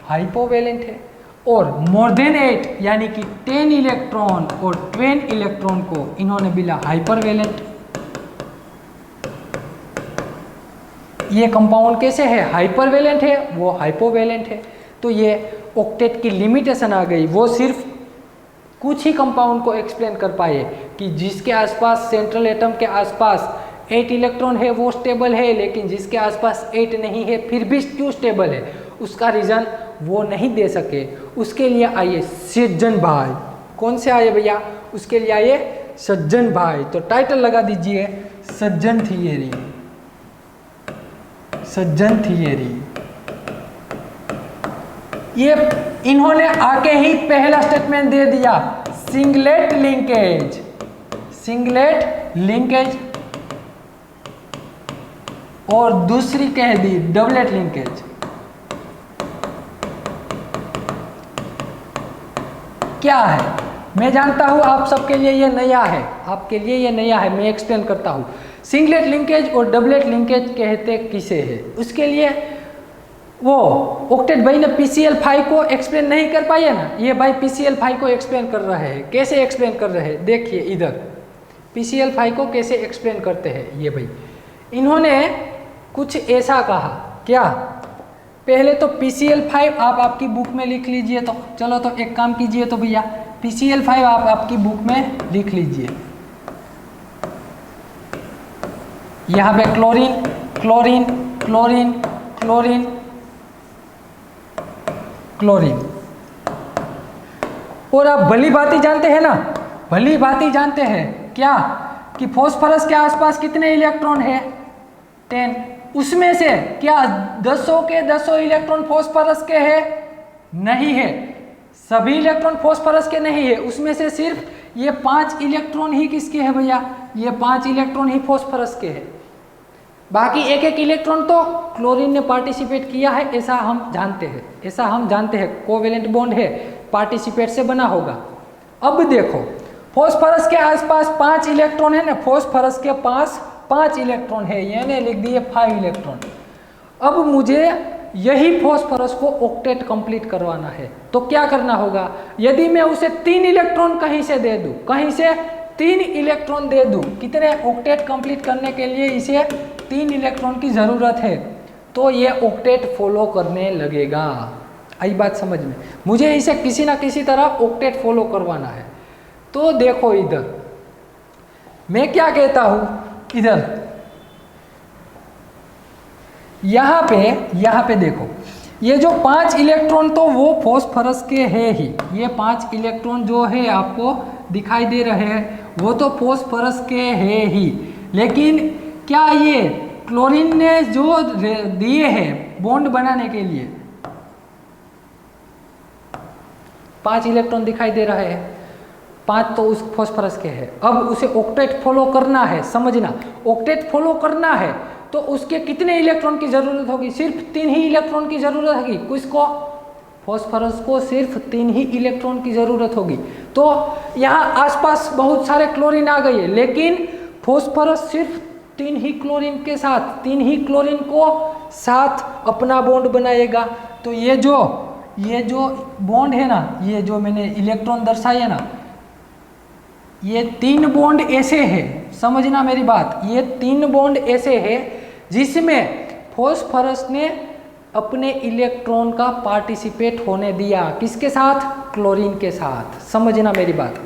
हाइपोवेलेंट है। और मोर देन 8 यानी कि 10 इलेक्ट्रॉन और 12 इलेक्ट्रॉन को इन्होंने बोला हाइपरवेलेंट। ये कंपाउंड कैसे है, हाइपरवेलेंट है, वो हाइपोवेलेंट है। तो ये ऑक्टेट की लिमिटेशन आ गई। वो सिर्फ कुछ ही कंपाउंड को एक्सप्लेन कर पाए कि जिसके आसपास सेंट्रल एटम के आसपास 8 इलेक्ट्रॉन है वो स्टेबल है, लेकिन जिसके आसपास 8 नहीं है फिर भी क्यों स्टेबल है, उसका रीज़न वो नहीं दे सके। उसके लिए आइए सज्जन भाई, कौन से आए भैया, उसके लिए आइए सज्जन भाई। तो टाइटल लगा दीजिए सज्जन थियरी, सज्जन थियरी। ये इन्होंने आके ही पहला स्टेटमेंट दे दिया, सिंगलेट लिंकेज, सिंगलेट लिंकेज, और दूसरी कह दी डबलेट लिंकेज। क्या है, मैं जानता हूं आप सबके लिए ये नया है, आपके लिए ये नया है, मैं एक्सप्लेन करता हूं। सिंगलेट लिंकेज और डबलेट लिंकेज कहते किसे है, उसके लिए वो ऑक्टेट भाई ने PCl5 को एक्सप्लेन नहीं कर पाया ना, ये भाई PCl5 को एक्सप्लेन कर रहे हैं। कैसे एक्सप्लेन कर रहे हैं, देखिए इधर PCl5 को कैसे एक्सप्लेन करते हैं ये भाई। इन्होंने कुछ ऐसा कहा, क्या, पहले तो PCl5 आप आपकी बुक में लिख लीजिए। तो चलो तो एक काम कीजिए तो भैया PCl5 आप आपकी बुक में लिख लीजिए। यहाँ पे chlorine chlorine chlorine chlorine chlorine. और आप भली भांति जानते हैं ना, भली भांति जानते हैं क्या, कि फॉस्फोरस के आसपास कितने इलेक्ट्रॉन है, 10। उसमें से क्या 10 के 10 इलेक्ट्रॉन फॉस्फोरस के है, नहीं है, सभी इलेक्ट्रॉन फॉस्फोरस के नहीं है। उसमें से सिर्फ ये 5 इलेक्ट्रॉन ही किसके है भैया, ये 5 इलेक्ट्रॉन ही फॉस्फोरस के है। बाकी एक एक इलेक्ट्रॉन तो क्लोरीन ने पार्टिसिपेट किया है, ऐसा हम जानते हैं, ऐसा हम जानते हैं। कोवेलेंट बॉन्ड है, पार्टिसिपेट से बना होगा। अब देखो फॉस्फोरस के आसपास 5 इलेक्ट्रॉन है ना, फॉस्फोरस के पास 5 इलेक्ट्रॉन है, यानी लिख दिए 5 इलेक्ट्रॉन। अब मुझे यही फॉस्फोरस को ऑक्टेट कंप्लीट करवाना है, तो क्या करना होगा, यदि मैं उसे 3 इलेक्ट्रॉन कहीं से दे दूं, कहीं से 3 इलेक्ट्रॉन दे दूं, कितने, ऑक्टेट कंप्लीट करने के लिए इसे 3 इलेक्ट्रॉन की ज़रूरत है, तो ये ऑक्टेट फॉलो करने लगेगा। आई बात समझ में, मुझे इसे किसी ना किसी तरह ऑक्टेट फॉलो करवाना है। तो देखो इधर मैं क्या कहता हूं, इधर यहाँ पे देखो, ये जो 5 इलेक्ट्रॉन तो वो फॉस्फोरस के है ही, ये 5 इलेक्ट्रॉन जो है आपको दिखाई दे रहे हैं वो तो फॉस्फोरस के है ही। लेकिन क्या ये क्लोरीन ने जो दिए हैं बॉन्ड बनाने के लिए 5 इलेक्ट्रॉन दिखाई दे रहे हैं, 5 तो उस फॉस्फोरस के हैं। अब उसे ऑक्टेट फॉलो करना है, समझना, ऑक्टेट फॉलो करना है तो उसके कितने इलेक्ट्रॉन की जरूरत होगी, सिर्फ 3 ही इलेक्ट्रॉन की जरूरत होगी। किसको, फॉस्फोरस को सिर्फ 3 ही इलेक्ट्रॉन की जरूरत होगी। तो यहाँ आसपास बहुत सारे क्लोरीन आ गए, लेकिन फॉस्फोरस सिर्फ 3 ही क्लोरीन के साथ, 3 ही क्लोरीन को साथ अपना बॉन्ड बनाएगा। तो ये जो बॉन्ड है ना, ये जो मैंने इलेक्ट्रॉन दर्शाए ना, ये 3 बॉन्ड ऐसे हैं, समझना मेरी बात, ये 3 बॉन्ड ऐसे हैं जिसमें फॉस्फोरस ने अपने इलेक्ट्रॉन का पार्टिसिपेट होने दिया, किसके साथ, क्लोरीन के साथ। समझना मेरी बात,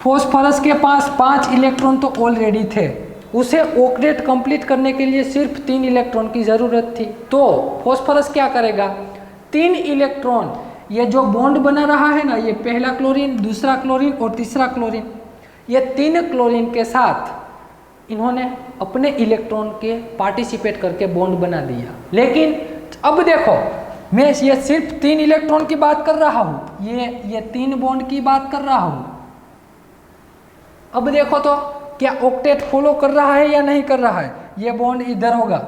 फॉस्फोरस के पास 5 इलेक्ट्रॉन तो ऑलरेडी थे, उसे ऑक्टेट कंप्लीट करने के लिए सिर्फ 3 इलेक्ट्रॉन की ज़रूरत थी। तो फॉस्फोरस क्या करेगा, 3 इलेक्ट्रॉन, ये जो बॉन्ड बना रहा है ना, ये पहला क्लोरीन, दूसरा क्लोरीन और तीसरा क्लोरीन, ये 3 क्लोरीन के साथ इन्होंने अपने इलेक्ट्रॉन के पार्टिसिपेट करके बॉन्ड बना दिया। लेकिन अब देखो, मैं ये सिर्फ 3 इलेक्ट्रॉन की बात कर रहा हूँ, ये 3 बॉन्ड की बात कर रहा हूँ। अब देखो तो क्या ऑक्टेट फॉलो कर रहा है या नहीं कर रहा है। ये बॉन्ड इधर होगा,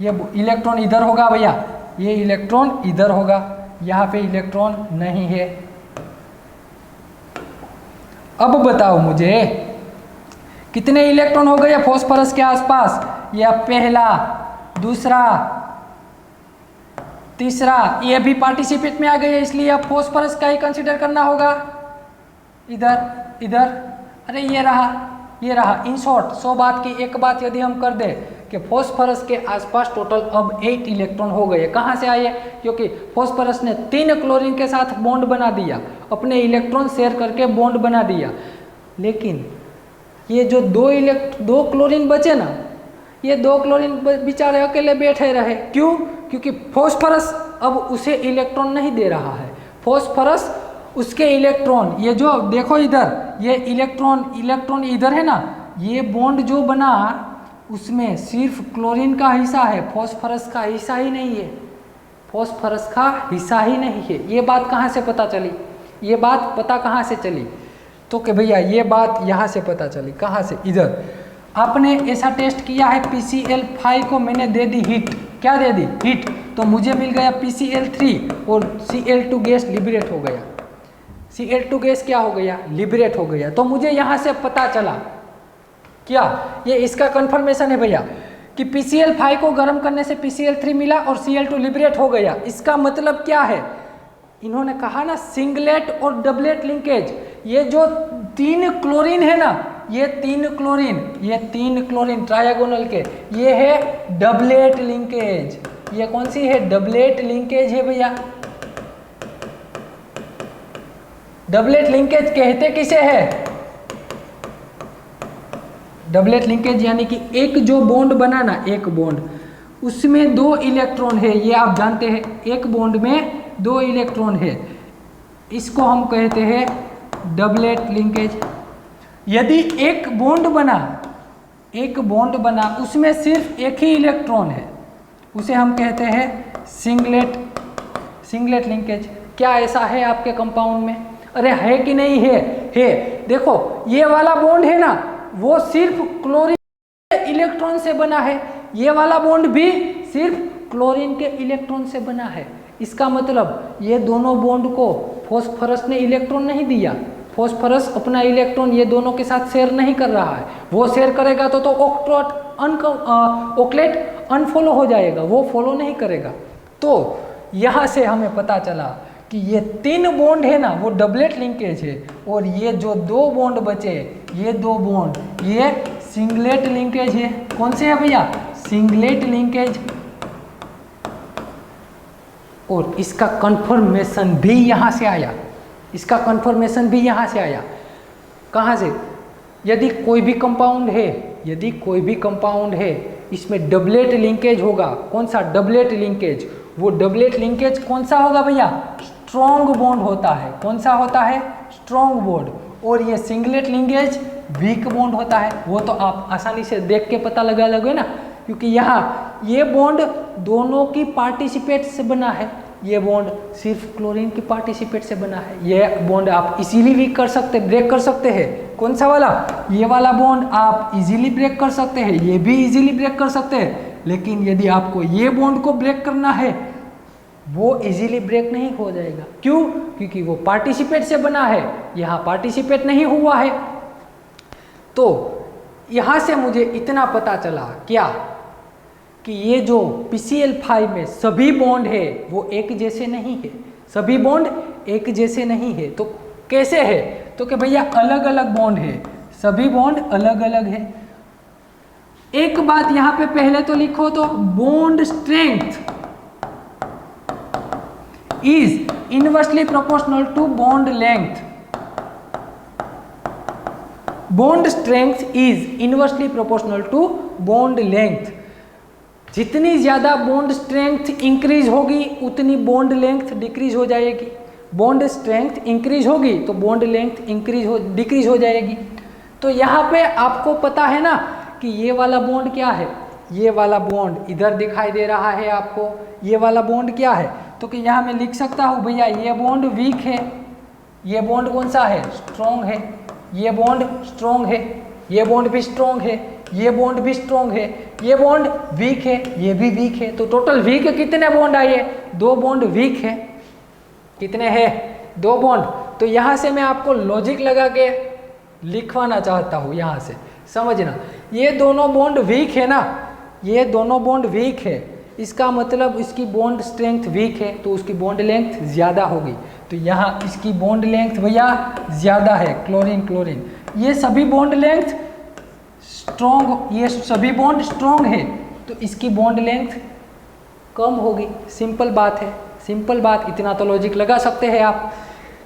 ये इलेक्ट्रॉन इधर होगा भैया, ये इलेक्ट्रॉन इधर होगा, यहाँ पे इलेक्ट्रॉन नहीं है। अब बताओ मुझे कितने इलेक्ट्रॉन हो गए फॉस्फोरस के आसपास, यह पहला, दूसरा, तीसरा, ये भी पार्टिसिपेट में आ गए, इसलिए अब फॉस्फोरस का ही कंसीडर करना होगा। इधर, अरे ये रहा। इन शॉर्ट 100 बात की एक बात यदि हम कर दें कि फॉस्फोरस के आसपास टोटल अब 8 इलेक्ट्रॉन हो गए। कहाँ से आए, क्योंकि फॉस्फोरस ने 3 क्लोरीन के साथ बॉन्ड बना दिया, अपने इलेक्ट्रॉन शेयर करके बॉन्ड बना दिया। लेकिन ये जो दो क्लोरीन बचे ना, ये 2 क्लोरीन बेचारे अकेले बैठे रहे। क्यों? क्योंकि फॉस्फोरस अब उसे इलेक्ट्रॉन नहीं दे रहा है। फॉस्फोरस उसके इलेक्ट्रॉन, ये जो देखो इधर, ये इलेक्ट्रॉन इधर है ना, ये बॉन्ड जो बना उसमें सिर्फ क्लोरीन का हिस्सा है, फॉस्फोरस का हिस्सा ही नहीं है। फॉस्फोरस का हिस्सा ही नहीं है। ये बात कहाँ से पता चली? ये बात पता कहाँ से चली? तो कि भैया ये बात यहाँ से पता चली। कहाँ से? इधर आपने ऐसा टेस्ट किया है, PCl5 को मैंने दे दी हीट। क्या दे दी? हीट। तो मुझे मिल गया PCl3 और Cl2 गैस लिबरेट हो गया। Cl2 गैस क्या हो गया? लिबरेट हो गया। तो मुझे यहाँ से पता चला क्या, ये इसका कंफर्मेशन है भैया कि PCl5 को गर्म करने से PCl3 मिला और Cl2 लिबरेट हो गया। इसका मतलब क्या है? इन्होंने कहा ना सिंगलेट और डबलेट लिंकेज। ये जो 3 क्लोरीन है ना, ये 3 क्लोरीन ट्रायगोनल के, ये है डबलेट लिंकेज। ये कौन सी है? डबलेट लिंकेज है भैया। डबलेट लिंकेज कहते किसे है? डबलेट लिंकेज यानी कि एक जो बॉन्ड बना ना, एक बॉन्ड उसमें 2 इलेक्ट्रॉन है, ये आप जानते हैं। एक बॉन्ड में 2 इलेक्ट्रॉन है, इसको हम कहते हैं डबलेट लिंकेज। यदि एक बॉन्ड बना उसमें सिर्फ एक ही इलेक्ट्रॉन है, उसे हम कहते हैं सिंगलेट लिंकेज। क्या ऐसा है आपके कंपाउंड में? अरे है कि नहीं है? है। देखो ये वाला बॉन्ड है ना, वो सिर्फ क्लोरीन इलेक्ट्रॉन से बना है। ये वाला बॉन्ड भी सिर्फ क्लोरीन के इलेक्ट्रॉन से बना है। इसका मतलब ये दोनों बॉन्ड को फॉस्फोरस ने इलेक्ट्रॉन नहीं दिया। फॉस्फोरस अपना इलेक्ट्रॉन ये दोनों के साथ शेयर नहीं कर रहा है। वो शेयर करेगा तो ऑक्लेट अनफॉलो हो जाएगा, वो फॉलो नहीं करेगा। तो यहाँ से हमें पता चला कि ये 3 बॉन्ड है ना, वो डबलेट लिंकेज है। और ये जो 2 बॉन्ड बचे, ये 2 बॉन्ड ये सिंगलेट लिंकेज है। कौन से है भैया? Singlet linkage. और इसका कंफर्मेशन भी यहाँ से आया। इसका कंफर्मेशन भी यहाँ से आया। कहाँ से? यदि कोई भी कंपाउंड है इसमें डबलेट लिंकेज होगा। कौन सा? Doublet linkage. वो डबलेट लिंकेज कौन सा होगा भैया? स्ट्रॉन्ग बॉन्ड होता है। कौन सा होता है? Strong bond. और ये सिंगलेट लिंकेज वीक बॉन्ड होता है। वो तो आप आसानी से देख के पता लगा लोगे ना, क्योंकि यहाँ ये बॉन्ड दोनों की पार्टिसिपेट से बना है। ये बॉन्ड सिर्फ क्लोरीन की पार्टिसिपेट से बना है। ये बॉन्ड आप इजीली वीक कर सकते, ब्रेक कर सकते हैं। कौन सा वाला? ये वाला बॉन्ड आप इजीली ब्रेक कर सकते हैं, ये भी इजीली ब्रेक कर सकते हैं। लेकिन यदि आपको ये बॉन्ड को ब्रेक करना है, वो इजीली ब्रेक नहीं हो जाएगा। क्यों? क्योंकि वो पार्टिसिपेट से बना है, यहाँ पार्टिसिपेट नहीं हुआ है। तो यहाँ से मुझे इतना पता चला क्या, कि ये जो PCl5 में सभी बॉन्ड है वो एक जैसे नहीं है। सभी बॉन्ड एक जैसे नहीं है। तो कैसे है? तो कि भैया अलग अलग बॉन्ड है, सभी बॉन्ड अलग अलग है। एक बात यहाँ पे पहले तो लिखो, तो bond strength is inversely proportional to bond length. Bond strength is inversely proportional to bond length. जितनी ज़्यादा बॉन्ड स्ट्रेंथ इंक्रीज होगी उतनी बॉन्ड लेंथ डिक्रीज हो जाएगी। बॉन्ड स्ट्रेंथ इंक्रीज होगी तो बॉन्ड लेंथ डिक्रीज हो जाएगी। तो यहाँ पे आपको पता है ना कि ये वाला बॉन्ड क्या है? ये वाला बॉन्ड इधर दिखाई दे रहा है आपको। ये वाला बॉन्ड क्या है? तो कि यहाँ मैं लिख सकता हूँ भैया ये बॉन्ड वीक है, ये बॉन्ड कौन सा है? स्ट्रॉन्ग है। ये बॉन्ड स्ट्रॉन्ग है, ये बॉन्ड भी स्ट्रॉन्ग है, ये बॉन्ड भी स्ट्रॉन्ग है, ये बॉन्ड वीक है, ये भी वीक है। तो टोटल वीक कितने बॉन्ड आए? 2 बॉन्ड वीक है। कितने हैं? 2 बॉन्ड। तो यहाँ से मैं आपको लॉजिक लगा के लिखवाना चाहता हूँ। यहाँ से समझना, ये दोनों बॉन्ड वीक है ना, ये दोनों बॉन्ड वीक है, इसका मतलब इसकी बॉन्ड स्ट्रेंथ वीक है तो उसकी बॉन्ड लेंथ ज़्यादा होगी। तो यहाँ इसकी बॉन्ड लेंथ भैया ज़्यादा है, क्लोरीन क्लोरीन। ये सभी बॉन्ड लेंथ स्ट्रॉन्ग, ये सभी बॉन्ड स्ट्रॉन्ग है तो इसकी बॉन्ड लेंथ कम होगी। सिंपल बात है, सिंपल बात। इतना तो लॉजिक लगा सकते हैं आप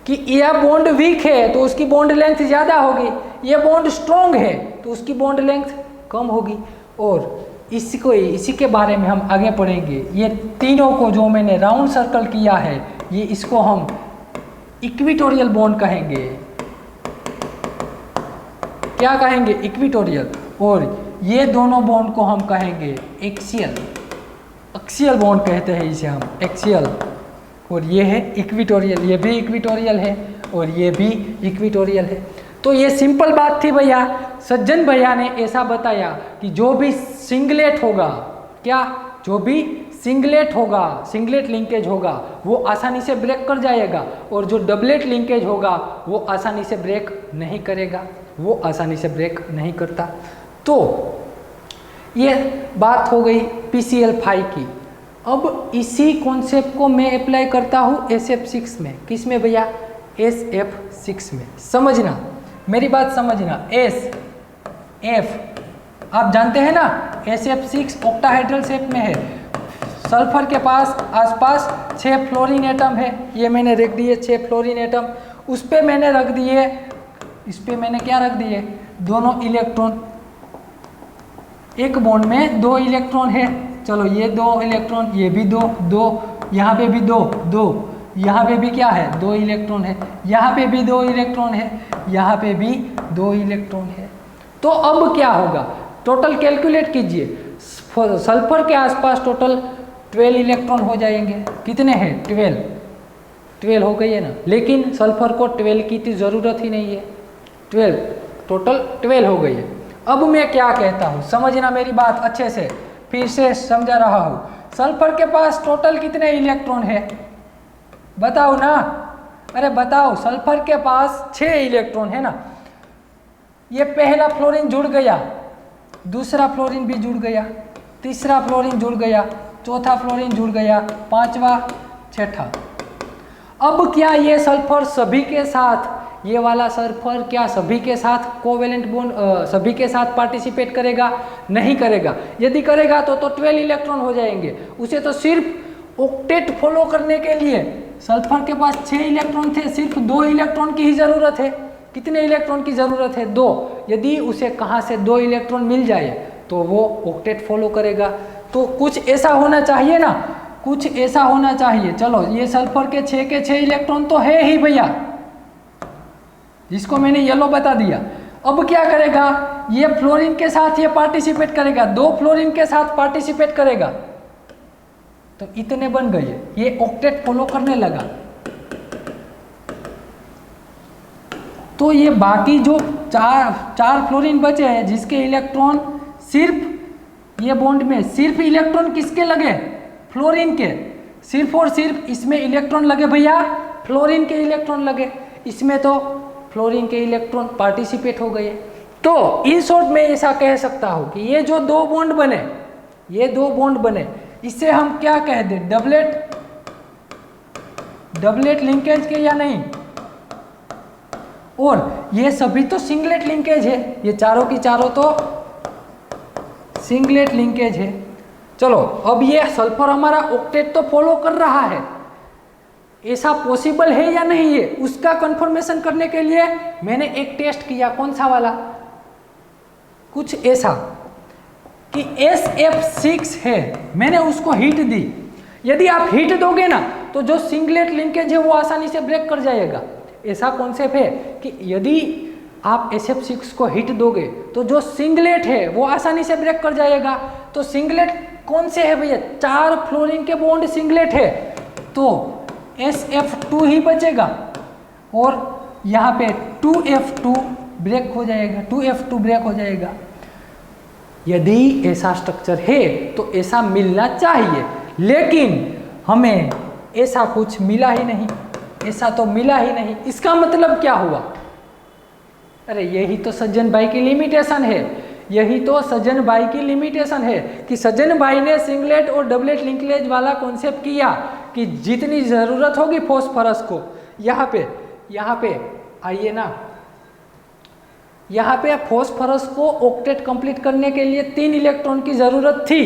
कि यह बॉन्ड वीक है तो उसकी बॉन्ड लेंथ ज़्यादा होगी, ये बॉन्ड स्ट्रॉन्ग है तो उसकी बॉन्ड लेंथ कम होगी। और इसी के बारे में हम आगे पढ़ेंगे। ये तीनों को जो मैंने राउंड सर्कल किया है, ये इसको हम इक्विटोरियल बॉन्ड कहेंगे। क्या कहेंगे? इक्विटोरियल। और ये दोनों बॉन्ड को हम कहेंगे एक्सियल। एक्सियल बॉन्ड कहते हैं इसे हम, एक्सियल। और ये है इक्विटोरियल, ये भी इक्विटोरियल है और ये भी इक्विटोरियल है। तो ये सिंपल बात थी भैया। सज्जन भैया ने ऐसा बताया कि जो भी सिंगलेट होगा, क्या, जो भी सिंगलेट होगा, सिंगलेट लिंकेज होगा, वो आसानी से ब्रेक कर जाएगा, और जो डबलेट लिंकेज होगा वो आसानी से ब्रेक नहीं करेगा, वो आसानी से ब्रेक नहीं करता। तो ये बात हो गई PCl5 की। अब इसी कॉन्सेप्ट को मैं अप्लाई करता हूँ SF6 में। किस में भैया? SF6 में। समझना, मेरी बात समझना। SF आप जानते हैं ना, SF6 ऑक्टाहेड्रल शेप में है। सल्फर के पास आसपास 6 फ्लोरीन एटम है, ये मैंने रख दिए 6 फ्लोरीन एटम। उस पर मैंने रख दिए, इस पर मैंने क्या रख दिए? दोनों इलेक्ट्रॉन। एक बॉन्ड में 2 इलेक्ट्रॉन है, चलो ये 2 इलेक्ट्रॉन, ये भी 2, यहाँ पे भी 2, यहाँ पे भी क्या है? 2 इलेक्ट्रॉन है, यहाँ पे भी 2 इलेक्ट्रॉन है, यहाँ पे भी 2 इलेक्ट्रॉन है। तो अब क्या होगा? टोटल कैलकुलेट कीजिए। सल्फर के आसपास टोटल 12 इलेक्ट्रॉन हो जाएंगे। कितने हैं? 12 हो गई है ना। लेकिन सल्फर को 12 की तो ज़रूरत ही नहीं है, 12 टोटल 12 हो गई है। अब मैं क्या कहता हूँ, समझना मेरी बात अच्छे से, फिर से समझा रहा हूँ। सल्फर के पास टोटल कितने इलेक्ट्रॉन है? बताओ ना, अरे बताओ। सल्फर के पास 6 इलेक्ट्रॉन है ना। ये पहला फ्लोरीन जुड़ गया, दूसरा फ्लोरीन भी जुड़ गया, तीसरा फ्लोरीन जुड़ गया, चौथा फ्लोरीन जुड़ गया, पांचवा, छठा। अब क्या ये सल्फर सभी के साथ, ये वाला सल्फर क्या सभी के साथ कोवेलेंट बॉन्ड, सभी के साथ पार्टिसिपेट करेगा? नहीं करेगा। यदि करेगा तो 12 इलेक्ट्रॉन हो जाएंगे। उसे तो सिर्फ ऑक्टेट फॉलो करने के लिए, सल्फर के पास 6 इलेक्ट्रॉन थे, सिर्फ 2 इलेक्ट्रॉन की ही ज़रूरत है। कितने इलेक्ट्रॉन की ज़रूरत है? 2। यदि उसे कहाँ से 2 इलेक्ट्रॉन मिल जाए तो वो ऑक्टेट फॉलो करेगा। तो कुछ ऐसा होना चाहिए ना, कुछ ऐसा होना चाहिए। चलो ये सल्फर के 6 इलेक्ट्रॉन तो है ही भैया, जिसको मैंने येलो बता दिया। अब क्या करेगा? ये फ्लोरीन के साथ ये पार्टिसिपेट करेगा, 2 फ्लोरीन के साथ पार्टिसिपेट करेगा, तो इतने बन गए। ये ऑक्टेट फॉलो करने लगा। तो ये बाकी जो चार फ्लोरीन बचे हैं, जिसके इलेक्ट्रॉन सिर्फ ये बॉन्ड में सिर्फ इलेक्ट्रॉन किसके लगे? फ्लोरीन के। सिर्फ और सिर्फ इसमें इलेक्ट्रॉन लगे भैया, फ्लोरीन के इलेक्ट्रॉन लगे। इसमें तो फ्लोरीन के इलेक्ट्रॉन पार्टिसिपेट हो गए। तो इन शॉर्ट में ऐसा कह सकता हूँ कि ये जो 2 बॉन्ड बने, ये 2 बॉन्ड बने, इससे हम क्या कह दें? डबलेट लिंकेज के या नहीं? और ये सभी तो सिंगलेट लिंकेज है, ये चारों की चारों तो सिंगलेट लिंकेज है। चलो अब ये सल्फर हमारा ऑक्टेट तो फॉलो कर रहा है, ऐसा पॉसिबल है या नहीं है, उसका कंफर्मेशन करने के लिए मैंने एक टेस्ट किया। कौन सा वाला? कुछ ऐसा कि SF6 है, मैंने उसको हीट दी। यदि आप हीट दोगे ना तो जो सिंगलेट लिंकेज है वो आसानी से ब्रेक कर जाएगा। ऐसा कॉन्सेप्ट है कि यदि आप SF6 को हिट दोगे तो जो सिंगलेट है वो आसानी से ब्रेक कर जाएगा। तो सिंगलेट कौन से है भैया? 4 फ्लोरीन के बॉन्ड सिंगलेट है, तो SF2 ही बचेगा और यहाँ पे 2F2 ब्रेक हो जाएगा, 2F2 ब्रेक हो जाएगा। यदि ऐसा स्ट्रक्चर है तो ऐसा मिलना चाहिए, लेकिन हमें ऐसा कुछ मिला ही नहीं, ऐसा तो मिला ही नहीं। इसका मतलब क्या हुआ? अरे यही तो सज्जन भाई की लिमिटेशन है, यही तो सज्जन भाई की लिमिटेशन है कि सज्जन भाई ने सिंगलेट और डबलेट लिंकेज वाला कॉन्सेप्ट किया कि जितनी ज़रूरत होगी फॉस्फोरस को, यहाँ पे आइए ना, यहाँ पे फॉस्फोरस को ऑक्टेट कंप्लीट करने के लिए 3 इलेक्ट्रॉन की ज़रूरत थी,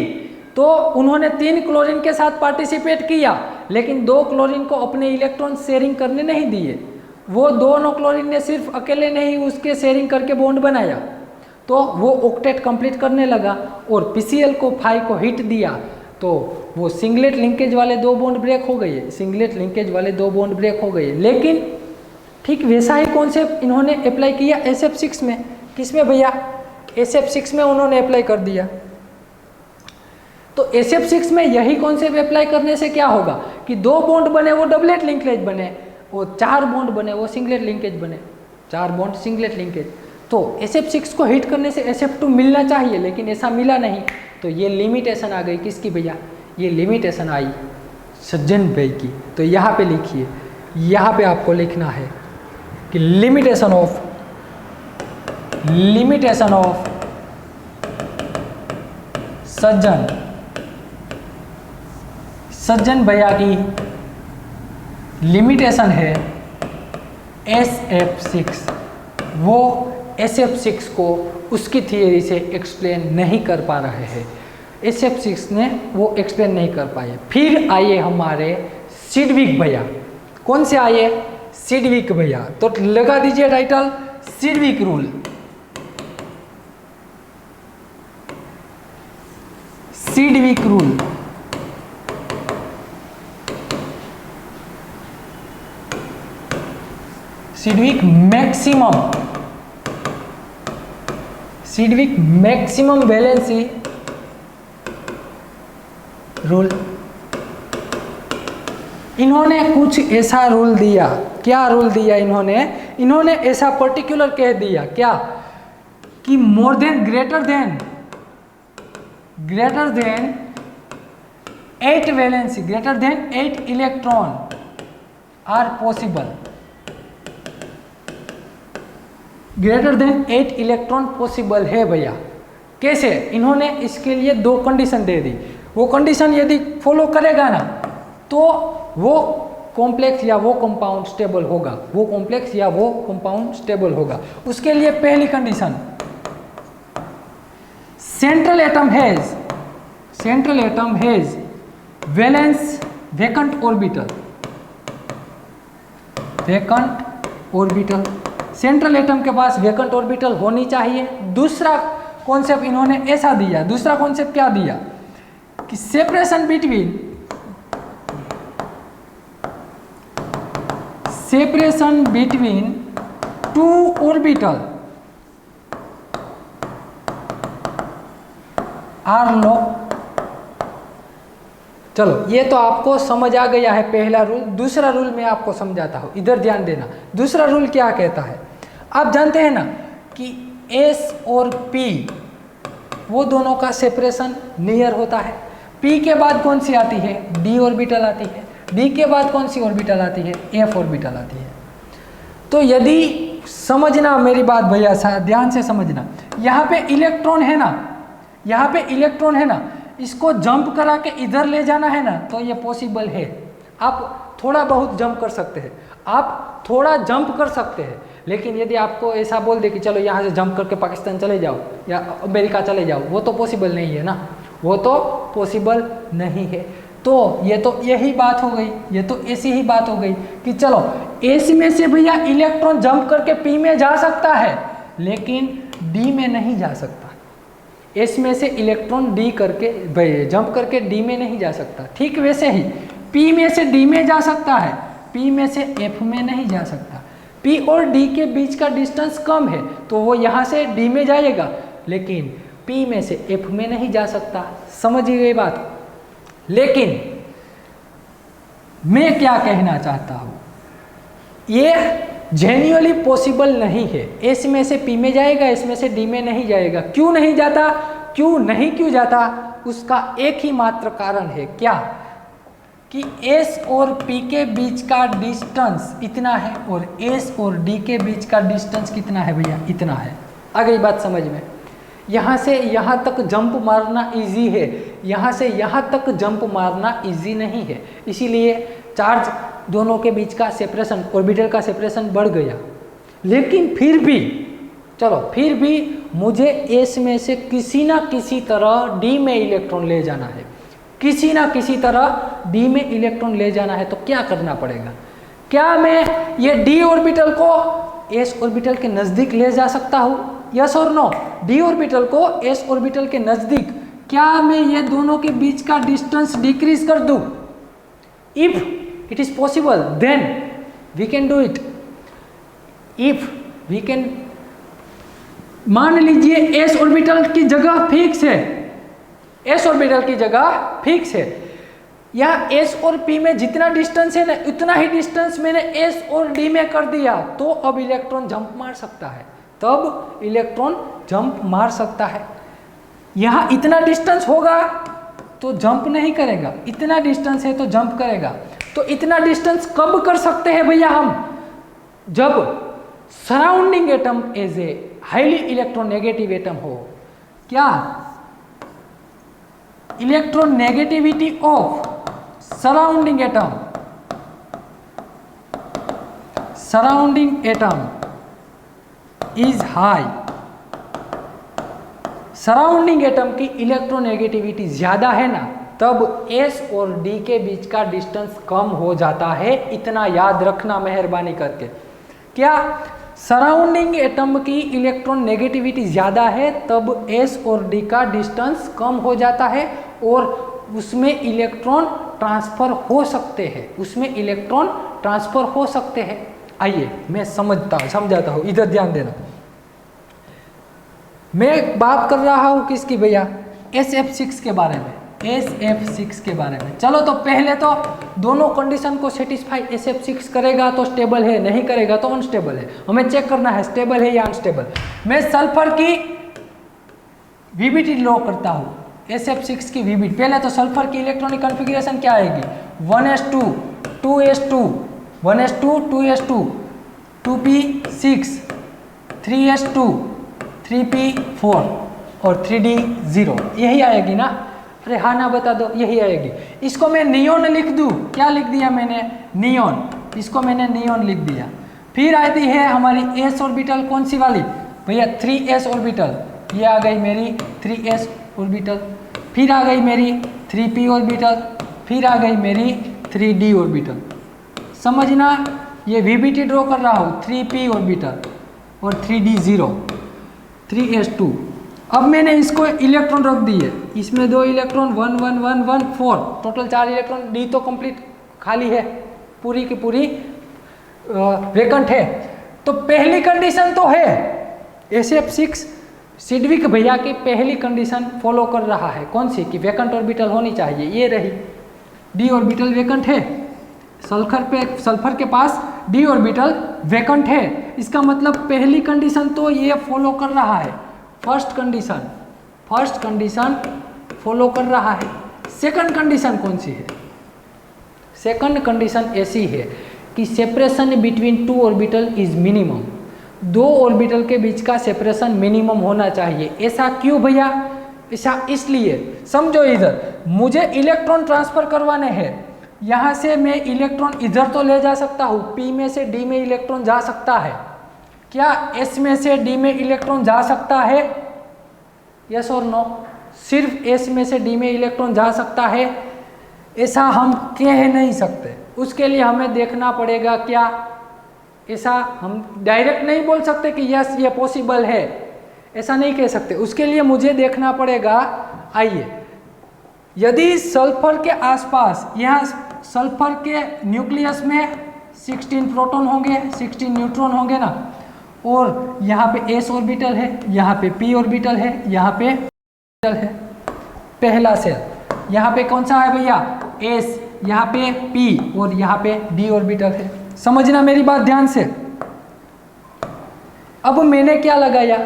तो उन्होंने 3 क्लोरीन के साथ पार्टिसिपेट किया, लेकिन 2 क्लोरीन को अपने इलेक्ट्रॉन शेयरिंग करने नहीं दिए। वो 2 क्लोरीन ने सिर्फ अकेले ने ही उसके शेयरिंग करके बॉन्ड बनाया, तो वो ऑक्टेट कंप्लीट करने लगा और PCl को 5 को हिट दिया, तो वो सिंगलेट लिंकेज वाले 2 बॉन्ड ब्रेक हो गए, सिंगलेट लिंकेज वाले 2 बॉन्ड ब्रेक हो गए। लेकिन ठीक वैसा ही कॉन्सेप्ट इन्होंने अप्लाई किया SF6 में। किसमें भैया? SF6 में उन्होंने अप्लाई कर दिया। तो SF6 में यही कॉन्सेप्ट अप्लाई करने से क्या होगा कि 2 बॉन्ड बने वो डबलेट लिंकेज बने, और 4 बॉन्ड बने वो सिंगलेट लिंकेज बने, 4 बॉन्ड सिंगलेट लिंकेज। तो SF6 को हिट करने से SF2 मिलना चाहिए, लेकिन ऐसा मिला नहीं, तो ये लिमिटेशन आ गई किसकी भैया? ये लिमिटेशन आई सज्जन भाई की। तो यहाँ पे लिखिए, यहाँ पे आपको लिखना है कि लिमिटेशन ऑफ सज्जन भैया की लिमिटेशन है SF6। वो SF6 को उसकी थियरी से एक्सप्लेन नहीं कर पा रहे हैं, SF6 ने वो एक्सप्लेन नहीं कर पाए। फिर आइए हमारे सिडविक भैया। कौन से आइए? सिडविक भैया। तो लगा दीजिए title Sidgwick rule. Sidgwick rule Sidgwick maximum valency rule. इन्होंने कुछ ऐसा रूल दिया। क्या रूल दिया इन्होंने ऐसा पर्टिकुलर कह दिया क्या कि more than greater than 8 valency, greater than 8 electron are possible. Greater than 8 electron possible है भैया। कैसे? इन्होंने इसके लिए 2 कंडीशन दे दी। वो कंडीशन यदि फॉलो करेगा ना, तो वो कॉम्प्लेक्स या वो कंपाउंड स्टेबल होगा, वो कॉम्प्लेक्स या वो कंपाउंड स्टेबल होगा। उसके लिए पहली condition, central atom has valence vacant orbital. Central atom के पास वैकेंट ऑर्बिटल होनी चाहिए। दूसरा कॉन्सेप्ट इन्होंने ऐसा दिया, दूसरा कॉन्सेप्ट क्या दिया कि सेपरेशन बिटवीन 2 ऑर्बिटल आर लो। चलो, ये तो आपको समझ आ गया है पहला रूल। दूसरा रूल मैं आपको समझाता हूँ, इधर ध्यान देना। दूसरा रूल क्या कहता है? आप जानते हैं ना कि S और P वो दोनों का सेपरेशन नियर होता है। P के बाद कौन सी आती है? D ऑर्बिटल आती है। D के बाद कौन सी ऑर्बिटल आती है? F ऑर्बिटल आती है। तो यदि समझना मेरी बात भैया, ध्यान से समझना, यहाँ पे इलेक्ट्रॉन है ना, इसको जंप करा के इधर ले जाना है ना, तो ये पॉसिबल है। आप थोड़ा बहुत जंप कर सकते हैं, लेकिन यदि आपको ऐसा बोल दे कि चलो यहाँ से जंप करके पाकिस्तान चले जाओ या अमेरिका चले जाओ, वो तो पॉसिबल नहीं है ना, वो तो पॉसिबल नहीं है। तो ये तो यही बात हो गई, ये तो ऐसी ही बात हो गई कि चलो एस में से भैया इलेक्ट्रॉन जंप करके पी में जा सकता है, लेकिन डी में नहीं जा सकता। एस में से इलेक्ट्रॉन डी करके जंप करके डी में नहीं जा सकता। ठीक वैसे ही पी में से डी में जा सकता है, पी में से एफ में नहीं जा सकता। पी और डी के बीच का डिस्टेंस कम है तो वो यहाँ से डी में जाएगा, लेकिन पी में से एफ में नहीं जा सकता। समझ गई बात? लेकिन मैं क्या कहना चाहता हूँ, ये जेन्युइनली पॉसिबल नहीं है। एस में से पी में जाएगा, एस में से डी में नहीं जाएगा। क्यों नहीं जाता? क्यों जाता? उसका एक ही मात्र कारण है, क्या कि एस और पी के बीच का डिस्टेंस इतना है और एस और डी के बीच का डिस्टेंस कितना है भैया? इतना है। आ गई बात समझ में? यहाँ से यहाँ तक जंप मारना इजी है, यहाँ से यहाँ तक जंप मारना इजी नहीं है। इसीलिए चार्ज दोनों के बीच का सेपरेशन, ऑर्बिटल का सेपरेशन बढ़ गया। लेकिन फिर भी चलो, फिर भी मुझे एस में से किसी ना किसी तरह डी में इलेक्ट्रॉन ले जाना है, किसी ना किसी तरह डी में इलेक्ट्रॉन ले जाना है। तो क्या करना पड़ेगा? क्या मैं ये d ऑर्बिटल को s ऑर्बिटल के नजदीक ले जा सकता हूँ? यस और नो? d ऑर्बिटल को s ऑर्बिटल के नजदीक, क्या मैं ये दोनों के बीच का डिस्टेंस डिक्रीज कर दूं? If it is possible then we can do it. If we can, मान लीजिए s ऑर्बिटल की जगह फिक्स है, s ऑर्बिटल की जगह फिक्स है, या s और p में जितना डिस्टेंस है ना उतना ही डिस्टेंस मैंने s और d में कर दिया, तो अब इलेक्ट्रॉन जंप मार सकता है, तब इलेक्ट्रॉन जंप मार सकता है। यहाँ इतना डिस्टेंस होगा तो जंप नहीं करेगा, इतना डिस्टेंस है तो जंप करेगा। तो इतना डिस्टेंस कब कर सकते हैं भैया हम? जब surrounding atom as a highly electronegative atom हो। क्या? Electronegativity of surrounding atom, surrounding atom is high. Surrounding atom की इलेक्ट्रोनेगेटिविटी ज्यादा है ना, तब s और d के बीच का डिस्टेंस कम हो जाता है। इतना याद रखना मेहरबानी करके। क्या? सराउंडिंग एटम की इलेक्ट्रॉन नेगेटिविटी ज़्यादा है तब s और d का डिस्टेंस कम हो जाता है और उसमें इलेक्ट्रॉन ट्रांसफ़र हो सकते हैं, उसमें इलेक्ट्रॉन ट्रांसफ़र हो सकते हैं। आइए मैं समझाता हूँ, इधर ध्यान देना। मैं बात कर रहा हूँ किसकी भैया? SF6 के बारे में, SF6 के बारे में। चलो तो पहले तो दोनों कंडीशन को सेटिस्फाई SF6 करेगा तो स्टेबल है, नहीं करेगा तो अनस्टेबल है। हमें चेक करना है स्टेबल है या अनस्टेबल। मैं सल्फर की वीबीटी ड्रॉ करता हूँ, SF6 की वीबीटी। पहले तो सल्फर की इलेक्ट्रॉनिक कॉन्फ़िगरेशन क्या आएगी? 1s2 2s2 1s2 2s2 2p6 3s2 3p4 और 3d0, यही आएगी ना? अरे हाँ ना बता दो, यही आएगी। इसको मैं नियोन लिख दूँ, क्या लिख दिया मैंने? नियोन। इसको मैंने नियोन लिख दिया। फिर आती है हमारी s ऑर्बिटल, कौन सी वाली भैया? 3s orbital. ये आ गई मेरी 3s ऑर्बिटल। फिर आ गई मेरी 3p ऑर्बिटल। फिर आ गई मेरी 3d ऑर्बिटल। समझना, ये वीबीटी ड्रॉ कर रहा हूँ, 3p ऑर्बिटल और 3d0 3s2। अब मैंने इसको इलेक्ट्रॉन रख दिए, इसमें 2 इलेक्ट्रॉन 1 1 1 1 4, टोटल 4 इलेक्ट्रॉन। डी तो कंप्लीट खाली है, पूरी की पूरी वेकेंट है। तो पहली कंडीशन तो है, SF6 सिडविक भैया की पहली कंडीशन फॉलो कर रहा है। कौन सी? कि वेकेंट ऑर्बिटल होनी चाहिए, ये रही। डी ऑर्बिटल वेकेंट है, सल्फर के पास डी ऑर्बिटल वेकेंट है। इसका मतलब पहली कंडीशन तो ये फॉलो कर रहा है, फर्स्ट कंडीशन फॉलो कर रहा है। सेकंड कंडीशन कौन सी है? सेकंड कंडीशन ऐसी है कि separation between 2 orbital is minimum. 2 orbital के बीच का सेपरेशन मिनिमम होना चाहिए। ऐसा क्यों भैया? ऐसा इसलिए, समझो इधर मुझे इलेक्ट्रॉन ट्रांसफर करवाने हैं, यहाँ से मैं इलेक्ट्रॉन इधर तो ले जा सकता हूँ, P में से D में इलेक्ट्रॉन जा सकता है। क्या S में से D में इलेक्ट्रॉन जा सकता है? यस और नो? सिर्फ S में से D में इलेक्ट्रॉन जा सकता है, ऐसा हम कह नहीं सकते। उसके लिए हमें देखना पड़ेगा क्या, ऐसा हम डायरेक्ट नहीं बोल सकते कि यस ये पॉसिबल है, ऐसा नहीं कह सकते। उसके लिए मुझे देखना पड़ेगा। आइए, यदि सल्फर के आसपास, यहाँ सल्फर के न्यूक्लियस में 16 प्रोटॉन होंगे, 16 न्यूट्रॉन होंगे ना, और यहाँ पे s ऑर्बिटल है, यहाँ पे p ऑर्बिटल है, यहाँ पे ऑर्बिटल है। पहला सेल यहाँ पे कौन सा है भैया? s, यहाँ पे p और यहाँ पे d ऑर्बिटल है। समझना मेरी बात ध्यान से। अब मैंने क्या लगाया?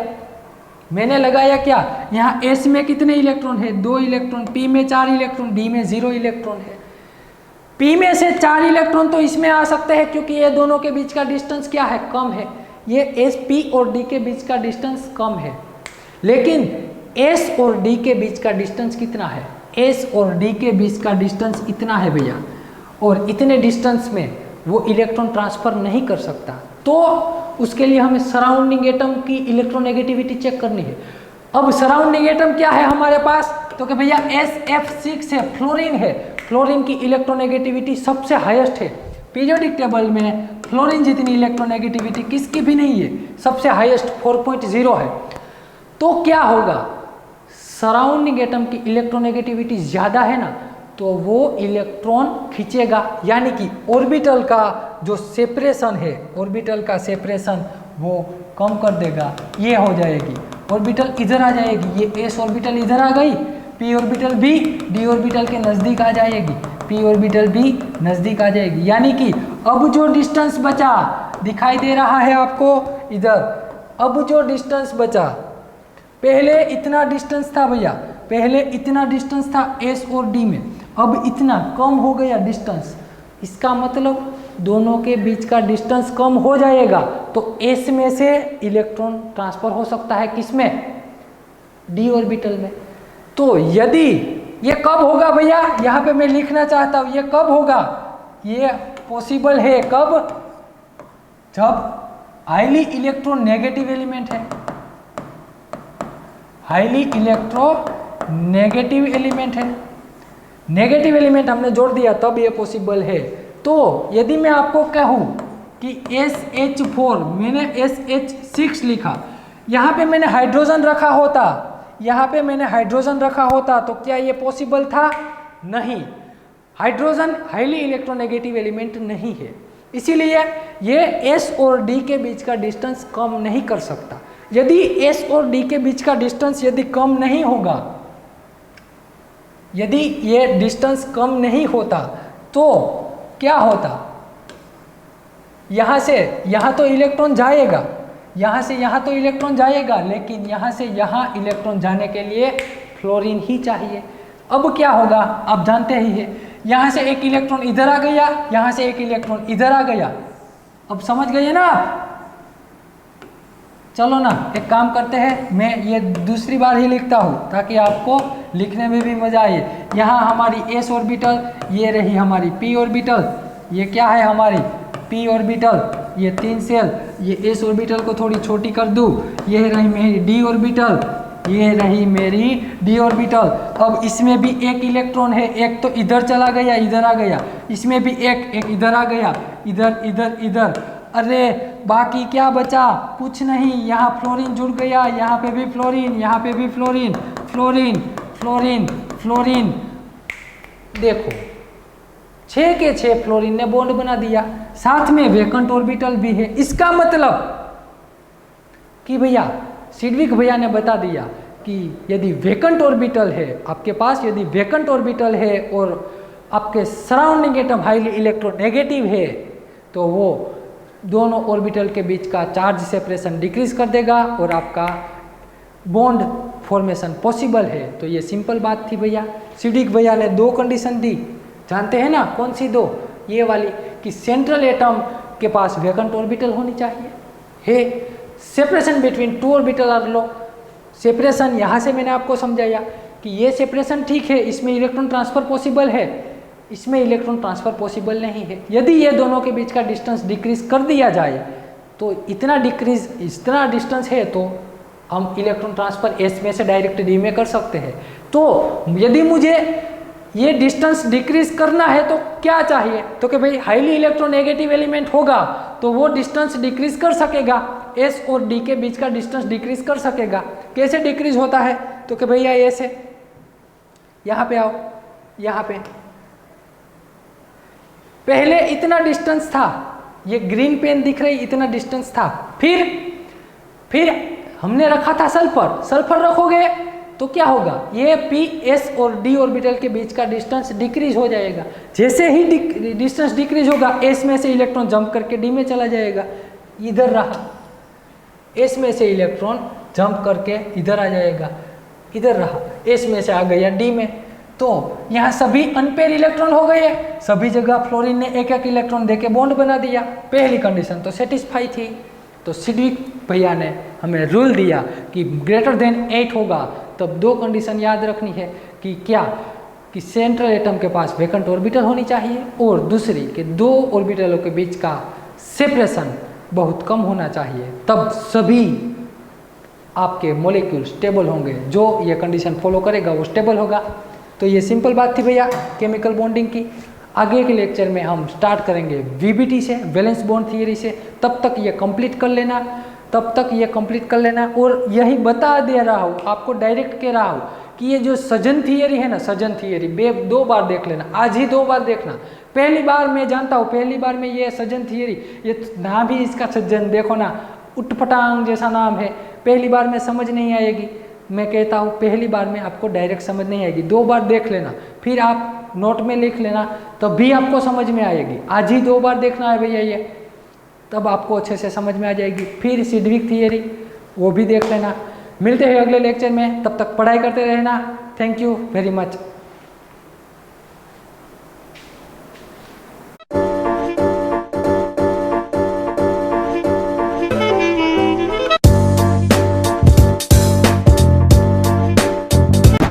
मैंने लगाया क्या? यहाँ s में कितने इलेक्ट्रॉन है? 2 इलेक्ट्रॉन। p में 4 इलेक्ट्रॉन, d में 0 इलेक्ट्रॉन है। p में से 4 इलेक्ट्रॉन तो इसमें आ सकते हैं क्योंकि ये दोनों के बीच का डिस्टेंस क्या है? कम है। ये s, p और d के बीच का डिस्टेंस कम है, लेकिन s और d के बीच का डिस्टेंस कितना है? s और d के बीच का डिस्टेंस इतना है भैया, और इतने डिस्टेंस में वो इलेक्ट्रॉन ट्रांसफर नहीं कर सकता। तो उसके लिए हमें सराउंडिंग एटम की इलेक्ट्रोनेगेटिविटी चेक करनी है। अब सराउंडिंग एटम क्या है हमारे पास? तो कि भैया SF6 है, फ्लोरीन है। फ्लोरीन की इलेक्ट्रोनेगेटिविटी सबसे हाईएस्ट है। पीरियोडिक टेबल में फ्लोरीन जितनी इलेक्ट्रोनेगेटिविटी किसकी भी नहीं है, सबसे हाईएस्ट 4.0 है। तो क्या होगा, सराउंडिंग एटम की इलेक्ट्रोनेगेटिविटी ज़्यादा है ना, तो वो इलेक्ट्रॉन खींचेगा, यानी कि ऑर्बिटल का जो सेपरेशन है, ऑर्बिटल का सेपरेशन वो कम कर देगा, ये हो जाएगी। ऑर्बिटल इधर आ जाएगी, ये एस ऑर्बिटल इधर आ गई, पी ऑर्बिटल भी डी ऑर्बिटल के नज़दीक आ जाएगी, पी ऑर्बिटल भी नज़दीक आ जाएगी। यानी कि अब जो डिस्टेंस बचा दिखाई दे रहा है आपको इधर, अब जो डिस्टेंस बचा, पहले इतना डिस्टेंस था भैया, पहले इतना डिस्टेंस था एस और डी में, अब इतना कम हो गया डिस्टेंस। इसका मतलब दोनों के बीच का डिस्टेंस कम हो जाएगा, तो एस में से इलेक्ट्रॉन ट्रांसफर हो सकता है किसमें, डी ऑर्बिटल में। तो यदि ये कब होगा भैया, यहाँ पे मैं लिखना चाहता हूँ, ये कब होगा, ये पॉसिबल है कब, जब हाईली इलेक्ट्रोनेगेटिव एलिमेंट है, हाईली इलेक्ट्रोनेगेटिव एलिमेंट है, नेगेटिव एलिमेंट हमने जोड़ दिया तब ये पॉसिबल है। तो यदि मैं आपको कहूँ कि SH4, मैंने SH6 लिखा, यहाँ पे मैंने हाइड्रोजन रखा होता, यहाँ पे मैंने हाइड्रोजन रखा होता, तो क्या ये पॉसिबल था, नहीं। हाइड्रोजन हाईली इलेक्ट्रोनेगेटिव एलिमेंट नहीं है, इसीलिए ये S और D के बीच का डिस्टेंस कम नहीं कर सकता। यदि S और D के बीच का डिस्टेंस यदि कम नहीं होगा, यदि ये डिस्टेंस कम नहीं होता तो क्या होता, यहाँ से यहाँ तो इलेक्ट्रॉन जाएगा, यहाँ से यहाँ तो इलेक्ट्रॉन जाएगा, लेकिन यहाँ से यहाँ इलेक्ट्रॉन जाने के लिए फ्लोरीन ही चाहिए। अब क्या होगा आप जानते ही हैं, यहाँ से एक इलेक्ट्रॉन इधर आ गया, यहाँ से एक इलेक्ट्रॉन इधर आ गया। अब समझ गए ना आप? चलो ना एक काम करते हैं, मैं ये दूसरी बार ही लिखता हूँ ताकि आपको लिखने में भी मजा आए। यहाँ हमारी एस ऑर्बिटल, ये रही हमारी पी ऑर्बिटल, ये क्या है हमारी पी ऑर्बिटल, ये 3 सेल, ये एस ऑर्बिटल को थोड़ी छोटी कर दूँ, ये रही मेरी डी ऑर्बिटल, ये रही मेरी डी ऑर्बिटल। अब इसमें भी एक इलेक्ट्रॉन है, एक तो इधर चला गया, इधर आ गया, इसमें भी एक इधर आ गया, इधर इधर इधर, अरे बाकी क्या बचा, कुछ नहीं। यहाँ फ्लोरीन जुड़ गया, यहाँ पे भी फ्लोरीन, यहाँ पे भी फ्लोरीन, फ्लोरीन फ्लोरीन फ्लोरीन, देखो 6 के 6 फ्लोरीन ने बॉन्ड बना दिया, साथ में वेकेंट ऑर्बिटल भी है। इसका मतलब कि भैया सिडविक भैया ने बता दिया कि यदि वेकेंट ऑर्बिटल है आपके पास, यदि वेकेंट ऑर्बिटल है और आपके सराउंडिंग एटम हाईली इलेक्ट्रोनेगेटिव है, तो वो दोनों ऑर्बिटल के बीच का चार्ज सेपरेशन डिक्रीज कर देगा और आपका बॉन्ड फॉर्मेशन पॉसिबल है। तो ये सिंपल बात थी भैया। सिडविक भैया ने 2 कंडीशन दी, जानते हैं ना कौन सी 2, ये वाली कि सेंट्रल एटम के पास वेकेंट ऑर्बिटल होनी चाहिए, है separation between 2 orbital are low. Separation यहाँ से मैंने आपको समझाया कि ये सेपरेशन ठीक है, इसमें इलेक्ट्रॉन ट्रांसफर पॉसिबल है, इसमें इलेक्ट्रॉन ट्रांसफर पॉसिबल नहीं है। यदि ये दोनों के बीच का डिस्टेंस डिक्रीज कर दिया जाए तो इतना डिस्टेंस है तो हम इलेक्ट्रॉन ट्रांसफर एस में से डायरेक्ट डी में कर सकते हैं। तो यदि मुझे ये डिस्टेंस डिक्रीज करना है तो क्या चाहिए, तो कि भाई हाईली इलेक्ट्रोनेगेटिव एलिमेंट होगा तो वो डिस्टेंस डिक्रीज कर सकेगा, एस और डी के बीच का डिस्टेंस डिक्रीज कर सकेगा। कैसे डिक्रीज होता है, तो कि भैया ऐसे, यहाँ पे आओ, यहाँ पे पहले इतना डिस्टेंस था, ये ग्रीन पेन दिख रही, इतना डिस्टेंस था, फिर हमने रखा था सल्फर, सल्फर रखोगे तो क्या होगा, ये पी एस और डी ऑर्बिटल के बीच का डिस्टेंस डिक्रीज हो जाएगा। जैसे ही डिस्टेंस डिक्रीज होगा एस में से इलेक्ट्रॉन जंप करके डी में चला जाएगा, इधर रहा, एस में से इलेक्ट्रॉन जंप करके इधर आ जाएगा, इधर रहा, एस में से आ गया डी में। तो यहाँ सभी अनपेयर इलेक्ट्रॉन हो गए, सभी जगह फ्लोरीन ने एक एक इलेक्ट्रॉन देके बॉन्ड बना दिया, पहली कंडीशन तो सेटिस्फाई थी। तो सिडविक भैया ने हमें रूल दिया कि ग्रेटर देन 8 होगा, तब 2 कंडीशन याद रखनी है कि क्या, कि सेंट्रल एटम के पास वेकेंट ऑर्बिटल होनी चाहिए और दूसरी कि 2 ऑर्बिटलों के बीच का सेपरेशन बहुत कम होना चाहिए, तब सभी आपके मॉलिक्यूल स्टेबल होंगे। जो ये कंडीशन फॉलो करेगा वो स्टेबल होगा। तो ये सिंपल बात थी भैया केमिकल बॉन्डिंग की। आगे के लेक्चर में हम स्टार्ट करेंगे वीबीटी से, वैलेंस बॉन्ड थियरी से। तब तक ये कंप्लीट कर लेना, और यही बता दे रहा हूँ आपको, डायरेक्ट कह रहा हूँ कि ये जो सजन थियरी है ना, सजन थियरी 2 बार देख लेना, आज ही 2 बार देखना। पहली बार मैं जानता हूँ, पहली बार में ये सजन थियरी, ये नाम ही इसका सज्जन, देखो ना उटपटांग जैसा नाम है, पहली बार में समझ नहीं आएगी। मैं कहता हूँ पहली बार में आपको डायरेक्ट समझ नहीं आएगी, 2 बार देख लेना, फिर आप नोट में लिख लेना, तब भी आपको समझ में आएगी। आज ही 2 बार देखना है भैया ये, तब आपको अच्छे से समझ में आ जाएगी। फिर सिडविक थियरी वो भी देख लेना। मिलते हैं अगले लेक्चर में, तब तक पढ़ाई करते रहना। Thank you very much.